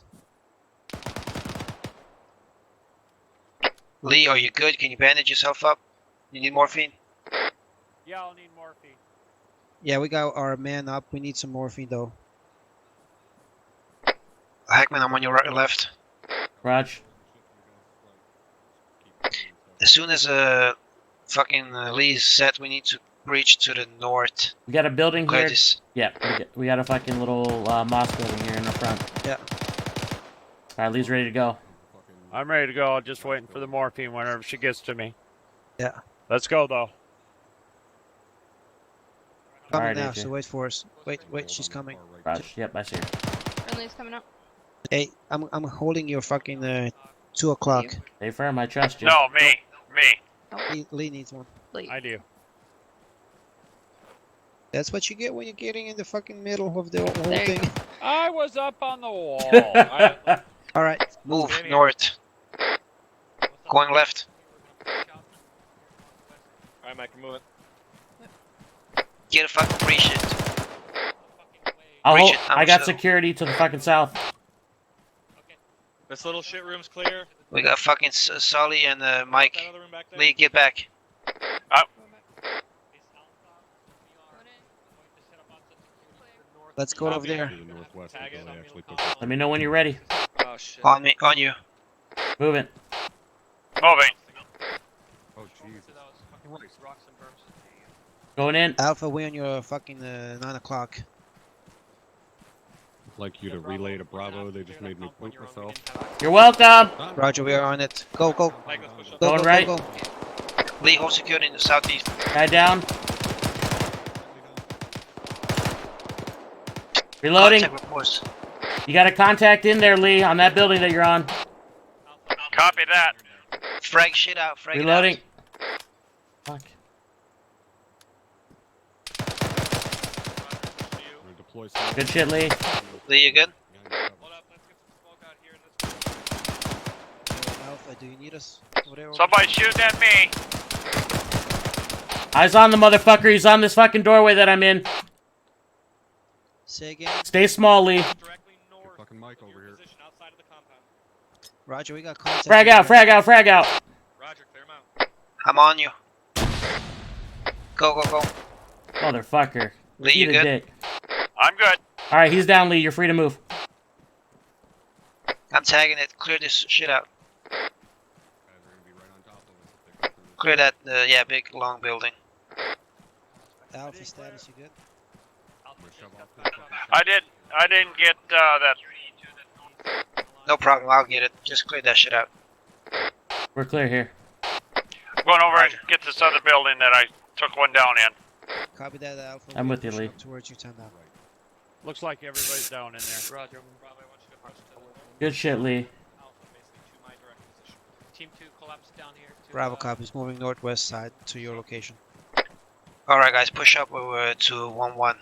Lee, are you good? Can you bandage yourself up? You need morphine? Yeah, I'll need morphine. Yeah, we got our man up. We need some morphine though. Hackman, I'm on your right, left. Raj. As soon as fucking Lee's set, we need to breach to the north. We got a building Clear here. this. Yeah, we got a fucking little moss building here in the front. Yeah. Alright, Lee's ready to go. I'm ready to go. Just waiting for the morphine whenever she gets to me. Yeah. Let's go though. Coming Alright, now, AJ. so wait for us. Wait, she's coming. Raj, yep, I see her. Friendly's coming up. Hey, I'm holding your fucking 2 o'clock. Stay firm, I trust you. No, me. Lee needs one. Leave. I do. That's what you get when you're getting in the fucking middle of the whole There you thing. I was up on the wall. Alright, move Stand here. north. Going left. Alright, Mike, we're moving. Get a fucking breach it. Breach it, I got so- security to the fucking south. This little shit room's clear. We got fucking Sully and Mike. That other room back there. Lee, get back. Let's go over there. To the northwest Tag until it. they actually push it. Let me know when you're ready. Oh shit. On me, on you. Moving. Moving. Oh, Jesus. Rocks and berms. Going in. Alpha, we on your fucking 9 o'clock. I'd like you to relay to Bravo. They just made me poop myself. You're welcome. Roger, we are on it. Go, go. Mike, let's push up. Go, Going go, right. go, go. Lee, hold security in the southeast. Guy down. Reloading. Contact reports. You got a contact in there, Lee, on that building that you're on. Copy that. Frag shit out, frag Reloading. it Fuck. Gonna deploy some- Good shit, Lee. out. Lee, you good? Hold up, let's get some smoke out here. Alpha, do you need us? Whatever. Somebody's shooting at me. Eyes on the motherfucker. He's on this fucking doorway that I'm in. Say again. Stay small, Lee. Directly north fucking Mike of over your here. position outside of the compound. Roger, we got contact. Frag out, frag out, frag out. Roger, clear him out. I'm on you. Go, go, go. Motherfucker. Lee, Eat you a good? dick. I'm good. Alright, he's down, Lee. You're free to move. I'm tagging it. Clear this shit out. Guys are gonna be right on top of us if they go through Clear that, yeah, big, long building. Alpha status, you good? this. Shove off this fucking I didn't get that. No problem, I'll get it. Just clear that shit out. We're clear here. I'm going over and get this other building that I took one down in. Copy that, Alpha. I'm We're with you, pushing Lee. up towards you, time now. Looks like everybody's down in there. Roger. Bravo, I want you to push to Good shit, Lee. Alpha, basically to my direct position. Team 2 collapse down here. To, Bravo copies, moving northwest side to your location. Alright guys, push up to 1-1.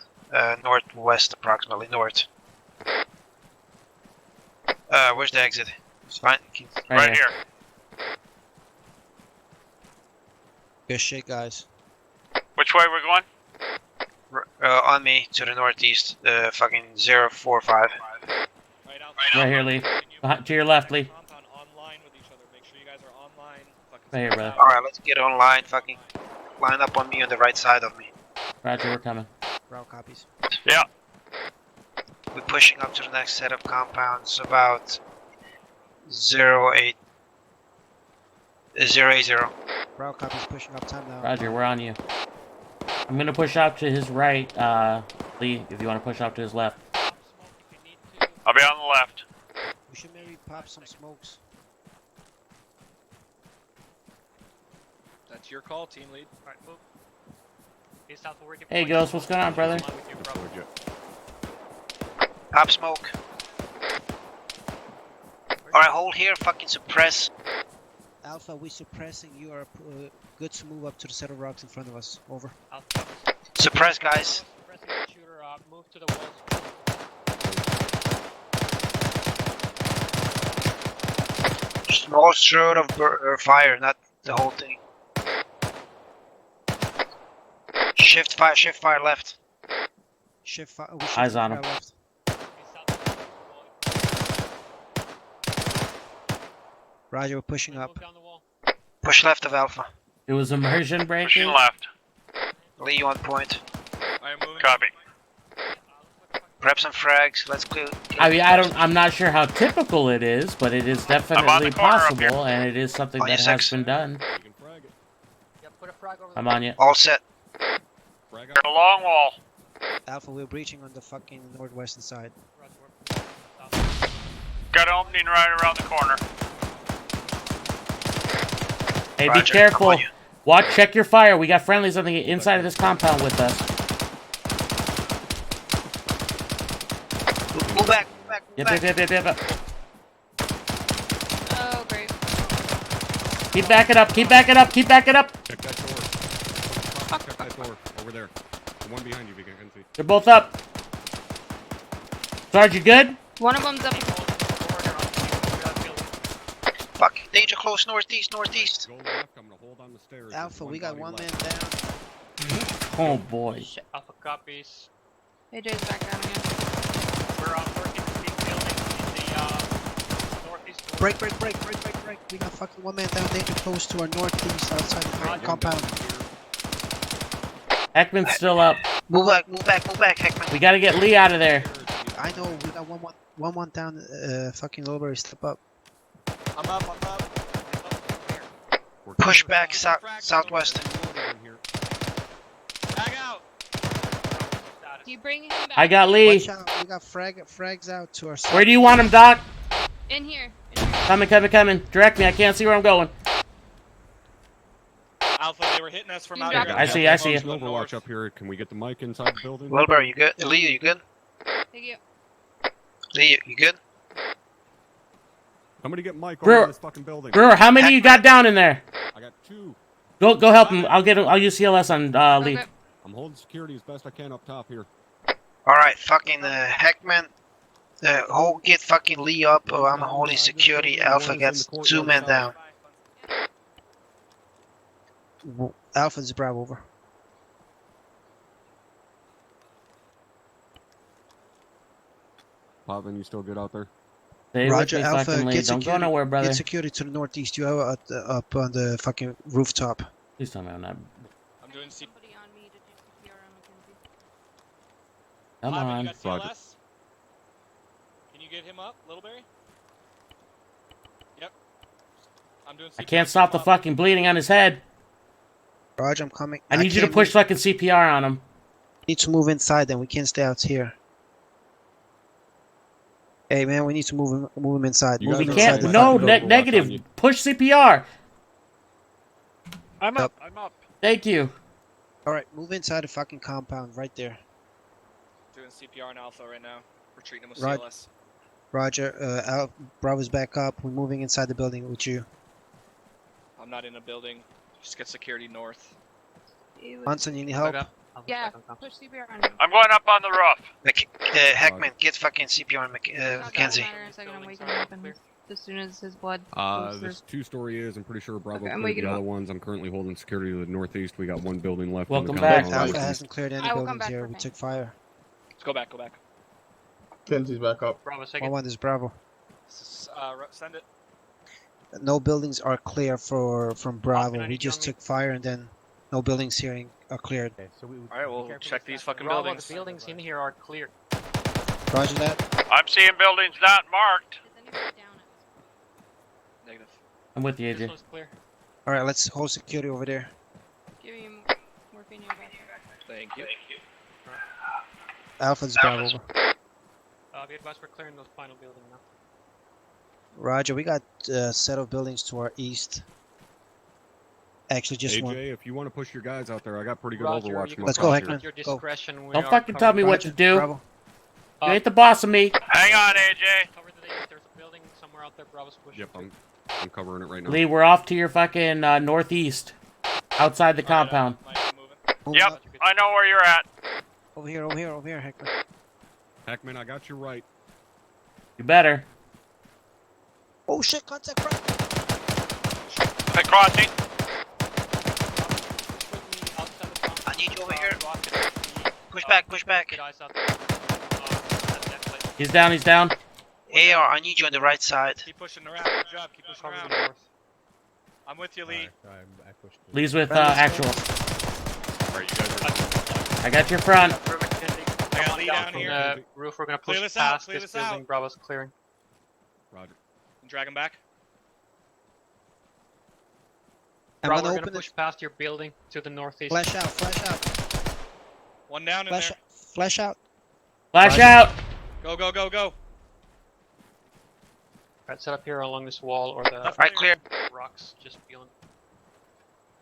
Northwest approximately, north. Where's the exit? It's fine. Right here. Good shit, guys. Which way we're going? On me to the northeast. Fucking 045. Right here, Lee. To your left, Lee. Compound online with each other. Make sure you guys are online. Fucking Right here, brother. All right, let's get online. Fucking line up on me on the right side of me. Roger, we're coming. Route copies. Yeah. We're pushing up to the next set of compounds. About 080. Route copies pushing up time now. Roger, we're on you. I'm gonna push out to his right, Lee, if you want to push out to his left. I'll be on the left. We should maybe pop some smokes. That's your call, team lead. Alright, move. East Alpha, we're getting Hey, points. Ghost, what's going on, brother? Line with you, bro. Pop smoke. Alright, hold here. Fucking suppress. Alpha, we suppressing. You are good to move up to the set of rocks in front of us. Over. Alpha. Suppress, guys. Pressing the shooter, move to the walls. Small stroke of fire, not the whole thing. Shift fire left. Shift fire. Eyes on him. Left. Roger, we're pushing up. Move down the wall. Push left of Alpha. It was immersion Pushing breaking. left. Lee, you on point. I am moving. Copy. Grab some frags. Let's go. I mean, I'm not sure how typical it is, but it is definitely corner up here. possible, and it is something On that your has six. been done. You can frag it. Yeah, put a frag over I'm on you. All set. Frag out. A long wall. Alpha, we're breaching on the fucking northwestern side. Got an opening right around the corner. Hey, Roger, be careful. I'm on you. Watch, check your fire. We got friendlies on the inside of this compound with us. Move back. Yep. Oh, great. Keep backing up. Check that door. Check that door. Over there. The one behind you, if you can see. They're both up. Sarge, you good? One of them's up. Fuck. Danger close northeast. Go left. I'm gonna hold on the stairs. Alpha, There's we got body one man left. down. Oh boy. Shit, Alpha copies. AJ's back down again. We're working the big building in the northeast. Break. We got fucking one man down. Danger close to our northeast outside the fucking compound. Heckman's still up. Move back, Heckman. We gotta get Lee out of there. I know, we got one down, fucking Lowberry, step up. I'm up. We're Push clear. back southwest. Bag out. Do you bring him back? I got Lee. Watch out, we got frags out to our side. Where do you want him, Doc? In here. Coming. Direct me. I can't see where I'm going. Alpha, they were hitting us from You out dropped here. it. I see you. There's an Overwatch up here. Can we get the mic inside the building? Lowberry, you good? Lee, you good? Thank you. Lee, you good? Somebody get Mike Brewer. over in this fucking building. Brewer, how many you got down in there? I got two. Go help him. I'll use CLS on Lee. Okay. I'm holding security as best I can up top here. Alright, fucking Heckman. Get fucking Lee up, or I'm holding security. Alpha gets 2 men down. Alpha's Bravo, over. Potvin, you still good out there? Stay Roger, with me, Alpha, fucking Lee. get Don't go nowhere, brother. Get security to the northeast. You are up on the fucking rooftop. Please tell me I'm not. I'm doing C. Somebody on me to do CPR on Mackenzie. Come Potvin, on. You got Roger. CLS? Can you get him up, Littleberry? Yep. I'm doing CPR. I can't stop the fucking bleeding on his head. Roger, I'm coming. I need you to can't push move- fucking CPR on him. need to move inside, then we can't stay out here. Hey man, we need to move him inside. You Move guys him are inside. right. the I No, fucking Overwatch negative. on you. Push CPR. I'm up. Thank you. All right, move inside the fucking compound right there. Doing CPR on Alpha right now. We're treating him with Right. CLS. Roger. Bravo's back up. We're moving inside the building with you. I'm not in a building. Just get security north. He was- Munson, you need help? Okay. Yeah, push CPR on him. I'm going up on the roof. Heckman, get fucking CPR on Mackenzie. Matter in a second, I'm waking him up and as soon as his blood goes through. This two-story is. I'm pretty sure Bravo Okay, I'm cleared waking the him other up. ones. I'm currently holding security to the northeast. We got one building left. Welcome in the back. compound. Alpha hasn't cleared any I will come buildings back here. for We pain. took fire. Let's go back. Go back. Kenzie's back up. Bravo second. One is Bravo. Send it. No buildings are clear from Bravo. I We need you just on me. took fire and then no buildings here are cleared. Okay, so we. All right, we'll check these fucking Bravo, buildings. the buildings in here are clear. Roger that. I'm seeing buildings not marked. Is anybody down at this Negative. I'm with you, This AJ. one's clear. All right, let's hold security over there. point? Give me morphine in your back. Thank you. Alpha's Bravo. Be advised we're clearing the final building now. Roger, we got a set of buildings to our east. Actually, just AJ, one. if you want to push your guys out there, I got pretty good Roger, Overwatch. you from Let's across go, here. Heckman. At your Go. discretion, we Don't are fucking tell me what Roger, to do. Bravo. You ain't the boss of me. Hang on, AJ. Cover the east. There's a building somewhere out there. Bravo's pushing. Yep, I'm covering it right now. Lee, we're off to your fucking northeast, outside the compound. Moving Yep, up. I know where you're at. Over here, Heckman. Heckman, I got you right. You better. Oh shit, contact front. Crossing. I need you over here. Push back. Good eyes out He's down, he's down. AR, I need you on the right side. Keep pushing around. Good job. Keep pushing Cover around. the north. I'm with you, Lee. Alright, I pushed it. Lee's with Friendly's actual. All right, you guys are. I got your front. I got Lee down From here. the roof, we're gonna push Clear this out, past clear this this out. building. Bravo's clearing. Roger. Drag him back. I'm Bravo, gonna we're gonna open push it. past your building to the northeast. Flash out. One down in Flash there. out. Flash out. Flash Roger. out. Go. Alright, set up here along this wall or the Left clear. rocks just beyond.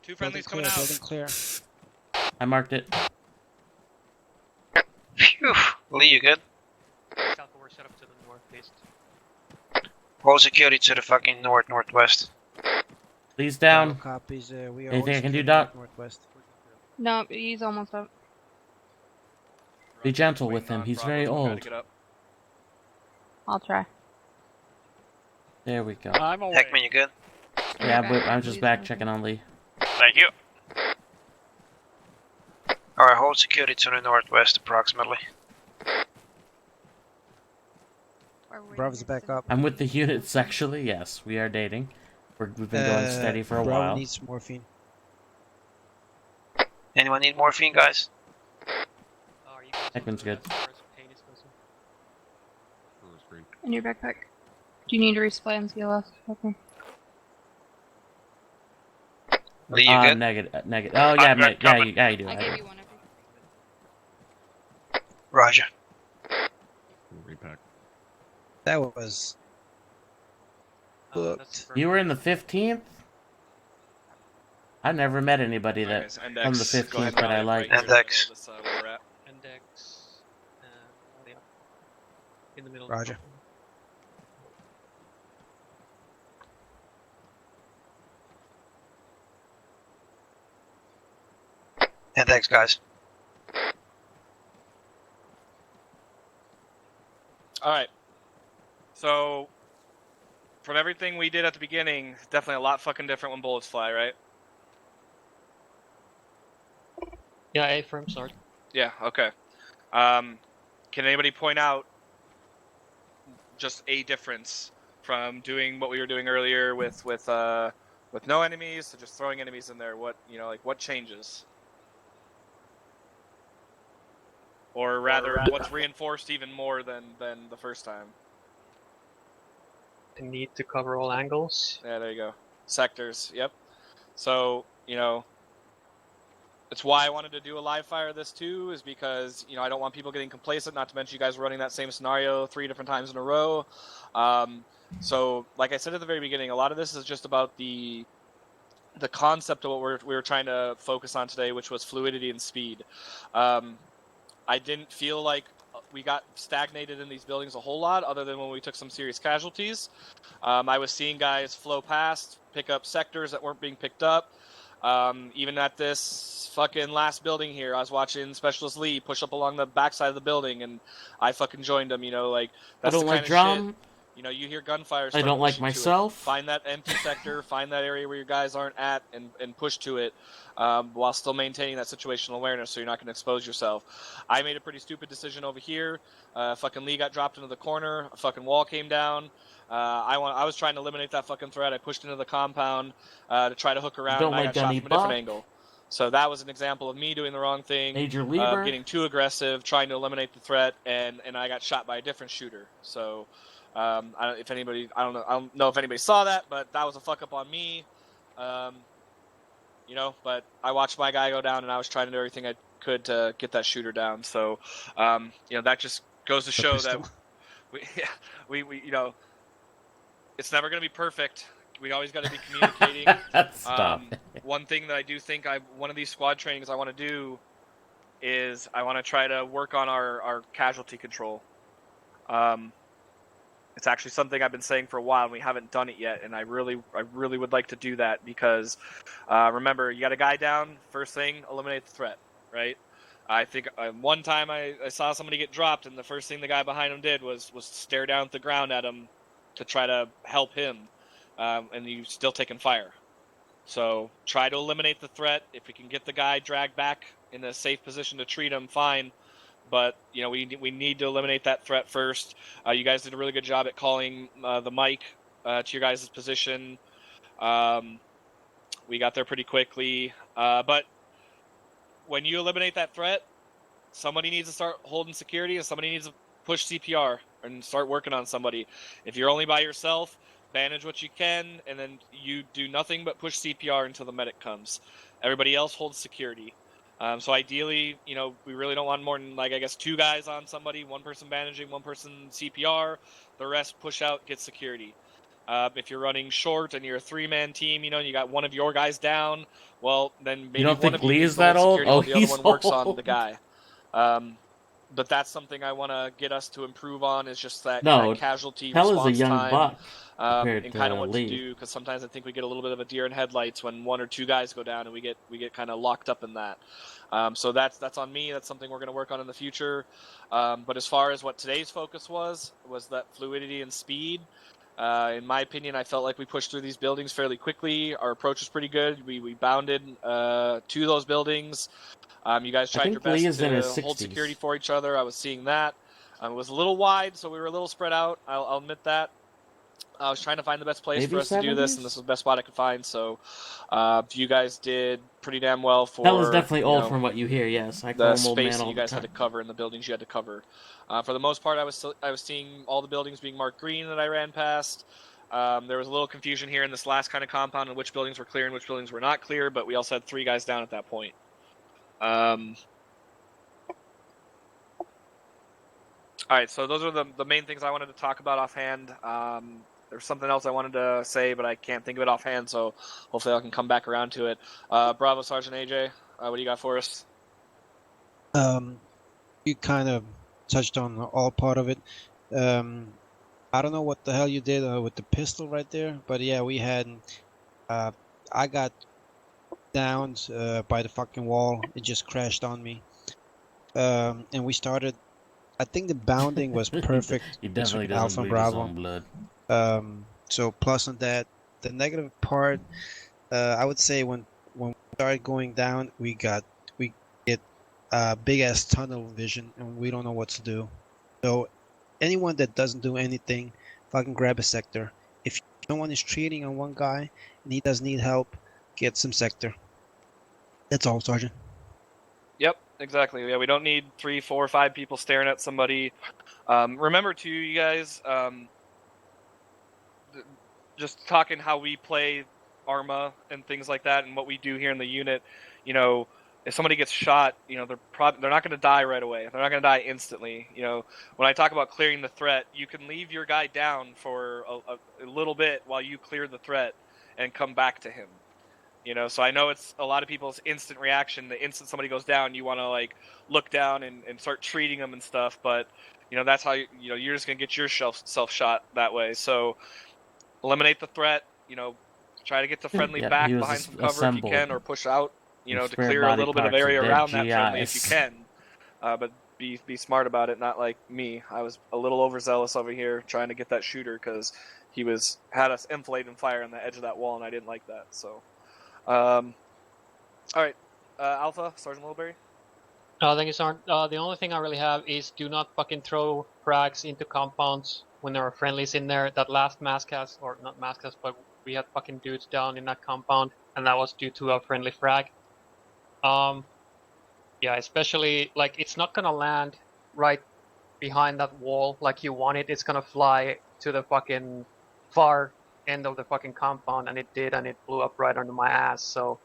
Two Building friendlies clear. coming out. Building clear. I marked it. Phew. Lee, you good? South, we're set up to the northeast. Hold security to the fucking northwest. Lee's down. Copies. We are Anything I can do, security Doc? Northwest. No, he's almost up. Be gentle with Waiting him. on He's Bravo very to try to old. get up. I'll try. There we go. I'm away. Heckman, you good? Yeah, Back. but I'm just Please back don't. checking on Lee. Thank you. Alright, hold security to the northwest approximately. Or wait, Bravo's next back to- up. I'm with the unit sexually. Yes, we are dating. We've been going steady for a Bravo while. needs morphine. Anyone need morphine, guys? Are you guys Heckman's on the good. as far as pain is concerned? For the screen. In your backpack. Do you need to resupply on CLS? Okay. Lee, you good? Negative. Oh yeah, I'm good, coming. yeah, you do. I I gave do. you one. Roger. Repack. That was That's booked. You were in the 15th. I never met anybody that Alright, guys, from the Index, go ahead 15th that I and like. right here in the Index. middle of this, where we're at. index. Yeah. In the middle. Roger. And thanks, guys. Alright. So, from everything we did at the beginning, definitely a lot fucking different when bullets fly, right? Yeah, A-frame, sorry. Yeah, okay. Can anybody point out just a difference from doing what we were doing earlier with no enemies to just throwing enemies in there? What, you know, like what changes? Or rather, what's reinforced even more than the first time? The need to cover all angles. Yeah, there you go. Sectors, yep. So, you know, that's why I wanted to do a live fire this too, is because, you know, I don't want people getting complacent, not to mention you guys were running that same scenario 3 different times in a row. So, like I said at the very beginning, a lot of this is just about the concept of what we were trying to focus on today, which was fluidity and speed. I didn't feel like we got stagnated in these buildings a whole lot, other than when we took some serious casualties. I was seeing guys flow past, pick up sectors that weren't being picked up. Even at this fucking last building here, I was watching Specialist Lee push up along the backside of the building, and I fucking joined him. You know, like that's I don't the kind like of drum. shit. You know, you hear gunfire. I Start don't like pushing to it. myself. Find that empty sector. Find that area where your guys aren't at, and push to it, while still maintaining that situational awareness, so you're not going to expose yourself. I made a pretty stupid decision over here. Fucking Lee got dropped into the corner. A fucking wall came down. I was trying to eliminate that fucking threat. I pushed into the compound to try to hook around, Don't and I like got shot Gunny from a different Buck. angle. So that was an example of me doing the wrong thing, Major Lieber. getting too aggressive, trying to eliminate the threat, and I got shot by a different shooter. So I don't know if anybody saw that, but that was a fuck up on me. You know, but I watched my guy go down, and I was trying to do everything I could to get that shooter down. So you know, that just goes to show that we you know, it's never going to be perfect. We always got to be communicating. Stop. One thing that I do think one of these squad trainings I want to do is I want to try to work on our casualty control. It's actually something I've been saying for a while, and we haven't done it yet. And I really would like to do that because remember, you got a guy down. First thing, eliminate the threat, right? I think one time I saw somebody get dropped, and the first thing the guy behind him did was stare down at the ground at him to try to help him, and you still taking fire. So try to eliminate the threat. If we can get the guy dragged back in a safe position to treat him, fine. But you know, we need to eliminate that threat first. You guys did a really good job at calling the mic to your guys' position. We got there pretty quickly. But when you eliminate that threat, somebody needs to start holding security, and somebody needs to push CPR and start working on somebody. If you're only by yourself, bandage what you can, and then you do nothing but push CPR until the medic comes. Everybody else holds security. So ideally, you know, we really don't want more than, like, I guess 2 guys on somebody, 1 person bandaging, 1 person CPR, the rest push out, get security. If you're running short and you're a 3-man team, you know, you got one of your guys down, well, then maybe You don't one think of you Lee needs is to hold that old? security Oh, while the other he's one works on old. the guy. But that's something I want to get us to improve on, is just that casualty Hell is response a young time, buck compared and kind of to what Lee. to do, because sometimes I think we get a little bit of a deer in headlights when 1 or 2 guys go down, and we get kind of locked up in that. So that's on me. That's something we're going to work on in the future. But as far as what today's focus was that fluidity and speed. In my opinion, I felt like we pushed through these buildings fairly quickly. Our approach was pretty good. We bounded to those buildings. You guys tried your best to hold security for each other. I was seeing that. It was a little wide, so we were a little spread out. I'll admit that. I was trying to find the best place for us to do this, and this was the best spot I could find. So you guys did pretty damn well for... Hell is definitely old from what you hear, yes. I call the him old man space that all you the guys time. had to cover and the buildings you had to cover. For the most part, I was seeing all the buildings being marked green that I ran past. There was a little confusion here in this last kind of compound on which buildings were clear and which buildings were not clear, but we also had 3 guys down at that point. All right, so those are the main things I wanted to talk about offhand. There's something else I wanted to say, but I can't think of it offhand, so hopefully I can come back around to it. Bravo, Sergeant AJ, what do you got for us? You kind of touched on all part of it. I don't know what the hell you did with the pistol right there, but yeah, we had. I got downed by the fucking wall. It just crashed on me. And we started. I think the bounding was perfect He definitely between doesn't Alpha and bleed his Bravo. own blood. So plus on that, the negative part, I would say when we started going down, we get big ass tunnel vision, and we don't know what to do. So anyone that doesn't do anything, fucking grab a sector. If someone is cheating on one guy and he does need help, get some sector. That's all, Sergeant. Yep, exactly. Yeah, we don't need 3, 4, 5 people staring at somebody. Remember too, you guys, just talking how we play Arma and things like that, and what we do here in the unit. You know, if somebody gets shot, you know, they're not going to die right away. They're not going to die instantly. You know, when I talk about clearing the threat, you can leave your guy down for a little bit while you clear the threat and come back to him. You know, so I know it's a lot of people's instant reaction. The instant somebody goes down, you want to like look down and start treating them and stuff. But you know, that's how you're just gonna get yourself shot that way. So eliminate the threat. You know, Try to get the friendly Yep, back he was behind some cover if you assembled can, or push out, you know, with to spare clear a body little bit of parts and area dead around that friendly if you GIs. can. But be smart about it, not like me. I was a little overzealous over here trying to get that shooter because he had us inflate and fire on the edge of that wall, and I didn't like that. So, all right, Alpha, Sergeant Littleberry. Thank you, Sergeant. The only thing I really have is do not fucking throw frags into compounds when there are friendlies in there. That last mass cast, or not mass cast, but we had fucking dudes down in that compound, and that was due to a friendly frag. Yeah, especially like it's not gonna land right behind that wall like you want it. It's gonna fly to the fucking far end of the fucking compound, and it did, and it blew up right under my ass. So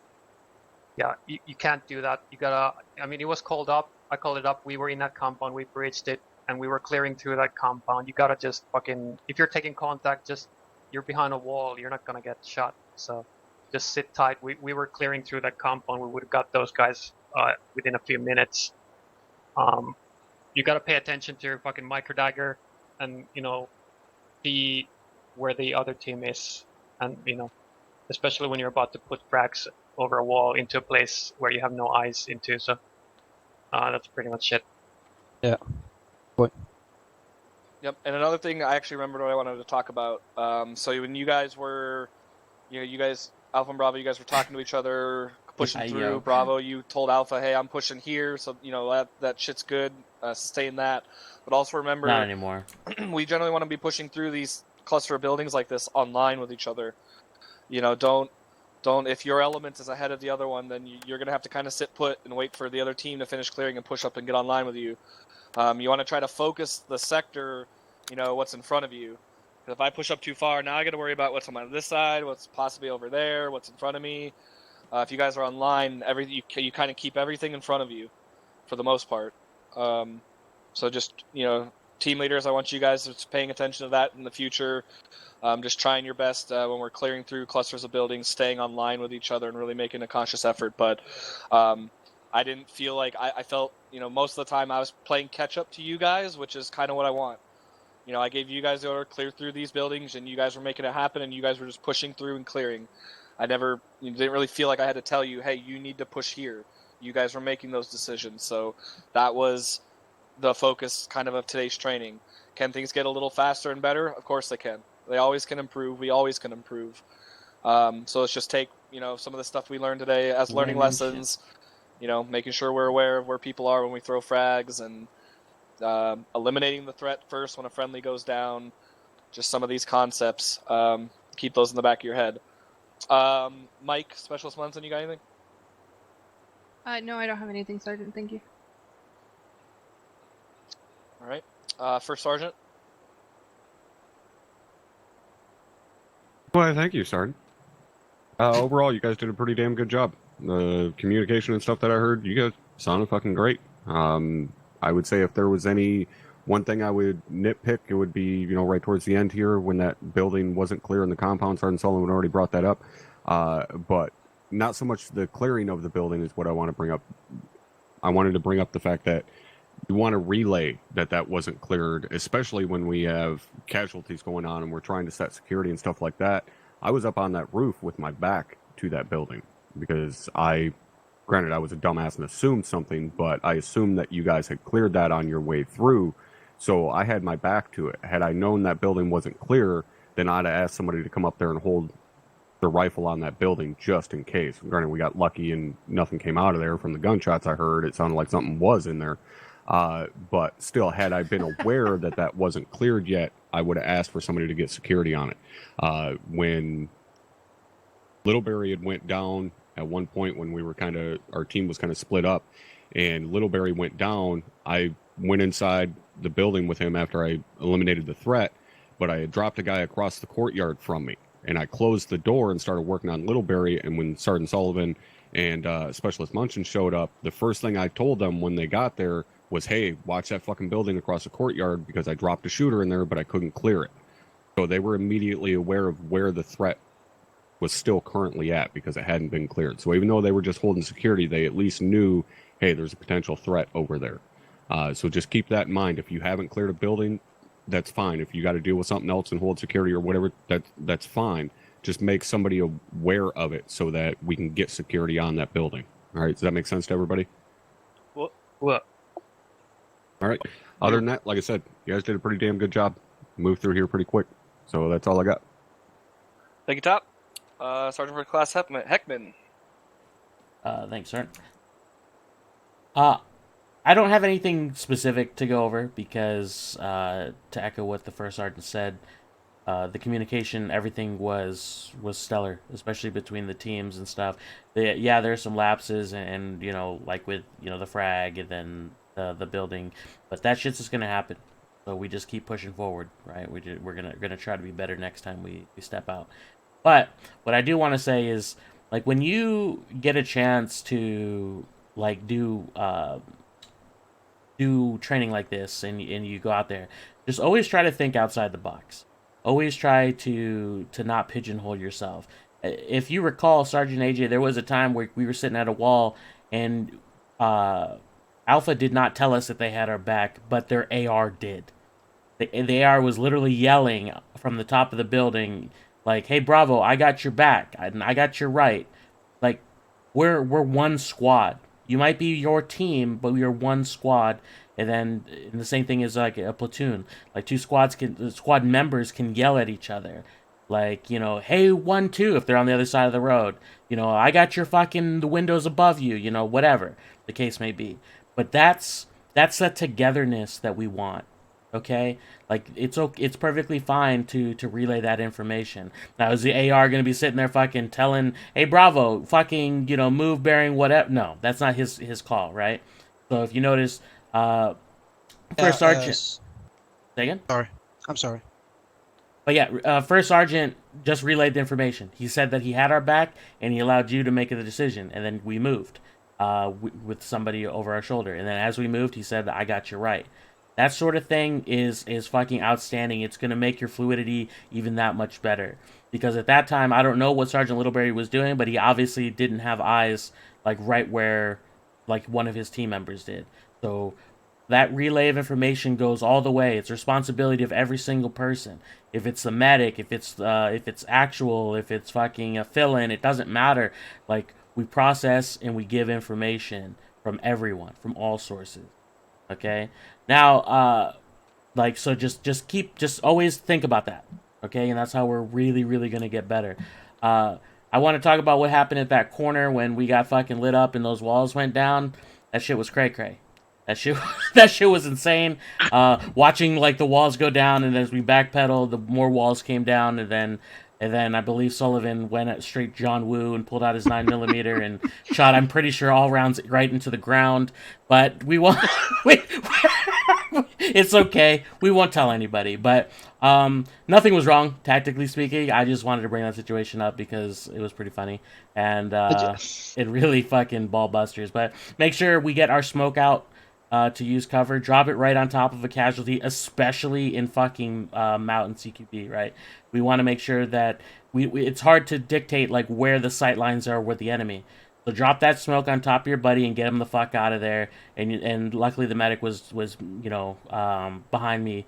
yeah, you can't do that. You gotta. I mean, it was called up. I called it up. We were in that compound. We breached it, and we were clearing through that compound. You gotta just fucking. If you're taking contact, just you're behind a wall. You're not gonna get shot. So just sit tight. We were clearing through that compound. We would have got those guys within a few minutes. You gotta pay attention to your fucking micro dagger, and see where the other team is, and especially when you're about to put frags over a wall into a place where you have no eyes into. So that's pretty much it. Yeah. What? Yep, and another thing I actually remembered what I wanted to talk about. So when you guys were, you guys, Alpha and Bravo, you guys were talking to each other, pushing through. Yo. Bravo, you told Alpha, hey, I'm pushing here, so that shit's good. Sustain that. But also remember, Not anymore. we generally want to be pushing through these cluster of buildings like this online with each other. Don't if your element is ahead of the other one, then you're gonna have to kind of sit put and wait for the other team to finish clearing and push up and get online with you. You want to try to focus the sector, what's in front of you. Because if I push up too far, now I got to worry about what's on this side, what's possibly over there, what's in front of me. If you guys are online, you kind of keep everything in front of you, for the most part. So just team leaders, I want you guys to paying attention to that in the future. Just trying your best when we're clearing through clusters of buildings, staying online with each other and really making a conscious effort. But I didn't feel like I felt, most of the time I was playing catch up to you guys, which is kind of what I want. I gave you guys the order, clear through these buildings, and you guys were making it happen, and you guys were just pushing through and clearing. I never didn't really feel like I had to tell you, hey, you need to push here. You guys were making those decisions. So that was the focus kind of today's training. Can things get a little faster and better? Of course they can. They always can improve. We always can improve. So let's just take, some of the stuff we learned today as learning lessons, making sure we're aware of where people are when we throw frags, and eliminating the threat first when a friendly goes down. Just some of these concepts. Keep those in the back of your head. Mike, Specialist Munson, you got anything? No, I don't have anything, Sergeant. Thank you. All right. First Sergeant. Well, thank you, Sergeant. Overall, you guys did a pretty damn good job. The communication and stuff that I heard, you guys sounded fucking great. I would say if there was any one thing I would nitpick, it would be, right towards the end here when that building wasn't clear in the compound. Sergeant Sullivan already brought that up. But not so much the clearing of the building is what I want to bring up. I wanted to bring up the fact that you want to relay that wasn't cleared, especially when we have casualties going on and we're trying to set security and stuff like that. I was up on that roof with my back to that building because granted, I was a dumbass and assumed something, but I assumed that you guys had cleared that on your way through. So I had my back to it. Had I known that building wasn't clear, then I'd have asked somebody to come up there and hold the rifle on that building just in case. Granted, we got lucky and nothing came out of there from the gunshots I heard. It sounded like something was in there. But still, had I been aware that wasn't cleared yet, I would have asked for somebody to get security on it. When Littleberry had went down at one point when our team was kind of split up, and Littleberry went down, I went inside the building with him after I eliminated the threat, but I had dropped a guy across the courtyard from me, and I closed the door and started working on Littleberry, and when Sergeant Sullivan and Specialist Munchin showed up, the first thing I told them when they got there was, hey, watch that fucking building across the courtyard because I dropped a shooter in there, but I couldn't clear it. So they were immediately aware of where the threat was still currently at because it hadn't been cleared. So even though they were just holding security, they at least knew, hey, there's a potential threat over there. So just keep that in mind. If you haven't cleared a building, that's fine. If you got to deal with something else and hold security or whatever, that's fine. just make somebody aware of it so that we can get security on that building. All right, does that make sense to everybody? What? All right. Other than that, like I said, you guys did a pretty damn good job. Moved through here pretty quick. So that's all I got. Thank you, Top. Sergeant First Class Heckman. Thanks, sir. I don't have anything specific to go over because, to echo what the first sergeant said, the communication, everything was stellar, especially between the teams and stuff. There's some lapses, and like with the frag and then the building, but that shit's just gonna happen. So we just keep pushing forward, right? We're gonna try to be better next time we step out. But what I do want to say is, like, when you get a chance to like do training like this and you go out there, just always try to think outside the box. Always try to not pigeonhole yourself. If you recall, Sergeant AJ, there was a time where we were sitting at a wall and Alpha did not tell us that they had our back, but their AR did. The AR was literally yelling from the top of the building, like, "Hey, Bravo, I got your back, and I got your right." Like, we're one squad. You might be your team, but we are one squad. And the same thing is like a platoon. Like squad members can yell at each other. Like, "Hey, 1-2," if they're on the other side of the road. "I got your the windows above you," whatever the case may be. But that's that togetherness that we want. Okay? Like, it's perfectly fine to relay that information. Now, is the AR going to be sitting there fucking telling, "Hey, Bravo, fucking, move bearing whatever"? No, that's not his call, right? So if you notice, First Sergeant... Say again? I'm sorry. But yeah, First Sergeant just relayed the information. He said that he had our back, and he allowed you to make the decision, and then we moved with somebody over our shoulder. And then as we moved, he said, "I got you right." That sort of thing is fucking outstanding. It's going to make your fluidity even that much better. Because at that time, I don't know what Sergeant Littleberry was doing, but he obviously didn't have eyes like right where like one of his team members did. So that relay of information goes all the way. It's responsibility of every single person. If it's the medic, if it's actual, if it's fucking a fill-in, it doesn't matter. Like, we process and we give information from everyone, from all sources. Okay? Now, so just always think about that. Okay? And that's how we're really, really going to get better. I want to talk about what happened at that corner when we got fucking lit up and those walls went down. That shit was cray-cray. That shit was insane. Watching like the walls go down, and as we backpedaled, the more walls came down, and then I believe Sullivan went at straight John Woo and pulled out his 9mm and shot, I'm pretty sure, all rounds right into the ground. But we won't. It's okay. We won't tell anybody. But nothing was wrong, tactically speaking. I just wanted to bring that situation up because it was pretty funny, and it really fucking ball busters. But make sure we get our smoke out. To use cover, drop it right on top of a casualty, especially in fucking mountain CQB, right? We want to make sure that it's hard to dictate like where the sight lines are with the enemy. So drop that smoke on top of your buddy and get him the fuck out of there. And luckily the medic was behind me.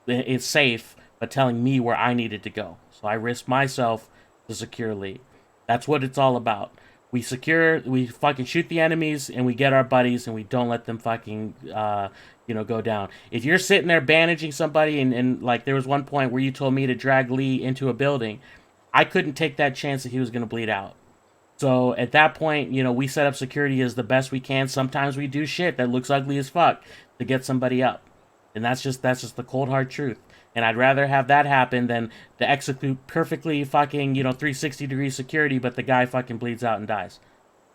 It's safe, but telling me where I needed to go. So I risked myself to secure Lee. That's what it's all about. We fucking shoot the enemies, and we get our buddies, and we don't let them fucking, go down. If you're sitting there bandaging somebody, and like there was one point where you told me to drag Lee into a building, I couldn't take that chance that he was going to bleed out. So at that point, we set up security as the best we can. Sometimes we do shit that looks ugly as fuck to get somebody up. And that's just the cold hard truth. And I'd rather have that happen than to execute perfectly fucking, 360-degree security, but the guy fucking bleeds out and dies.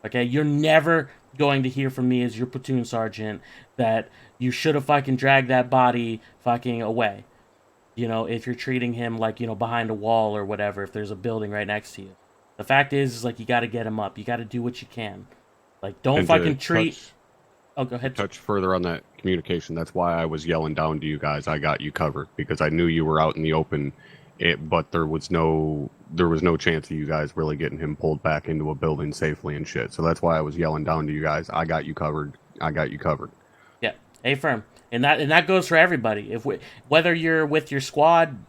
Okay? You're never going to hear from me as your platoon sergeant that you should have fucking dragged that body fucking away. If you're treating him like, behind a wall or whatever, if there's a building right next to you. The fact is like, you got to get him up. You got to do what you can. Like, don't fucking treat... Oh, go ahead. Touch further on that communication. That's why I was yelling down to you guys. I got you covered because I knew you were out in the open. But there was no chance of you guys really getting him pulled back into a building safely and shit. So that's why I was yelling down to you guys. I got you covered. I got you covered. Yeah, A-firm. And that goes for everybody. Whether you're with your squad,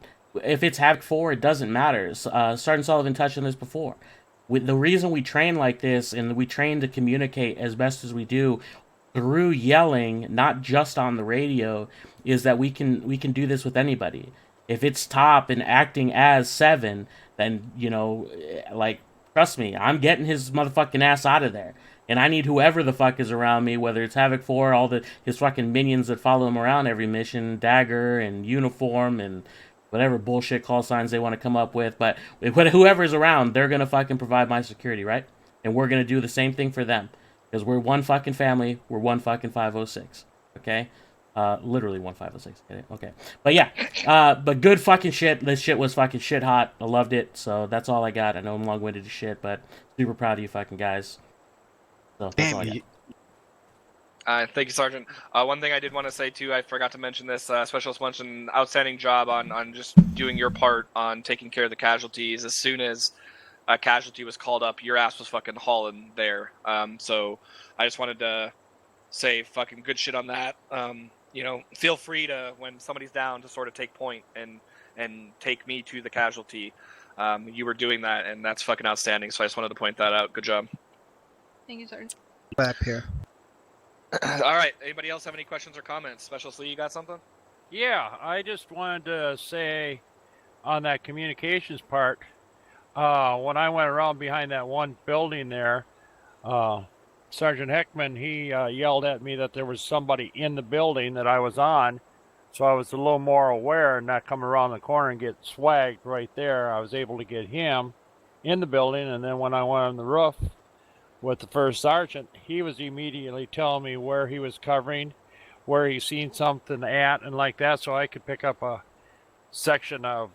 if it's Havoc 4, it doesn't matter. Sergeant Sullivan touched on this before. The reason we train like this and we train to communicate as best as we do through yelling, not just on the radio, is that we can do this with anybody. If it's Top and acting as 7, then, you know, like, trust me, I'm getting his motherfucking ass out of there. And I need whoever the fuck is around me, whether it's Havoc 4, his fucking minions that follow him around every mission, Dagger and Uniform and whatever bullshit call signs they want to come up with. But whoever's around, they're going to fucking provide my security, right? And we're going to do the same thing for them. Because we're one fucking family. We're one fucking 506. Okay? Literally one 506. Okay. But yeah. But good fucking shit. This shit was fucking shit hot. I loved it. So that's all I got. I know I'm long-winded as shit, but super proud of you fucking guys. So that's all I got. Thank you, Sergeant. One thing I did want to say too, I forgot to mention this. Specialist mentioned outstanding job on just doing your part on taking care of the casualties. As soon as a casualty was called up, your ass was fucking hauling there. So I just wanted to say fucking good shit on that. You know, feel free to, when somebody's down, to sort of take point and take me to the casualty. You were doing that, and that's fucking outstanding. So I just wanted to point that out. Good job. Thank you, Sergeant. Back here. All right. Anybody else have any questions or comments? Specialist Lee, you got something? Yeah, I just wanted to say on that communications part, when I went around behind that one building there, Sergeant Heckman, he yelled at me that there was somebody in the building that I was on, so I was a little more aware and not come around the corner and get swagged right there. I was able to get him in the building, and then when I went on the roof with the first sergeant, he was immediately telling me where he was covering, where he seen something at, and like that, so I could pick up a section of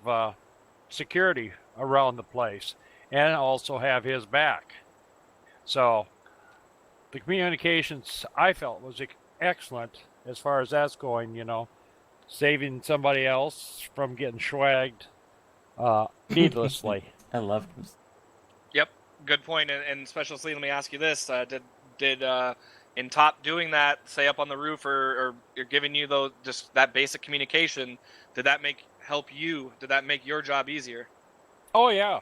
security around the place and also have his back. So the communications, I felt, was excellent as far as that's going, you know, saving somebody else from getting swagged needlessly. I loved him. Yep, good point. And Specialist Lee, let me ask you this: did in Top doing that, say up on the roof, or giving you just that basic communication, did that help you? Did that make your job easier? Oh yeah,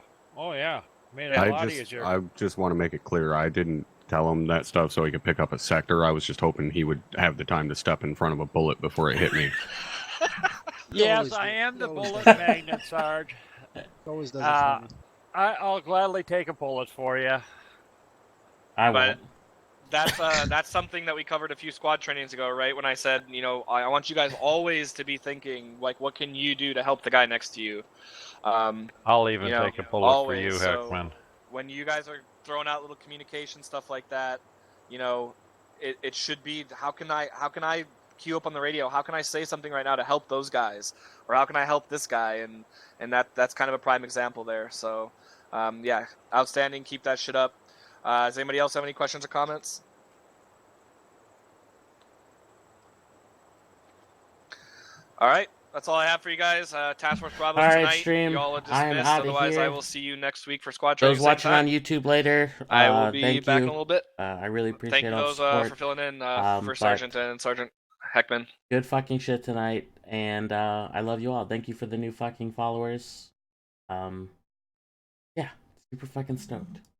made it a lot easier. I just want to make it clear, I didn't tell him that stuff so he could pick up a sector. I was just hoping he would have the time to step in front of a bullet before it hit me. Yes, I am the bullet magnet, Sarge. Always does it for me. I'll gladly take a bullet for you. I won't. That's something that we covered a few squad trainings ago, right? When I said, you know, I want you guys always to be thinking, like, what can you do to help the guy next to you? I'll even take a bullet always, for you, so Heckman. When you guys are throwing out little communication stuff like that, you know, it should be, how can I queue up on the radio? How can I say something right now to help those guys? Or how can I help this guy? And that's kind of a prime example there. So, yeah, outstanding. Keep that shit up. Does anybody else have any questions or comments? All right. That's all I have for you guys. Task Force Bravo all right, tonight. stream. You all are I am dismissed. outta Otherwise, here. I will see you next week for squad training. Those watching on YouTube later, I will be thank back you. in a little bit. I really appreciate Thank you all the those support. for filling in for but Sergeant and Sergeant Heckman. Good fucking shit tonight, and I love you all. Thank you for the new fucking followers. Yeah, super fucking stoked.